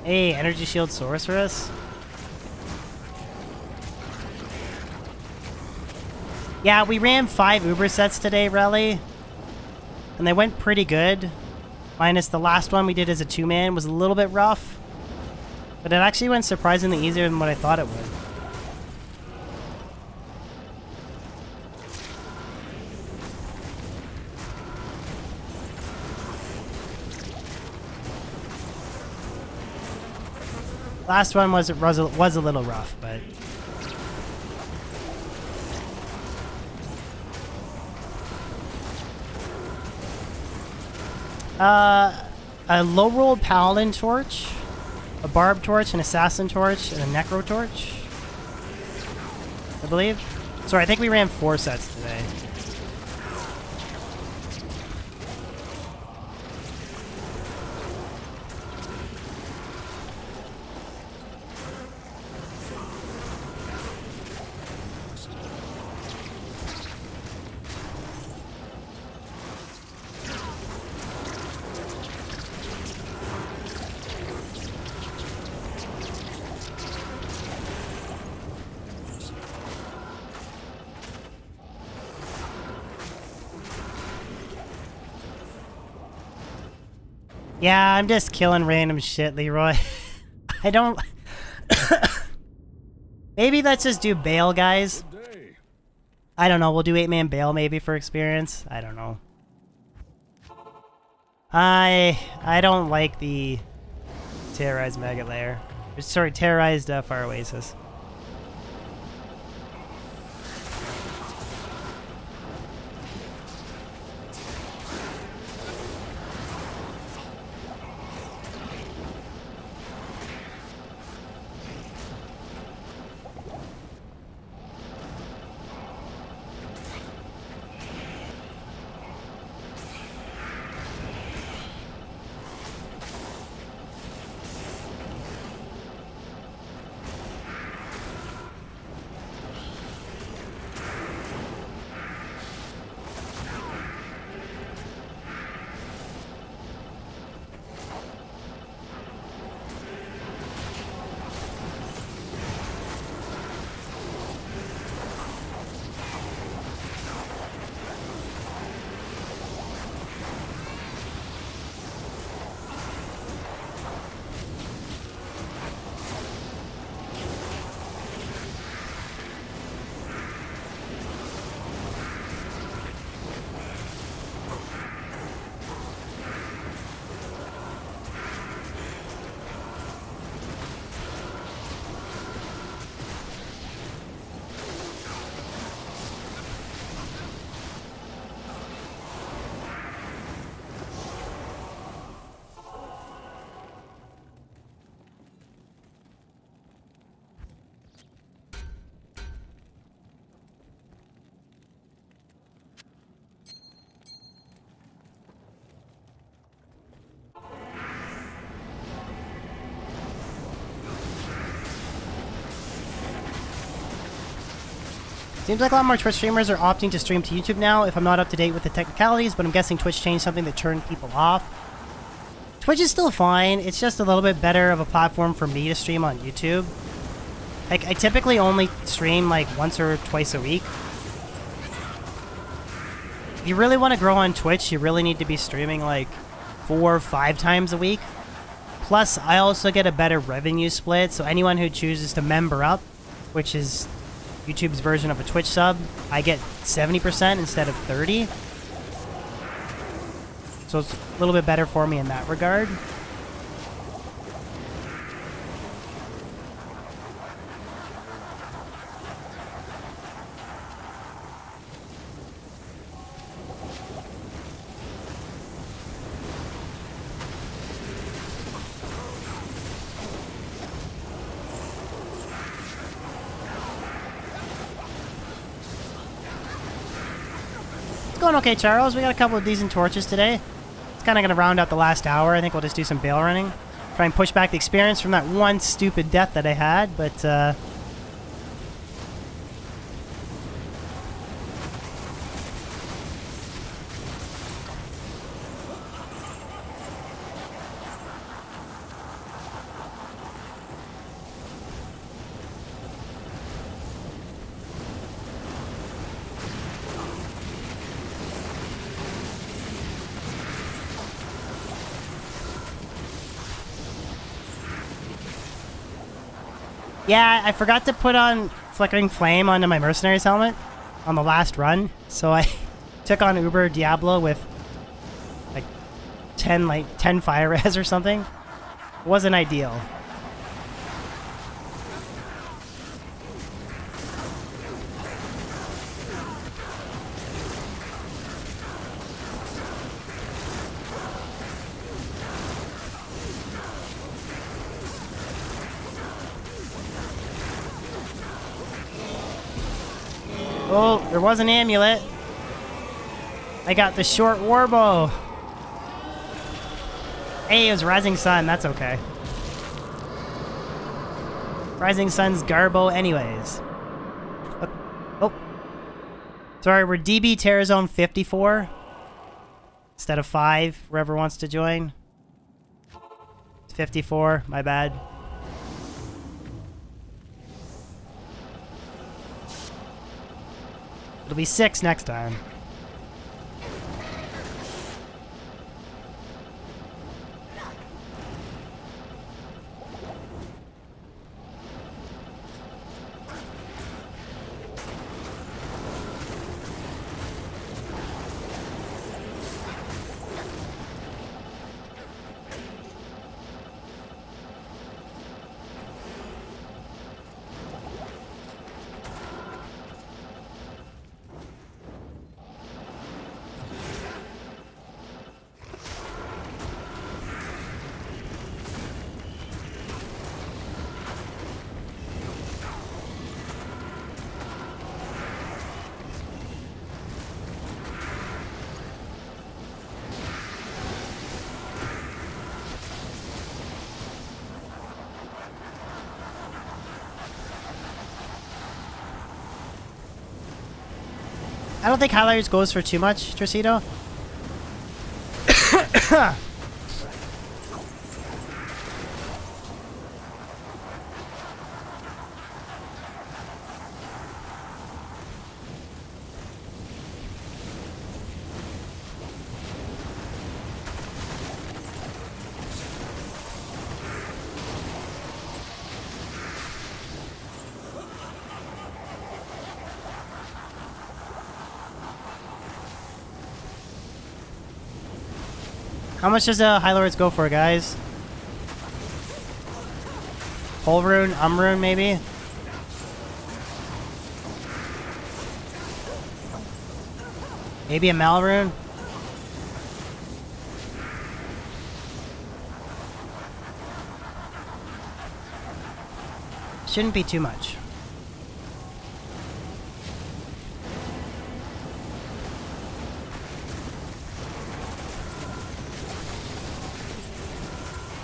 Speaker 1: Hey, Energy Shield Sorceress. Yeah, we ran 5 Uber sets today, Relly. And they went pretty good. Minus the last one we did as a 2-man was a little bit rough. But it actually went surprisingly easier than what I thought it would. Last one was a little rough, but a low roll Paladin torch, a Barb torch, an Assassin torch, and a Necro torch, I believe. Sorry, I think we ran 4 sets today. Yeah, I'm just killing random shit, Leroy. I don't... Maybe let's just do Bale, guys. I don't know, we'll do 8-man Bale maybe for experience. I don't know. I don't like the Terrorized Mega Lair. Sorry, Terrorized Fire Oasis. Seems like a lot more Twitch streamers are opting to stream to YouTube now, if I'm not up to date with the technicalities, but I'm guessing Twitch changed something that turned people off. Twitch is still fine, it's just a little bit better of a platform for me to stream on YouTube. Like, I typically only stream like once or twice a week. If you really want to grow on Twitch, you really need to be streaming like 4 or 5 times a week. Plus, I also get a better revenue split, so anyone who chooses to member up, which is YouTube's version of a Twitch sub, I get 70% instead of 30%. So it's a little bit better for me in that regard. Going okay, Charles. We got a couple of decent torches today. It's kind of going to round out the last hour. I think we'll just do some bail running. Try and push back the experience from that one stupid death that I had, but yeah, I forgot to put on Flickering Flame onto my Mercenary's helmet on the last run, so I took on Uber Diablo with like 10 fire res or something. It wasn't ideal. Oh, there was an amulet. I got the short warbow. Hey, it was Rising Sun. That's okay. Rising Sun's Garbo anyways. Oh. Sorry, we're DB Terror Zone 54 instead of 5, whoever wants to join. It's 54, my bad. It'll be 6 next time. I don't think Highlighters goes for too much, Tricito. How much does High Lords go for, guys? Pole Rune, Rune, maybe? Maybe a Mal Rune? Shouldn't be too much.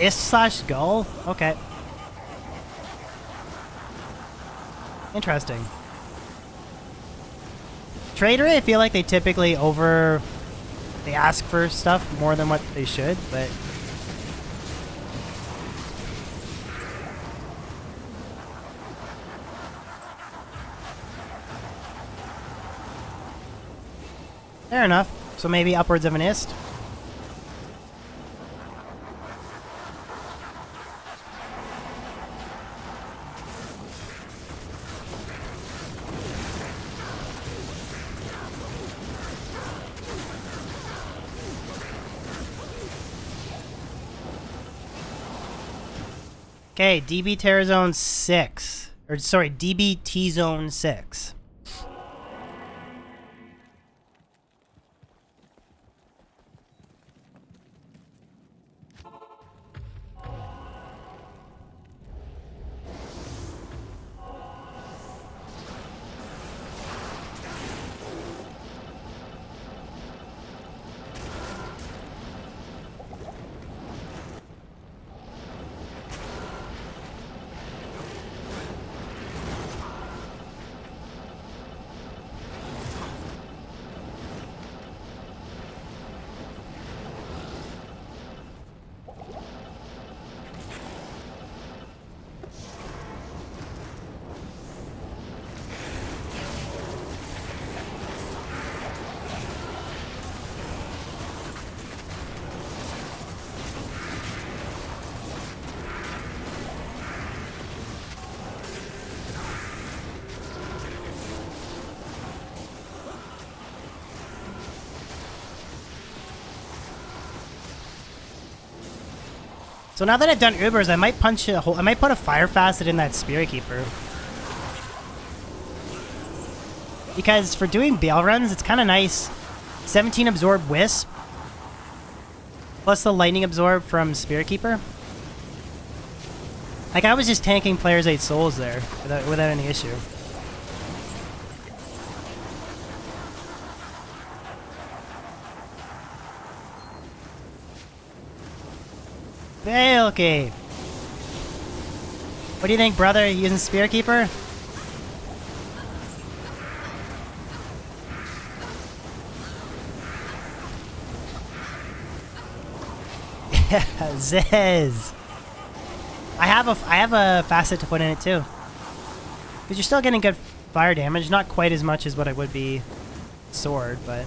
Speaker 1: Is/Gull? Okay. Interesting. Trader, I feel like they typically they ask for stuff more than what they should, but fair enough. So maybe upwards of an ist. Okay, DB Terror Zone 6. Or, sorry, DB T Zone 6. So now that I've done Ubers, I might punch a hole. I might put a Fire Facet in that Spirit Keeper. Because for doing bail runs, it's kind of nice. 17 Absorb Wisp. Plus the Lightning Absorb from Spirit Keeper. Like, I was just tanking players 8 souls there without any issue. Okay. What do you think, brother? You using Spirit Keeper? Ziz. I have a facet to put in it too. Because you're still getting good fire damage, not quite as much as what it would be sword, but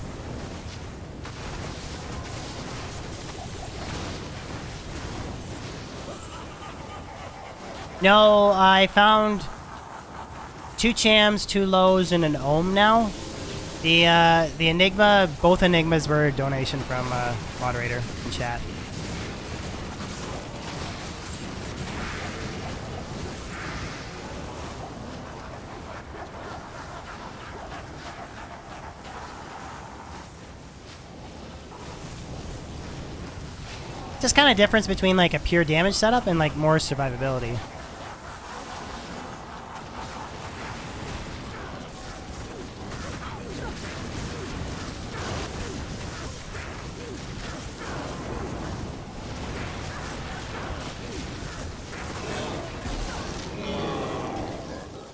Speaker 1: no, I found 2 Chams, 2 Lows, and an Ohm now. The Enigma, both Enigmas were a donation from moderator in chat. Just kind of difference between like a pure damage setup and like more survivability.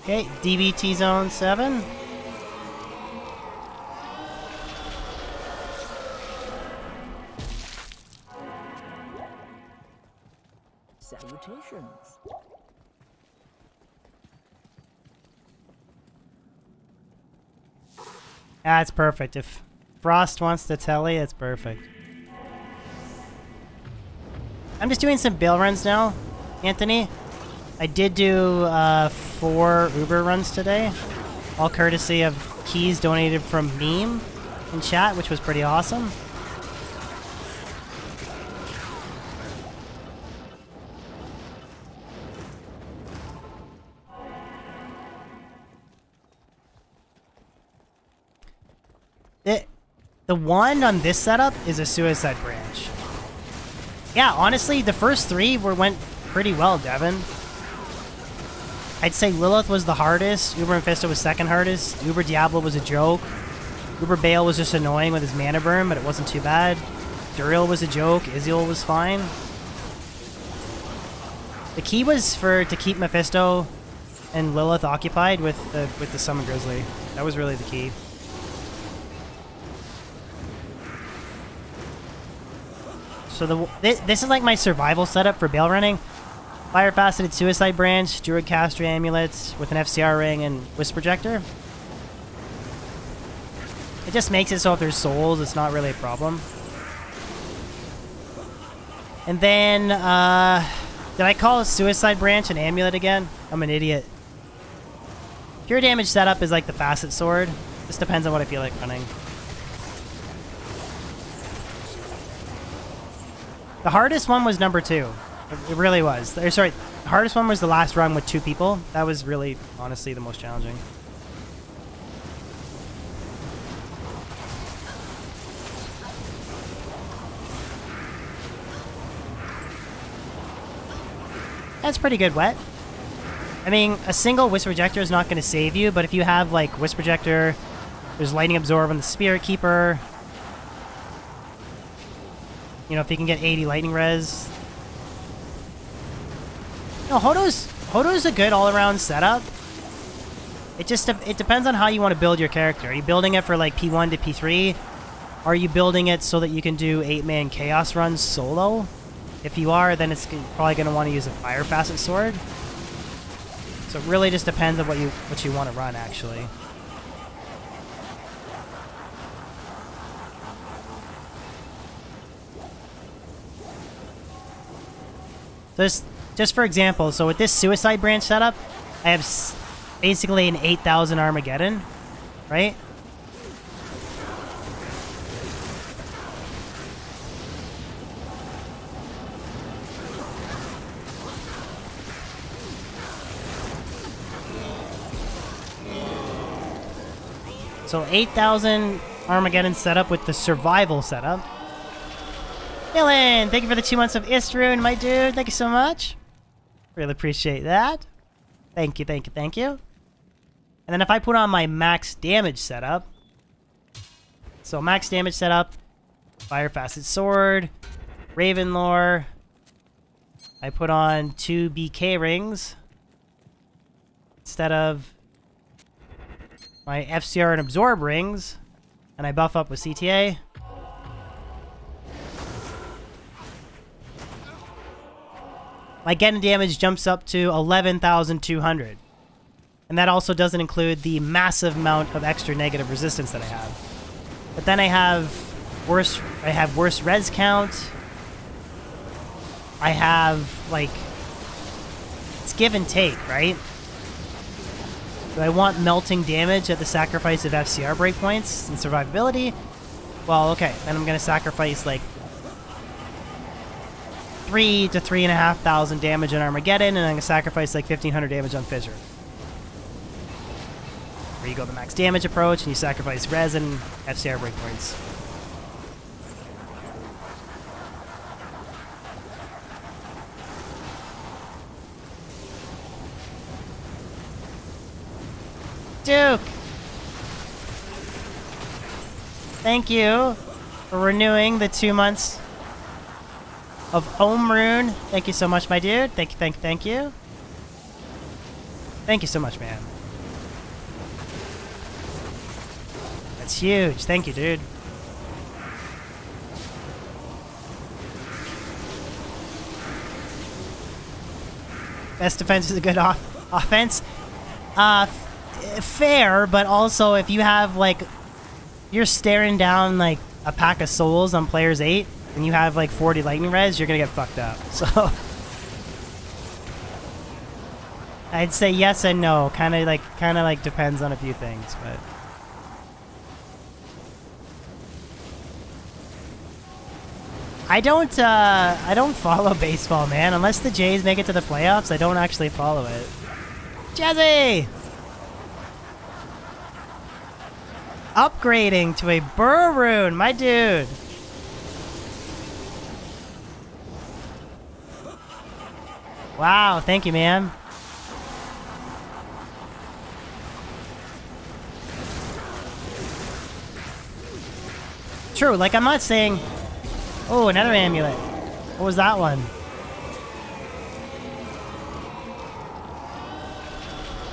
Speaker 1: Okay, DBT Zone 7.
Speaker 6: Salutations.
Speaker 1: That's perfect. If Frost wants to telly, it's perfect. I'm just doing some bail runs now, Anthony. I did do 4 Uber runs today, all courtesy of keys donated from Meme in chat, which was pretty awesome. The one on this setup is a Suicide Branch. Yeah, honestly, the first 3 went pretty well, Devin. I'd say Lilith was the hardest, Uber Mephisto was second hardest, Uber Diablo was a joke, Uber Bale was just annoying with his mana burn, but it wasn't too bad. Duriel was a joke, Iziel was fine. The key was to keep Mephisto and Lilith occupied with the Summon Grizzly. That was really the key. So this is like my survival setup for Bale running. Fire Faceted Suicide Branch, Druid Caster Amulet with an FCR ring and Wisp Projector. It just makes it so if there's souls, it's not really a problem. And then, did I call a Suicide Branch an amulet again? I'm an idiot. Pure damage setup is like the Facet Sword. Just depends on what I feel like running. The hardest one was number 2. It really was. Sorry, the hardest one was the last run with 2 people. That was really, honestly, the most challenging. That's pretty good wet. I mean, a single Wisp Projector is not going to save you, but if you have, like, Wisp Projector, there's Lightning Absorb on the Spirit Keeper. You know, if you can get 80 Lightning Res. No, Hodo's a good all-around setup. It depends on how you want to build your character. Are you building it for, like, P1 to P3? Are you building it so that you can do 8-man Chaos runs solo? If you are, then it's probably going to want to use a Fire Facet Sword. So it really just depends on what you want to run, actually. So just for example, so with this Suicide Branch setup, I have basically an 8,000 Armageddon, right? So 8,000 Armageddon setup with the survival setup. Dylan, thank you for the 2 months of Istrun, my dude. Thank you so much. Really appreciate that. Thank you, thank you, thank you. And then if I put on my max damage setup. So max damage setup, Fire Facet Sword, Raven Lore. I put on 2 BK rings instead of my FCR and Absorb rings, and I buff up with CTA. My getting damage jumps up to 11,200. And that also doesn't include the massive amount of extra negative resistance that I have. But then I have worse res count. I have, like, it's give and take, right? Do I want melting damage at the sacrifice of FCR breakpoints and survivability? Well, okay, then I'm gonna sacrifice like 3 to 3,500 damage on Armageddon, and I'm gonna sacrifice like 1,500 damage on Fissure. Where you go the max damage approach, and you sacrifice res and FCR breakpoints. Duke! Thank you for renewing the 2 months of Home Rune. Thank you so much, my dude. Thank you, thank you. Thank you so much, man. That's huge. Thank you, dude. Best defense is a good offense. Fair, but also if you have, like, you're staring down, like, a pack of souls on players 8, and you have, like, 40 lightning res, you're gonna get fucked up. So I'd say yes and no. Kind of like depends on a few things, but I don't follow baseball, man. Unless the Jays make it to the playoffs, I don't actually follow it. Jazzy! Upgrading to a Burr Rune, my dude. Wow, thank you, man. True, like, I'm not saying... Oh, another amulet. What was that one?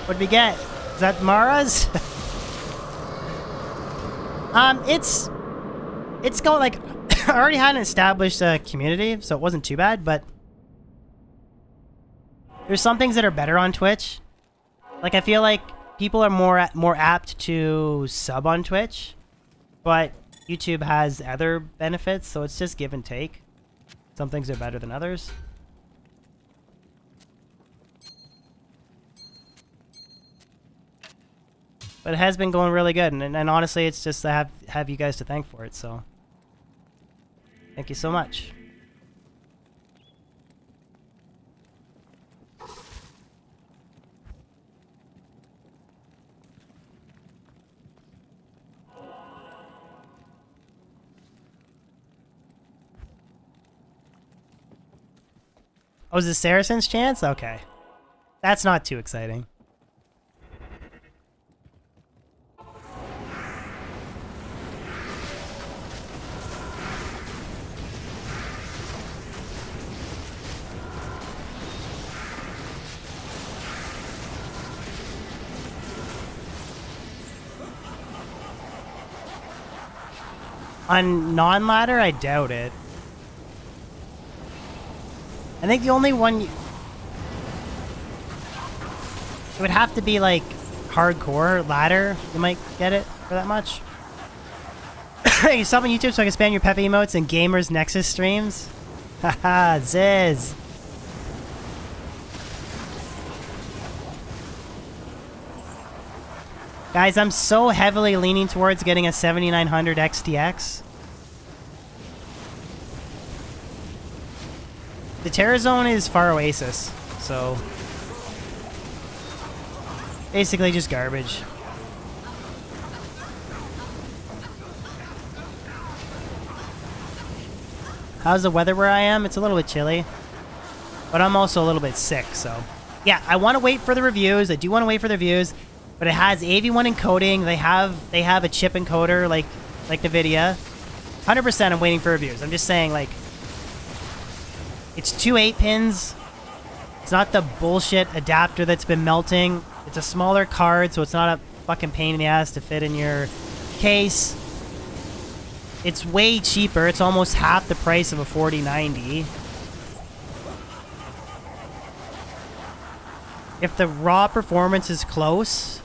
Speaker 1: What'd we get? Is that Mara's? It's going like I already had an established community, so it wasn't too bad, but there's some things that are better on Twitch. Like, I feel like people are more apt to sub on Twitch, but YouTube has other benefits, so it's just give and take. Some things are better than others. But it has been going really good, and honestly, it's just I have you guys to thank for it, so thank you so much. Oh, is it Saracen's chance? Okay. That's not too exciting. On non-ladder, I doubt it. I think the only one... It would have to be, like, hardcore ladder. You might get it for that much. You sub on YouTube so I can spam your Pepe emotes and Gamers Nexus streams? Haha, Ziz. Guys, I'm so heavily leaning towards getting a 7900 XTX. The Terra Zone is Far Oasis, so basically just garbage. How's the weather where I am? It's a little bit chilly, but I'm also a little bit sick, so yeah, I want to wait for the reviews. I do want to wait for the reviews, but it has AV1 encoding. They have a chip encoder like the NVIDIA. 100% I'm waiting for reviews. I'm just saying, like, it's 2 8-pins. It's not the bullshit adapter that's been melting. It's a smaller card, so it's not a fucking pain in the ass to fit in your case. It's way cheaper. It's almost half the price of a 4090. If the raw performance is close,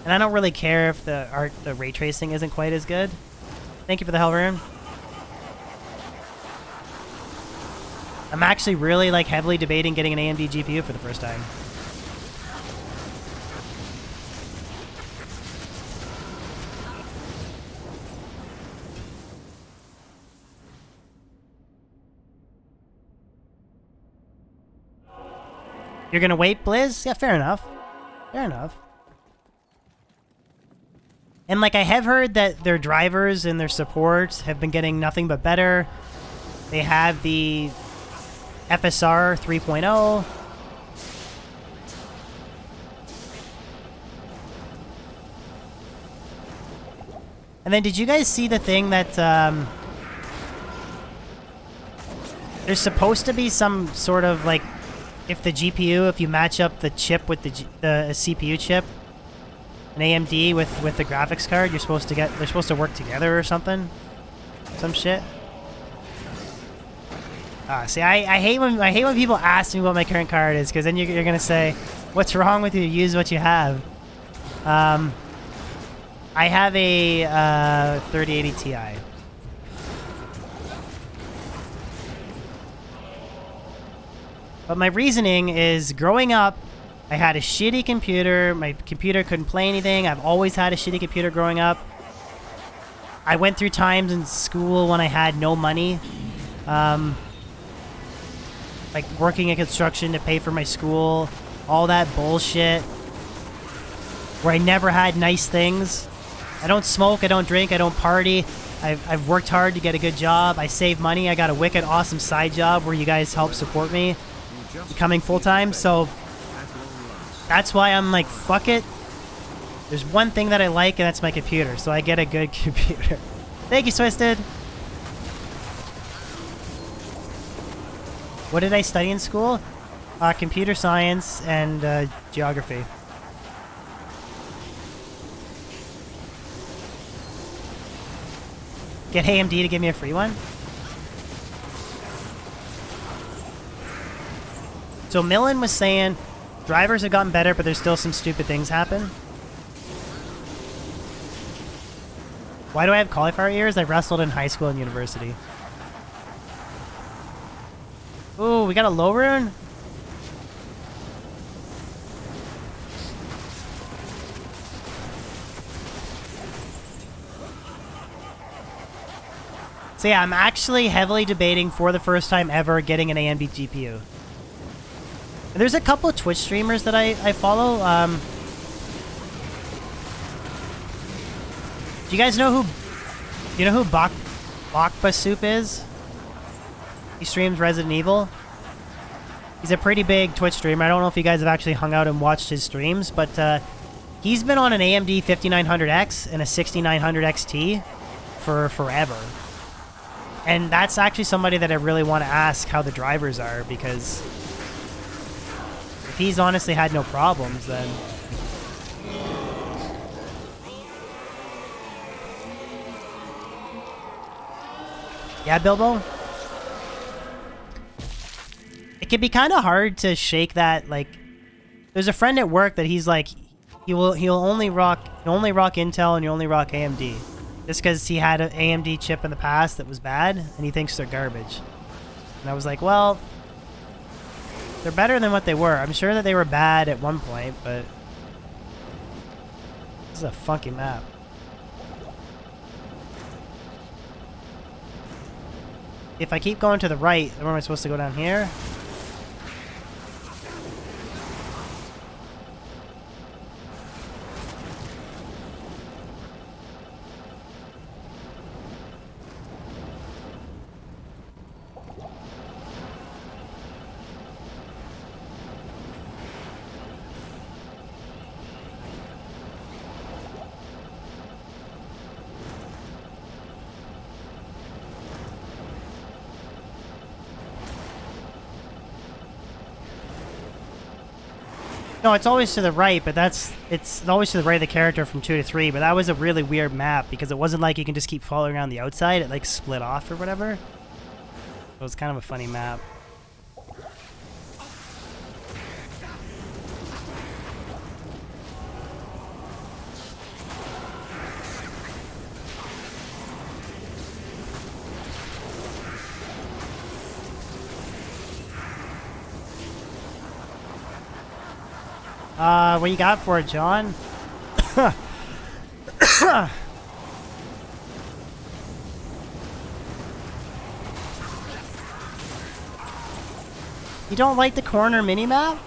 Speaker 1: and I don't really care if the ray tracing isn't quite as good. Thank you for the Hellrune. I'm actually really, like, heavily debating getting an AMD GPU for the first time. You're gonna wait, Blizz? Yeah, fair enough. Fair enough. And, like, I have heard that their drivers and their support have been getting nothing but better. They have the FSR 3.0. And then did you guys see the thing that there's supposed to be some sort of, like, if the GPU, if you match up the chip with the CPU chip, an AMD with the graphics card, they're supposed to work together or something? Some shit? See, I hate when people ask me what my current card is, because then you're gonna say, "What's wrong with you? Use what you have." I have a 3080 Ti. But my reasoning is, growing up, I had a shitty computer. My computer couldn't play anything. I've always had a shitty computer growing up. I went through times in school when I had no money. Like working in construction to pay for my school, all that bullshit, where I never had nice things. I don't smoke, I don't drink, I don't party. I've worked hard to get a good job. I save money. I got a wicked awesome side job where you guys help support me becoming full-time. So that's why I'm like, fuck it. There's one thing that I like, and that's my computer. So I get a good computer. Thank you, Twisted. What did I study in school? Computer science and geography. Get AMD to give me a free one? So Millen was saying drivers have gotten better, but there's still some stupid things happen. Why do I have cauliflower ears? I wrestled in high school and university. Ooh, we got a low rune? So yeah, I'm actually heavily debating for the first time ever getting an AMD GPU. And there's a couple of Twitch streamers that I follow. Do you guys know who Bakba Soup is? He streams Resident Evil. He's a pretty big Twitch streamer. I don't know if you guys have actually hung out and watched his streams, but he's been on an AMD 5900X and a 6900 XT for forever. And that's actually somebody that I really want to ask how the drivers are, because if he's honestly had no problems, then... Yeah, Bilbo? It can be kind of hard to shake that, like... There's a friend at work that he's like, he'll only rock Intel and he'll only rock AMD. Just because he had an AMD chip in the past that was bad, and he thinks they're garbage. And I was like, well, they're better than what they were. I'm sure that they were bad at one point, but... This is a funky map. If I keep going to the right, where am I supposed to go down here? No, it's always to the right, but it's always to the right of the character from 2 to 3, but that was a really weird map because it wasn't like you can just keep following around the outside, it like split off or whatever. It was kind of a funny map. What you got for it, John? You don't like the corner minimap?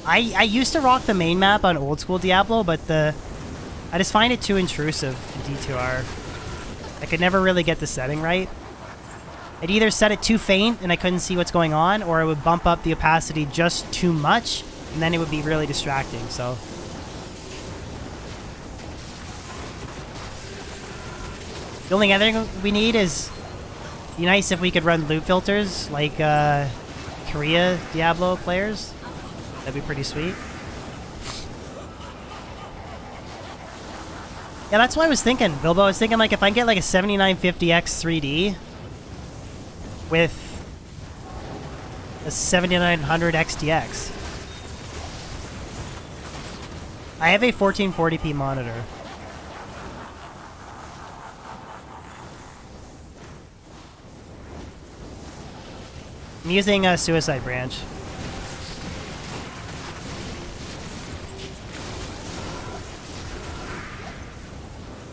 Speaker 1: I used to rock the main map on old school Diablo, but I just find it too intrusive in D2R. I could never really get the setting right. I'd either set it too faint and I couldn't see what's going on, or I would bump up the opacity just too much, and then it would be really distracting, so... The only other thing we need is... It'd be nice if we could run loot filters, like, Korea Diablo players. That'd be pretty sweet. Yeah, that's what I was thinking, Bilbo. I was thinking, like, if I get, like, a 7950X 3D... with a 7900 XTX. I have a 1440p monitor. I'm using a Suicide Branch.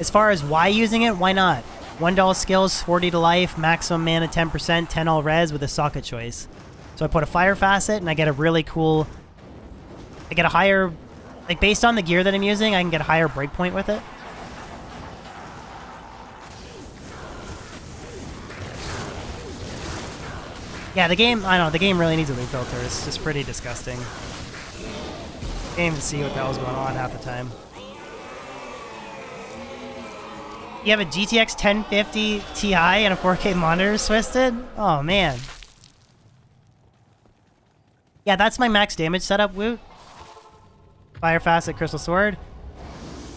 Speaker 1: As far as why using it, why not? $1 skills, 40 to life, maximum mana 10%, 10 all res with a socket choice. So I put a fire facet and I get a really cool... I get a higher... Like, based on the gear that I'm using, I can get a higher breakpoint with it. Yeah, the game... I don't know, the game really needs a loot filter. It's just pretty disgusting. Can't even see what the hell's going on half the time. You have a GTX 1050 Ti and a 4K monitor twisted? Oh, man. Yeah, that's my max damage setup, Woot. Fire Facet, Crystal Sword.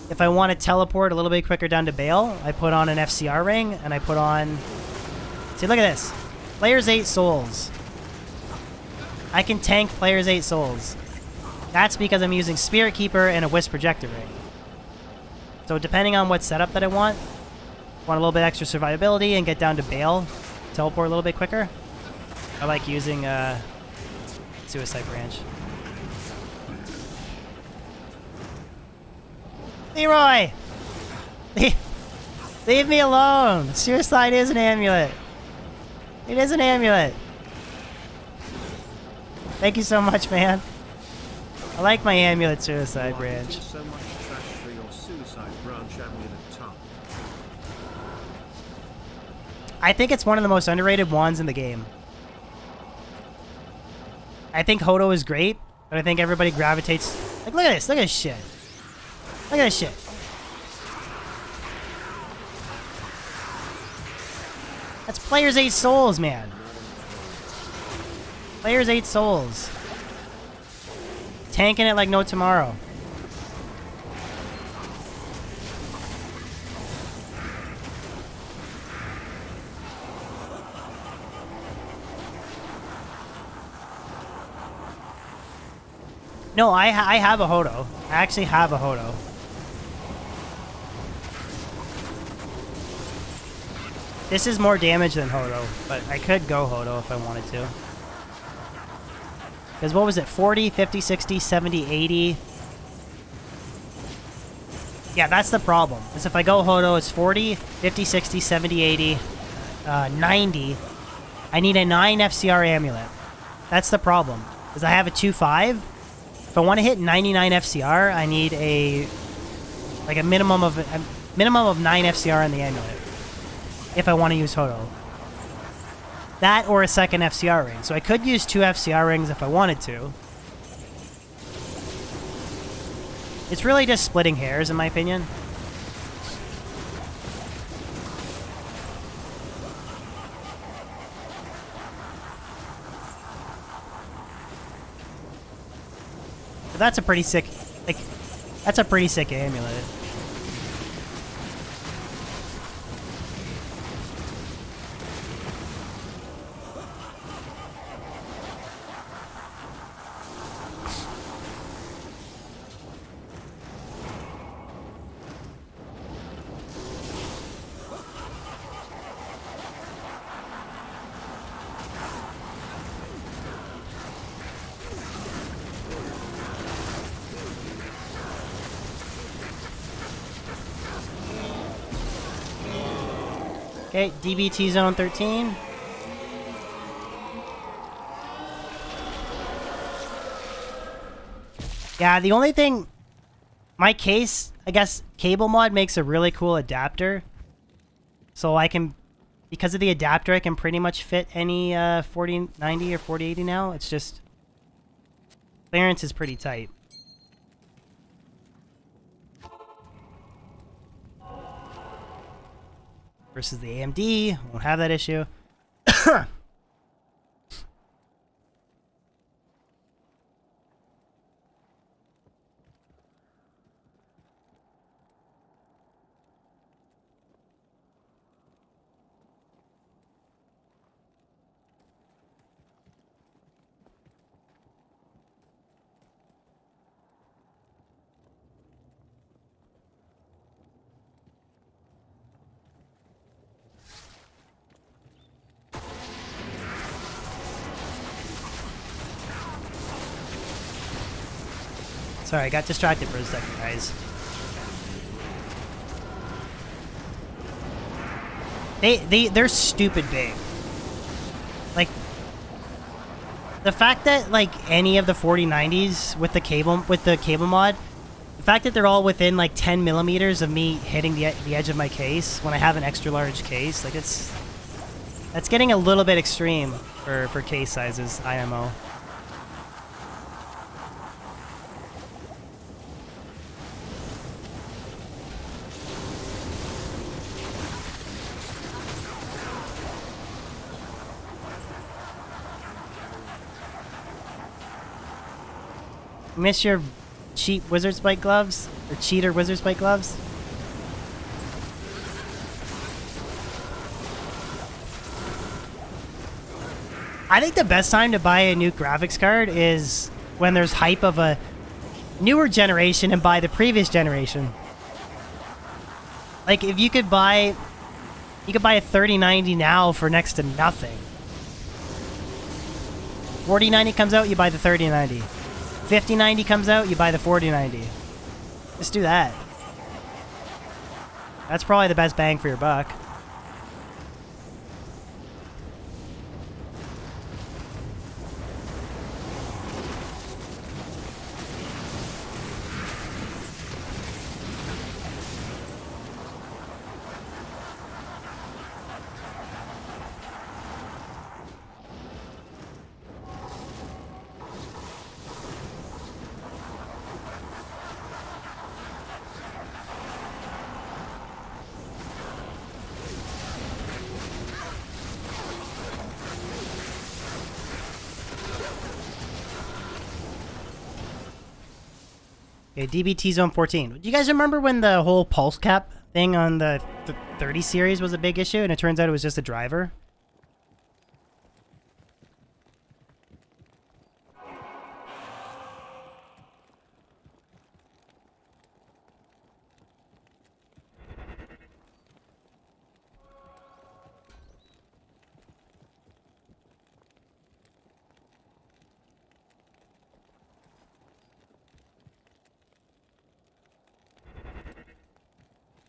Speaker 1: If I want to teleport a little bit quicker down to Bale, I put on an FCR ring, and I put on See, look at this. Player's 8 souls. I can tank player's 8 souls. That's because I'm using Spirit Keeper and a Wisp Projector Ring. So depending on what setup that I want a little bit extra survivability and get down to Bale, teleport a little bit quicker, I like using Suicide Branch. Leroy! Leave me alone! Suicide is an amulet. It is an amulet. Thank you so much, man. I like my amulet Suicide Branch.
Speaker 7: So much trash for your Suicide Branch amulet ton.
Speaker 1: I think it's one of the most underrated wands in the game. I think Hodo is great, but I think everybody gravitates... Like, look at this. Look at this shit. Look at this shit. That's player's 8 souls, man. Player's 8 souls. Tanking it like no tomorrow. No, I have a Hodo. I actually have a Hodo. This is more damage than Hodo, but I could go Hodo if I wanted to. Because what was it? 40, 50, 60, 70, 80. Yeah, that's the problem. Is if I go Hodo, it's 40, 50, 60, 70, 80, 90. I need a 9 FCR amulet. That's the problem. Because I have a 2-5. If I want to hit 99 FCR, I need a minimum of 9 FCR in the amulet. If I want to use Hodo. That or a second FCR ring. So I could use 2 FCR rings if I wanted to. It's really just splitting hairs, in my opinion. But that's a pretty sick, that's a pretty sick amulet. Okay, DBT zone 13. Yeah, the only thing... My case, I guess, cable mod makes a really cool adapter. So I can... Because of the adapter, I can pretty much fit any 4090 or 4080 now. It's just... Clearance is pretty tight. Versus the AMD, won't have that issue. Sorry, I got distracted for a second, guys. They're stupid big. Like, the fact that like any of the 4090s with the cable mod, the fact that they're all within like 10 millimeters of me hitting the edge of my case when I have an extra large case, like that's getting a little bit extreme for case sizes, IMO. Miss your cheap wizard spike gloves? Or cheater wizard spike gloves? I think the best time to buy a new graphics card is when there's hype of a newer generation and buy the previous generation. Like if you could buy a 3090 now for next to nothing. 4090 comes out, you buy the 3090. 5090 comes out, you buy the 4090. Just do that. That's probably the best bang for your buck. Okay, DBT Zone 14. Do you guys remember when the whole pulse cap thing on the 30 series was a big issue and it turns out it was just a driver?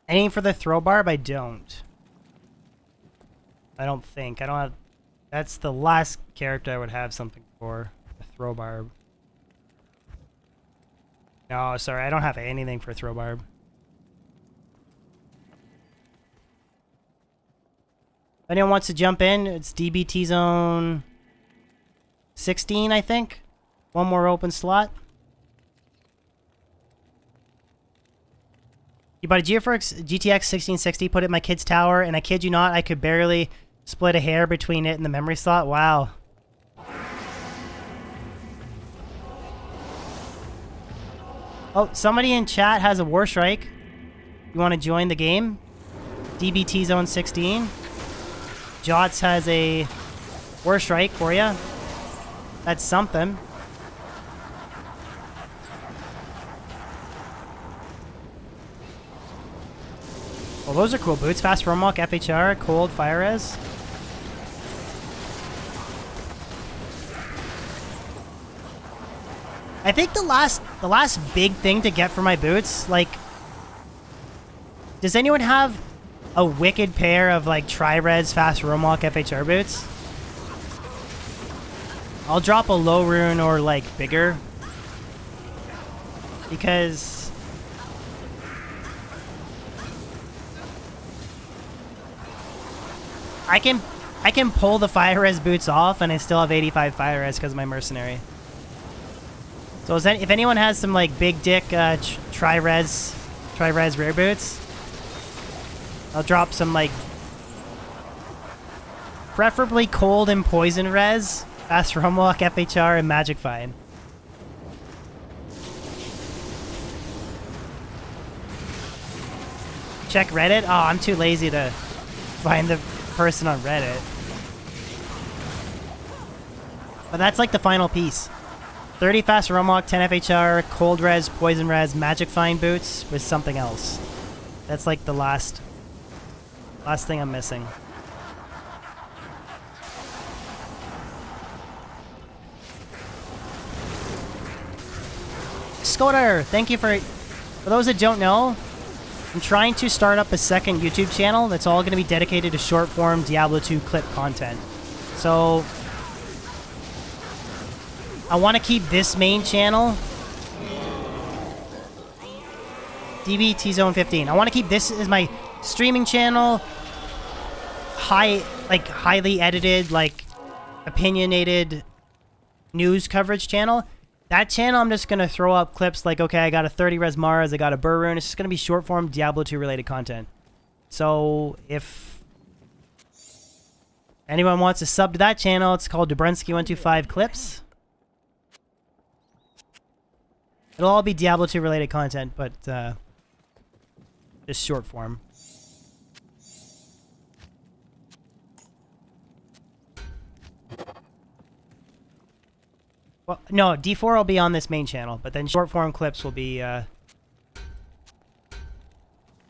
Speaker 1: Aim for the throw barb? I don't. I don't think. I don't have... That's the last character I would have something for. The throw barb. No, sorry. I don't have anything for throw barb. If anyone wants to jump in, it's DBT Zone 16, I think. One more open slot. You bought a GeForce GTX 1660, put it in my kid's tower, and I kid you not, I could barely split a hair between it and the memory slot. Wow. Oh, somebody in chat has a War Strike. You want to join the game? DBT Zone 16. Jots has a War Strike for you. That's something. Well, those are cool boots. Fast Roam Walk, FHR, Cold, Fire Res. I think the last big thing to get for my boots, like, does anyone have a wicked pair of like Tri-Res Fast Roam Walk FHR boots? I'll drop a low rune or like bigger, because I can pull the Fire Res boots off and I still have 85 Fire Res because of my mercenary. So if anyone has some like big dick Tri-Res rare boots, I'll drop some like preferably cold and poison res, fast Rumwalk, FHR, and Magic Find. Check Reddit? Oh, I'm too lazy to find the person on Reddit. But that's like the final piece. 30 fast Rumwalk, 10 FHR, cold res, poison res, Magic Find boots with something else. That's like the last thing I'm missing. Scoter, thank you for those that don't know, I'm trying to start up a second YouTube channel that's all going to be dedicated to short form Diablo 2 clip content. So I want to keep this main channel, DBT Zone 15. I want to keep this as my streaming channel, highly edited, like opinionated news coverage channel. That channel, I'm just going to throw up clips like, okay, I got a 30 res Mars, I got a Burr Rune. It's just going to be short form Diablo 2 related content. So if anyone wants to sub to that channel, it's called Dubrensky125 Clips. It'll all be Diablo 2 related content, but just short form. Well, no, D4 will be on this main channel, but then short form clips will be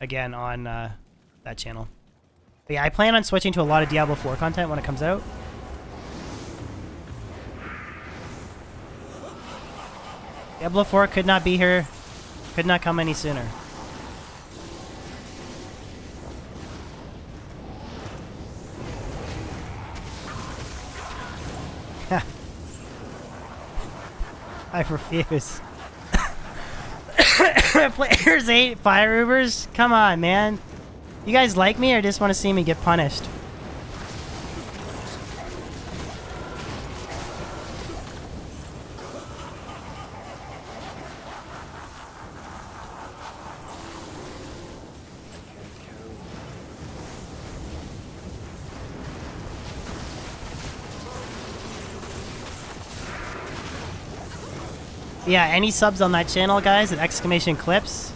Speaker 1: again on that channel. But yeah, I plan on switching to a lot of Diablo 4 content when it comes out. Diablo 4 could not be here, could not come any sooner. I refuse. Players 8 Fire Ubers? Come on, man. You guys like me or just want to see me get punished? Yeah, any subs on that channel, guys, at exclamation clips.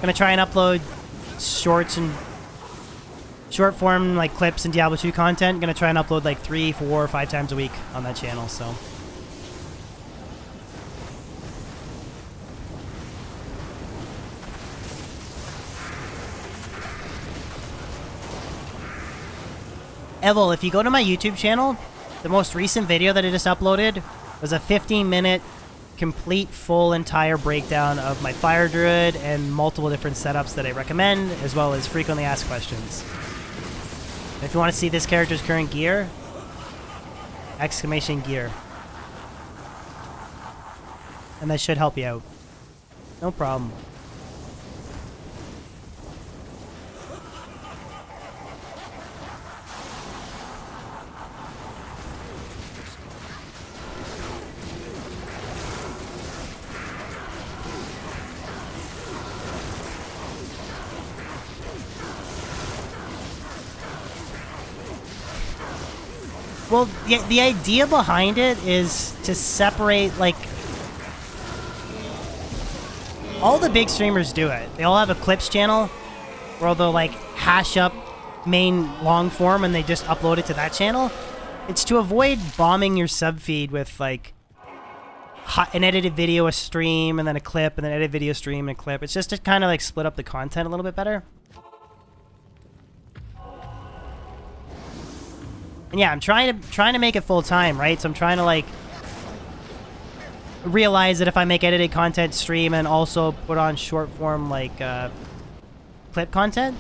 Speaker 1: Gonna try and upload shorts and short form like clips and Diablo 2 content. Gonna try and upload like 3, 4, 5 times a week on that channel, so. Evil, if you go to my YouTube channel, the most recent video that I just uploaded was a 15-minute complete full entire breakdown of my Fire Druid and multiple different setups that I recommend, as well as frequently asked questions. If you want to see this character's current gear, exclamation gear. And that should help you out. No problem. Well, the idea behind it is to separate, like, all the big streamers do it. They all have a clips channel where they'll, like, hash up main long form and they just upload it to that channel. It's to avoid bombing your sub feed with, like, an edited video, a stream, and then a clip, and then edited video, stream, and a clip. It's just to kind of, like, split up the content a little bit better. And yeah, I'm trying to make it full time, right? So I'm trying to like realize that if I make edited content, stream, and also put on short form like clip content,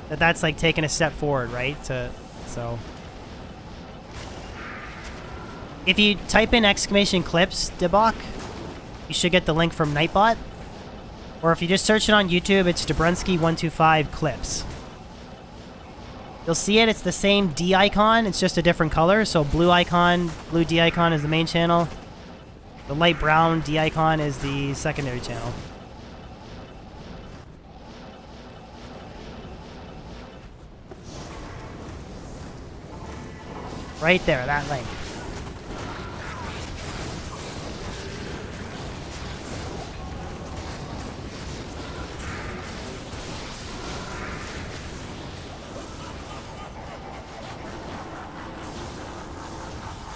Speaker 1: that's like taking a step forward, right? So if you type in exclamation clips debak, you should get the link from Nightbot. Or if you just search it on YouTube, it's Dobrunsky125 clips. You'll see it, it's the same D icon, it's just a different color. So blue icon, blue D icon is the main channel. The light brown D icon is the secondary channel. Right there, that link.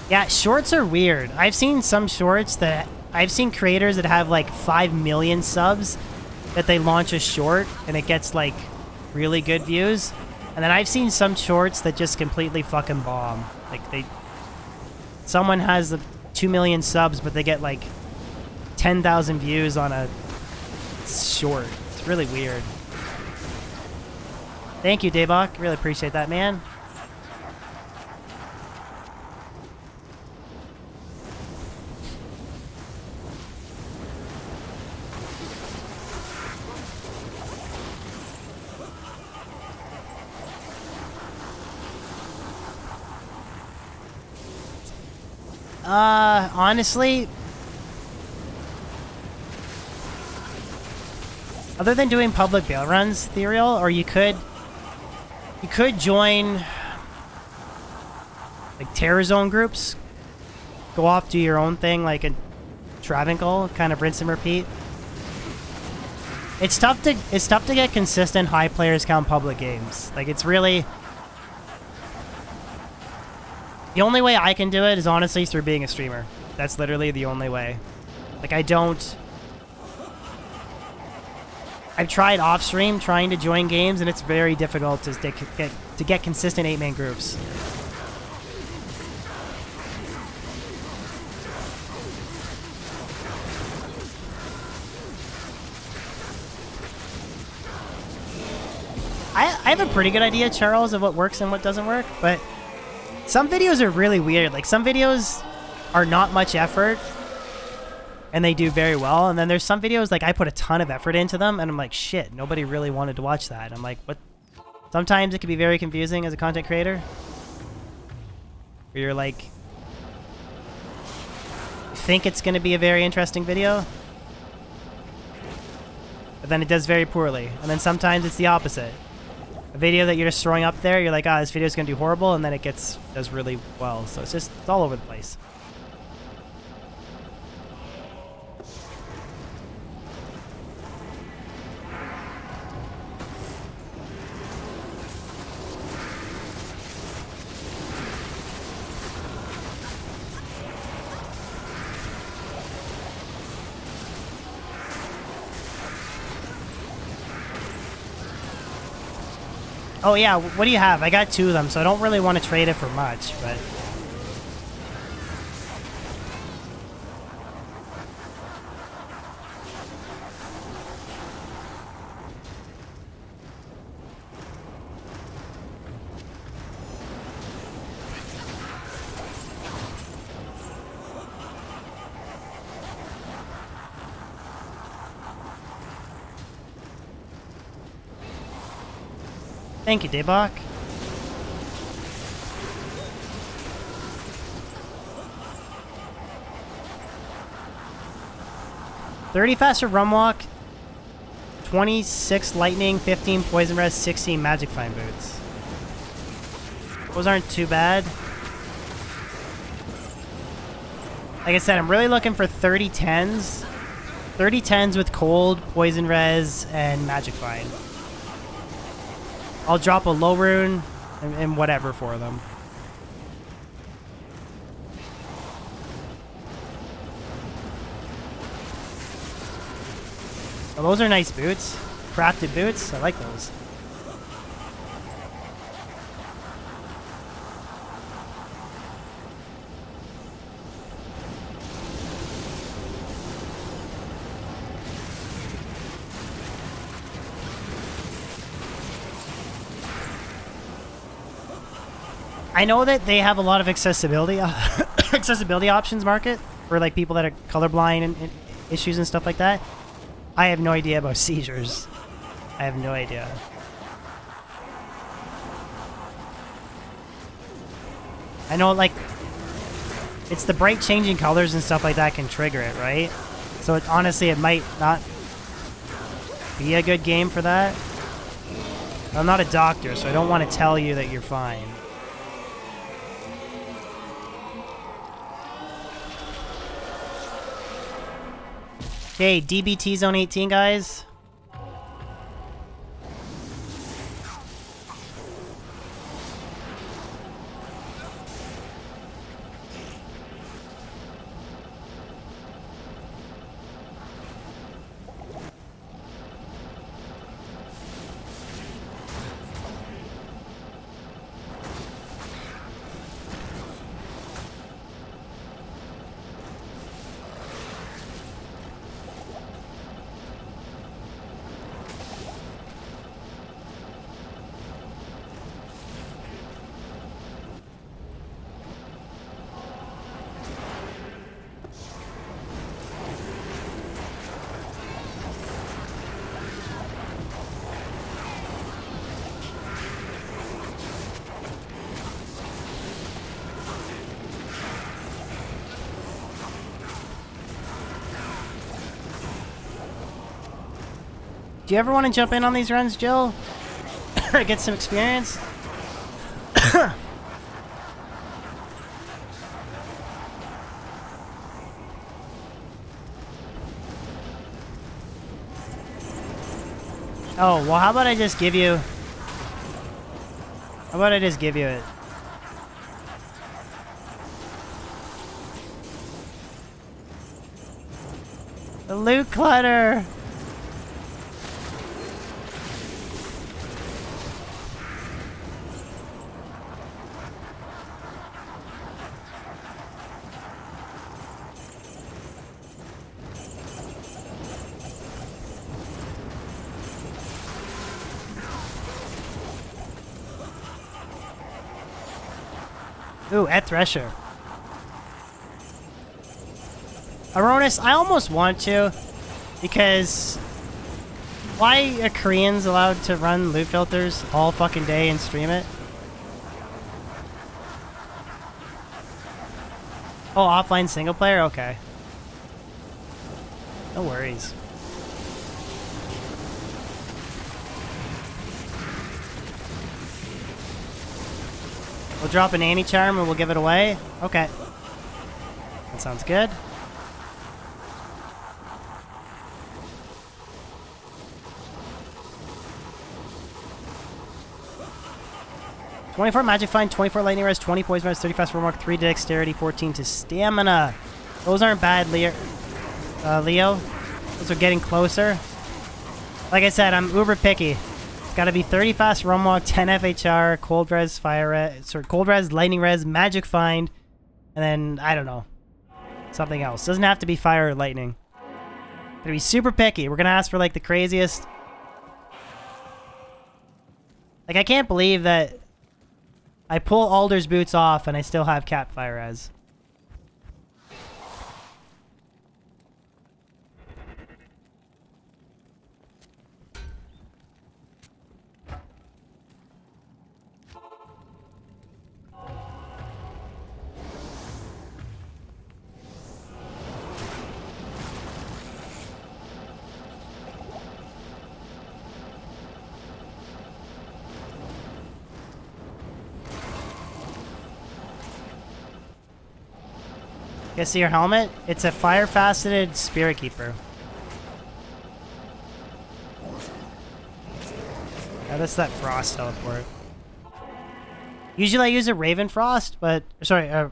Speaker 1: Yeah, shorts are weird. I've seen some shorts that... I've seen creators that have like 5 million subs that they launch a short and it gets like really good views. And then I've seen some shorts that just completely fucking bomb. Like they... Someone has 2 million subs but they get like 10,000 views on a short. It's really weird. Thank you, Daybok. Really appreciate that, man. Honestly, other than doing public bail runs, Therial, or you could join like terror zone groups, go off, do your own thing like a Travancore, kind of rinse and repeat. It's tough to get consistent high players count public games. Like it's really... The only way I can do it is honestly through being a streamer. That's literally the only way. Like, I don't... I've tried off stream trying to join games, and it's very difficult to get consistent 8-man groups. I have a pretty good idea, Charles, of what works and what doesn't work, but some videos are really weird. Like, some videos are not much effort, and they do very well, and then there's some videos, like, I put a ton of effort into them, and I'm like, shit, nobody really wanted to watch that. I'm like, what? Sometimes it can be very confusing as a content creator, where you're like, you think it's going to be a very interesting video, but then it does very poorly, and then sometimes it's the opposite. A video that you're just throwing up there, you're like, ah, this video's going to do horrible, and then it does really well, so it's all over the place. Oh yeah, what do you have? I got 2 of them, so I don't really want to trade it for much, but... Thank you, Daybach. $30 faster run walk, 26 lightning, 15 poison res, 16 magic fine boots. Those aren't too bad. Like I said, I'm really looking for 30 10s. 30 10s with cold, poison res, and magic fine. I'll drop a low rune and whatever for them. Oh, those are nice boots. Crafted boots. I like those. I know that they have a lot of accessibility accessibility options market for like people that are colorblind and issues and stuff like that. I have no idea about seizures. I have no idea. I know, like, it's the bright changing colors and stuff like that can trigger it, right? So it, honestly, it might not be a good game for that. I'm not a doctor, so I don't want to tell you that you're fine. Okay, DBT Zone 18, guys. Do you ever want to jump in on these runs, Jill? Get some experience? Oh, well, how about I just give you... How about I just give you it? The loot clutter! Ooh, at Thresher. Aronis, I almost want to, because why are Koreans allowed to run loot filters all fucking day and stream it? Oh, offline single player? Okay. No worries. We'll drop an anti-charm and we'll give it away? Okay. That sounds good. "24 magic find, 24 lightning res, 20 poison res, 30 fast mark, 3 dexterity, 14 to stamina." Those aren't bad, Leo. Those are getting closer. Like I said, I'm uber picky. It's gotta be 30 fast run walk, 10 FHR, cold res, fire res, cold res, lightning res, magic find, and then, I don't know, something else. Doesn't have to be fire or lightning. Gonna be super picky. We're gonna ask for like the craziest. Like, I can't believe that I pull Alder's boots off and I still have cap fire res. You guys see your helmet? It's a fire-faceted Spirit Keeper. Yeah, that's that Frost teleport. Usually I use a Raven Frost, but... Sorry, a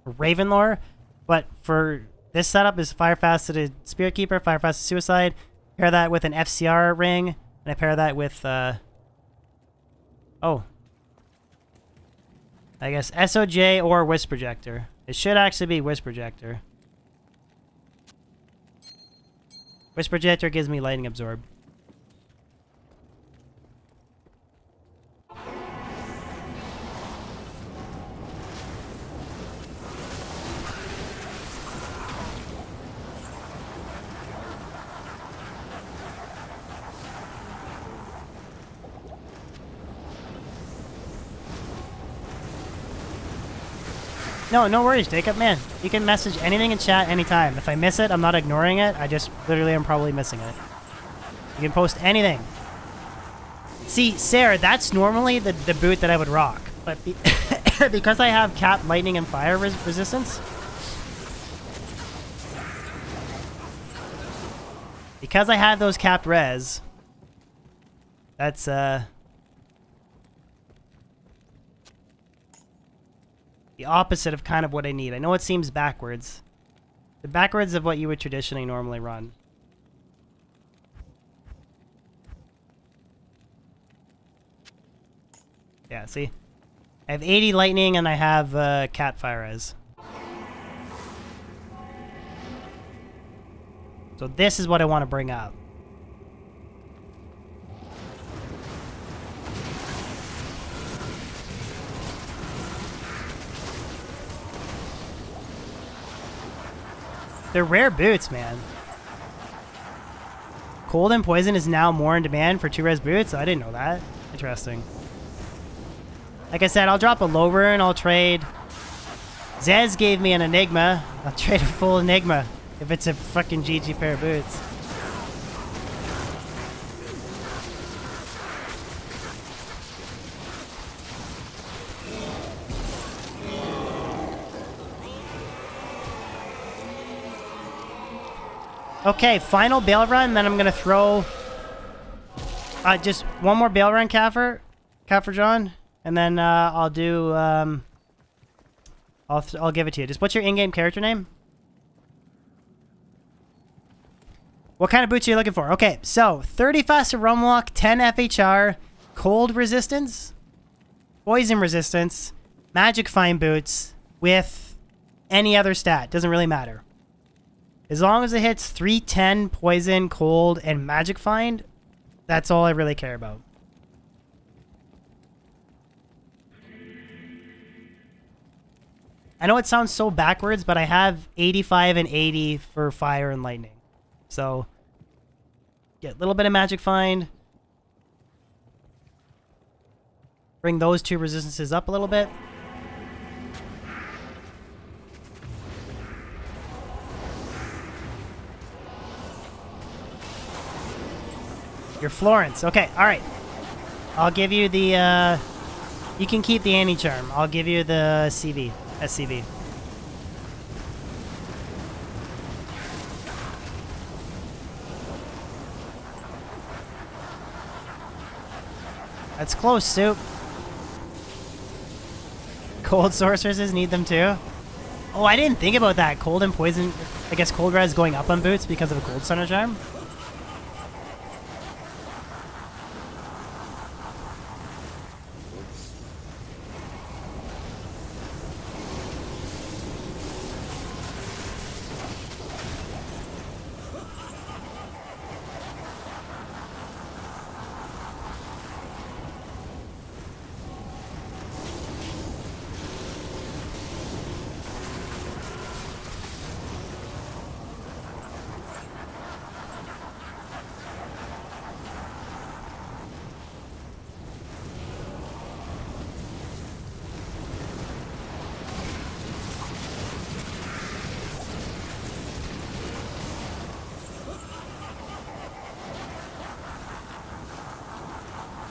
Speaker 1: Raven Lore. But for this setup is fire-faceted Spirit Keeper, fire-faceted Suicide. Pair that with an FCR ring. And I pair that with... Oh. I guess SOJ or Wisp Projector. It should actually be Wisp Projector. Wisp Projector gives me Lightning Absorb. No, no worries, Jacob. Man, you can message anything in chat anytime. If I miss it, I'm not ignoring it. I just literally am probably missing it. You can post anything. See, Sarah, that's normally the boot that I would rock. But because I have cap, lightning, and fire resistance... Because I have those capped res... That's, the opposite of kind of what I need. I know it seems backwards. The backwards of what you would traditionally normally run. Yeah, see? I have 80 lightning and I have cat fire res. So this is what I want to bring up. They're rare boots, man. Cold and Poison is now more in demand for 2-res boots? I didn't know that. Interesting. Like I said, I'll drop a lower and I'll trade... Zez gave me an Enigma. I'll trade a full Enigma if it's a fucking GG pair of boots. Okay, final bail run, then I'm gonna throw just one more bail run, Caffer John, and then I'll do I'll give it to you. Just what's your in-game character name? What kind of boots are you looking for? Okay, so 30 faster run walk, 10 FHR, cold resistance, poison resistance, magic find boots with any other stat. Doesn't really matter. As long as it hits 310, poison, cold, and magic find, that's all I really care about. I know it sounds so backwards, but I have 85 and 80 for fire and lightning. So, get a little bit of magic find. Bring those two resistances up a little bit. You're Florence. Okay, alright. I'll give you the, you can keep the anti-charm. I'll give you the CV. SCV. That's close, Soup. Cold sorceresses need them too. Oh, I didn't think about that. Cold and poison. I guess cold res going up on boots because of a cold center charm.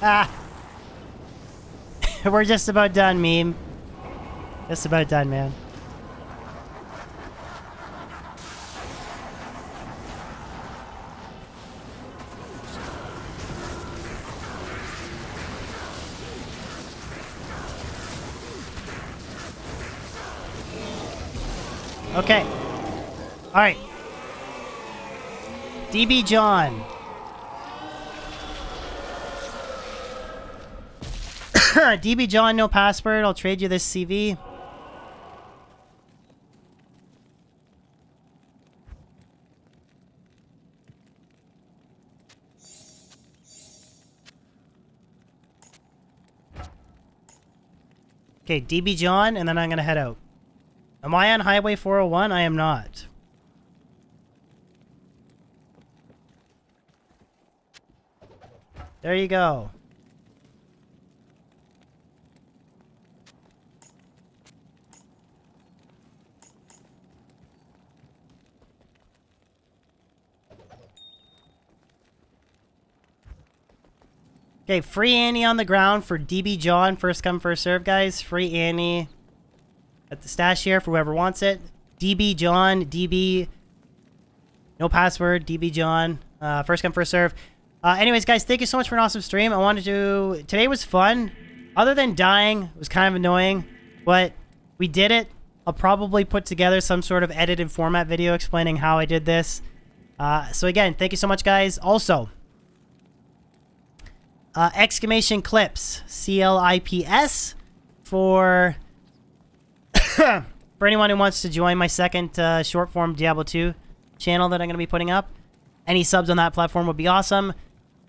Speaker 1: Ah! We're just about done, meme. Just about done, man. Okay. Alright. DB John. DB John, no password. I'll trade you this CV. Okay, DB John, and then I'm gonna head out. Am I on Highway 401? I am not. There you go. Okay, free Annie on the ground for DB John. First come, first serve, guys. Free Annie at the stash here for whoever wants it. DB John, DB. No password, DB John. First come, first serve. Anyways, guys, thank you so much for an awesome stream. I wanted to... Today was fun. Other than dying, it was kind of annoying. But we did it. I'll probably put together some sort of edited format video explaining how I did this. So again, thank you so much, guys. Also... exclamation clips, CLIPS, for for anyone who wants to join my second short form Diablo 2 channel that I'm going to be putting up. Any subs on that platform would be awesome.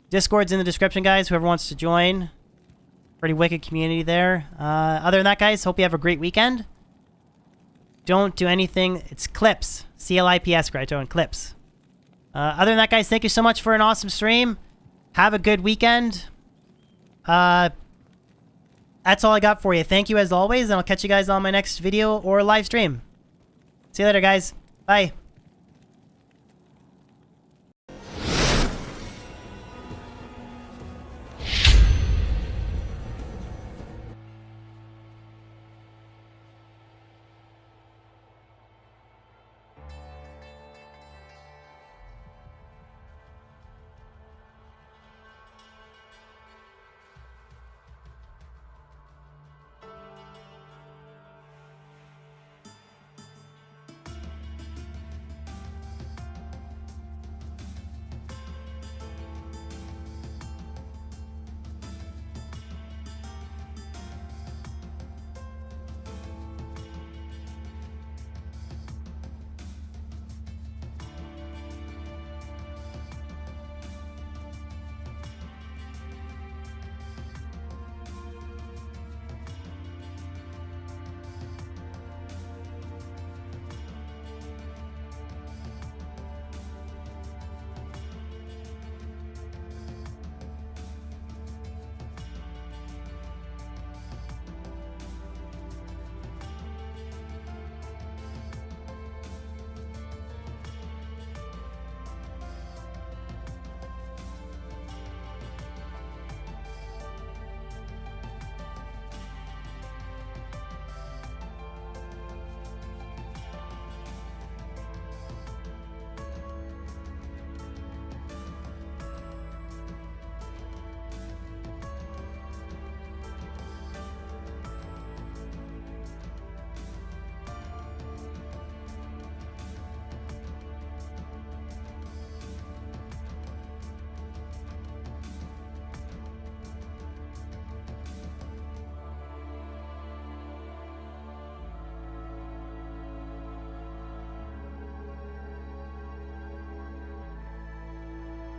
Speaker 1: Discord's in the description, guys, whoever wants to join. Pretty wicked community there. Other than that, guys, hope you have a great weekend. Don't do anything. It's clips, CLIPS, Grytone, clips. Other than that, guys, thank you so much for an awesome stream. Have a good weekend. That's all I got for you. Thank you as always, and I'll catch you guys on my next video or live stream. See you later, guys. Bye.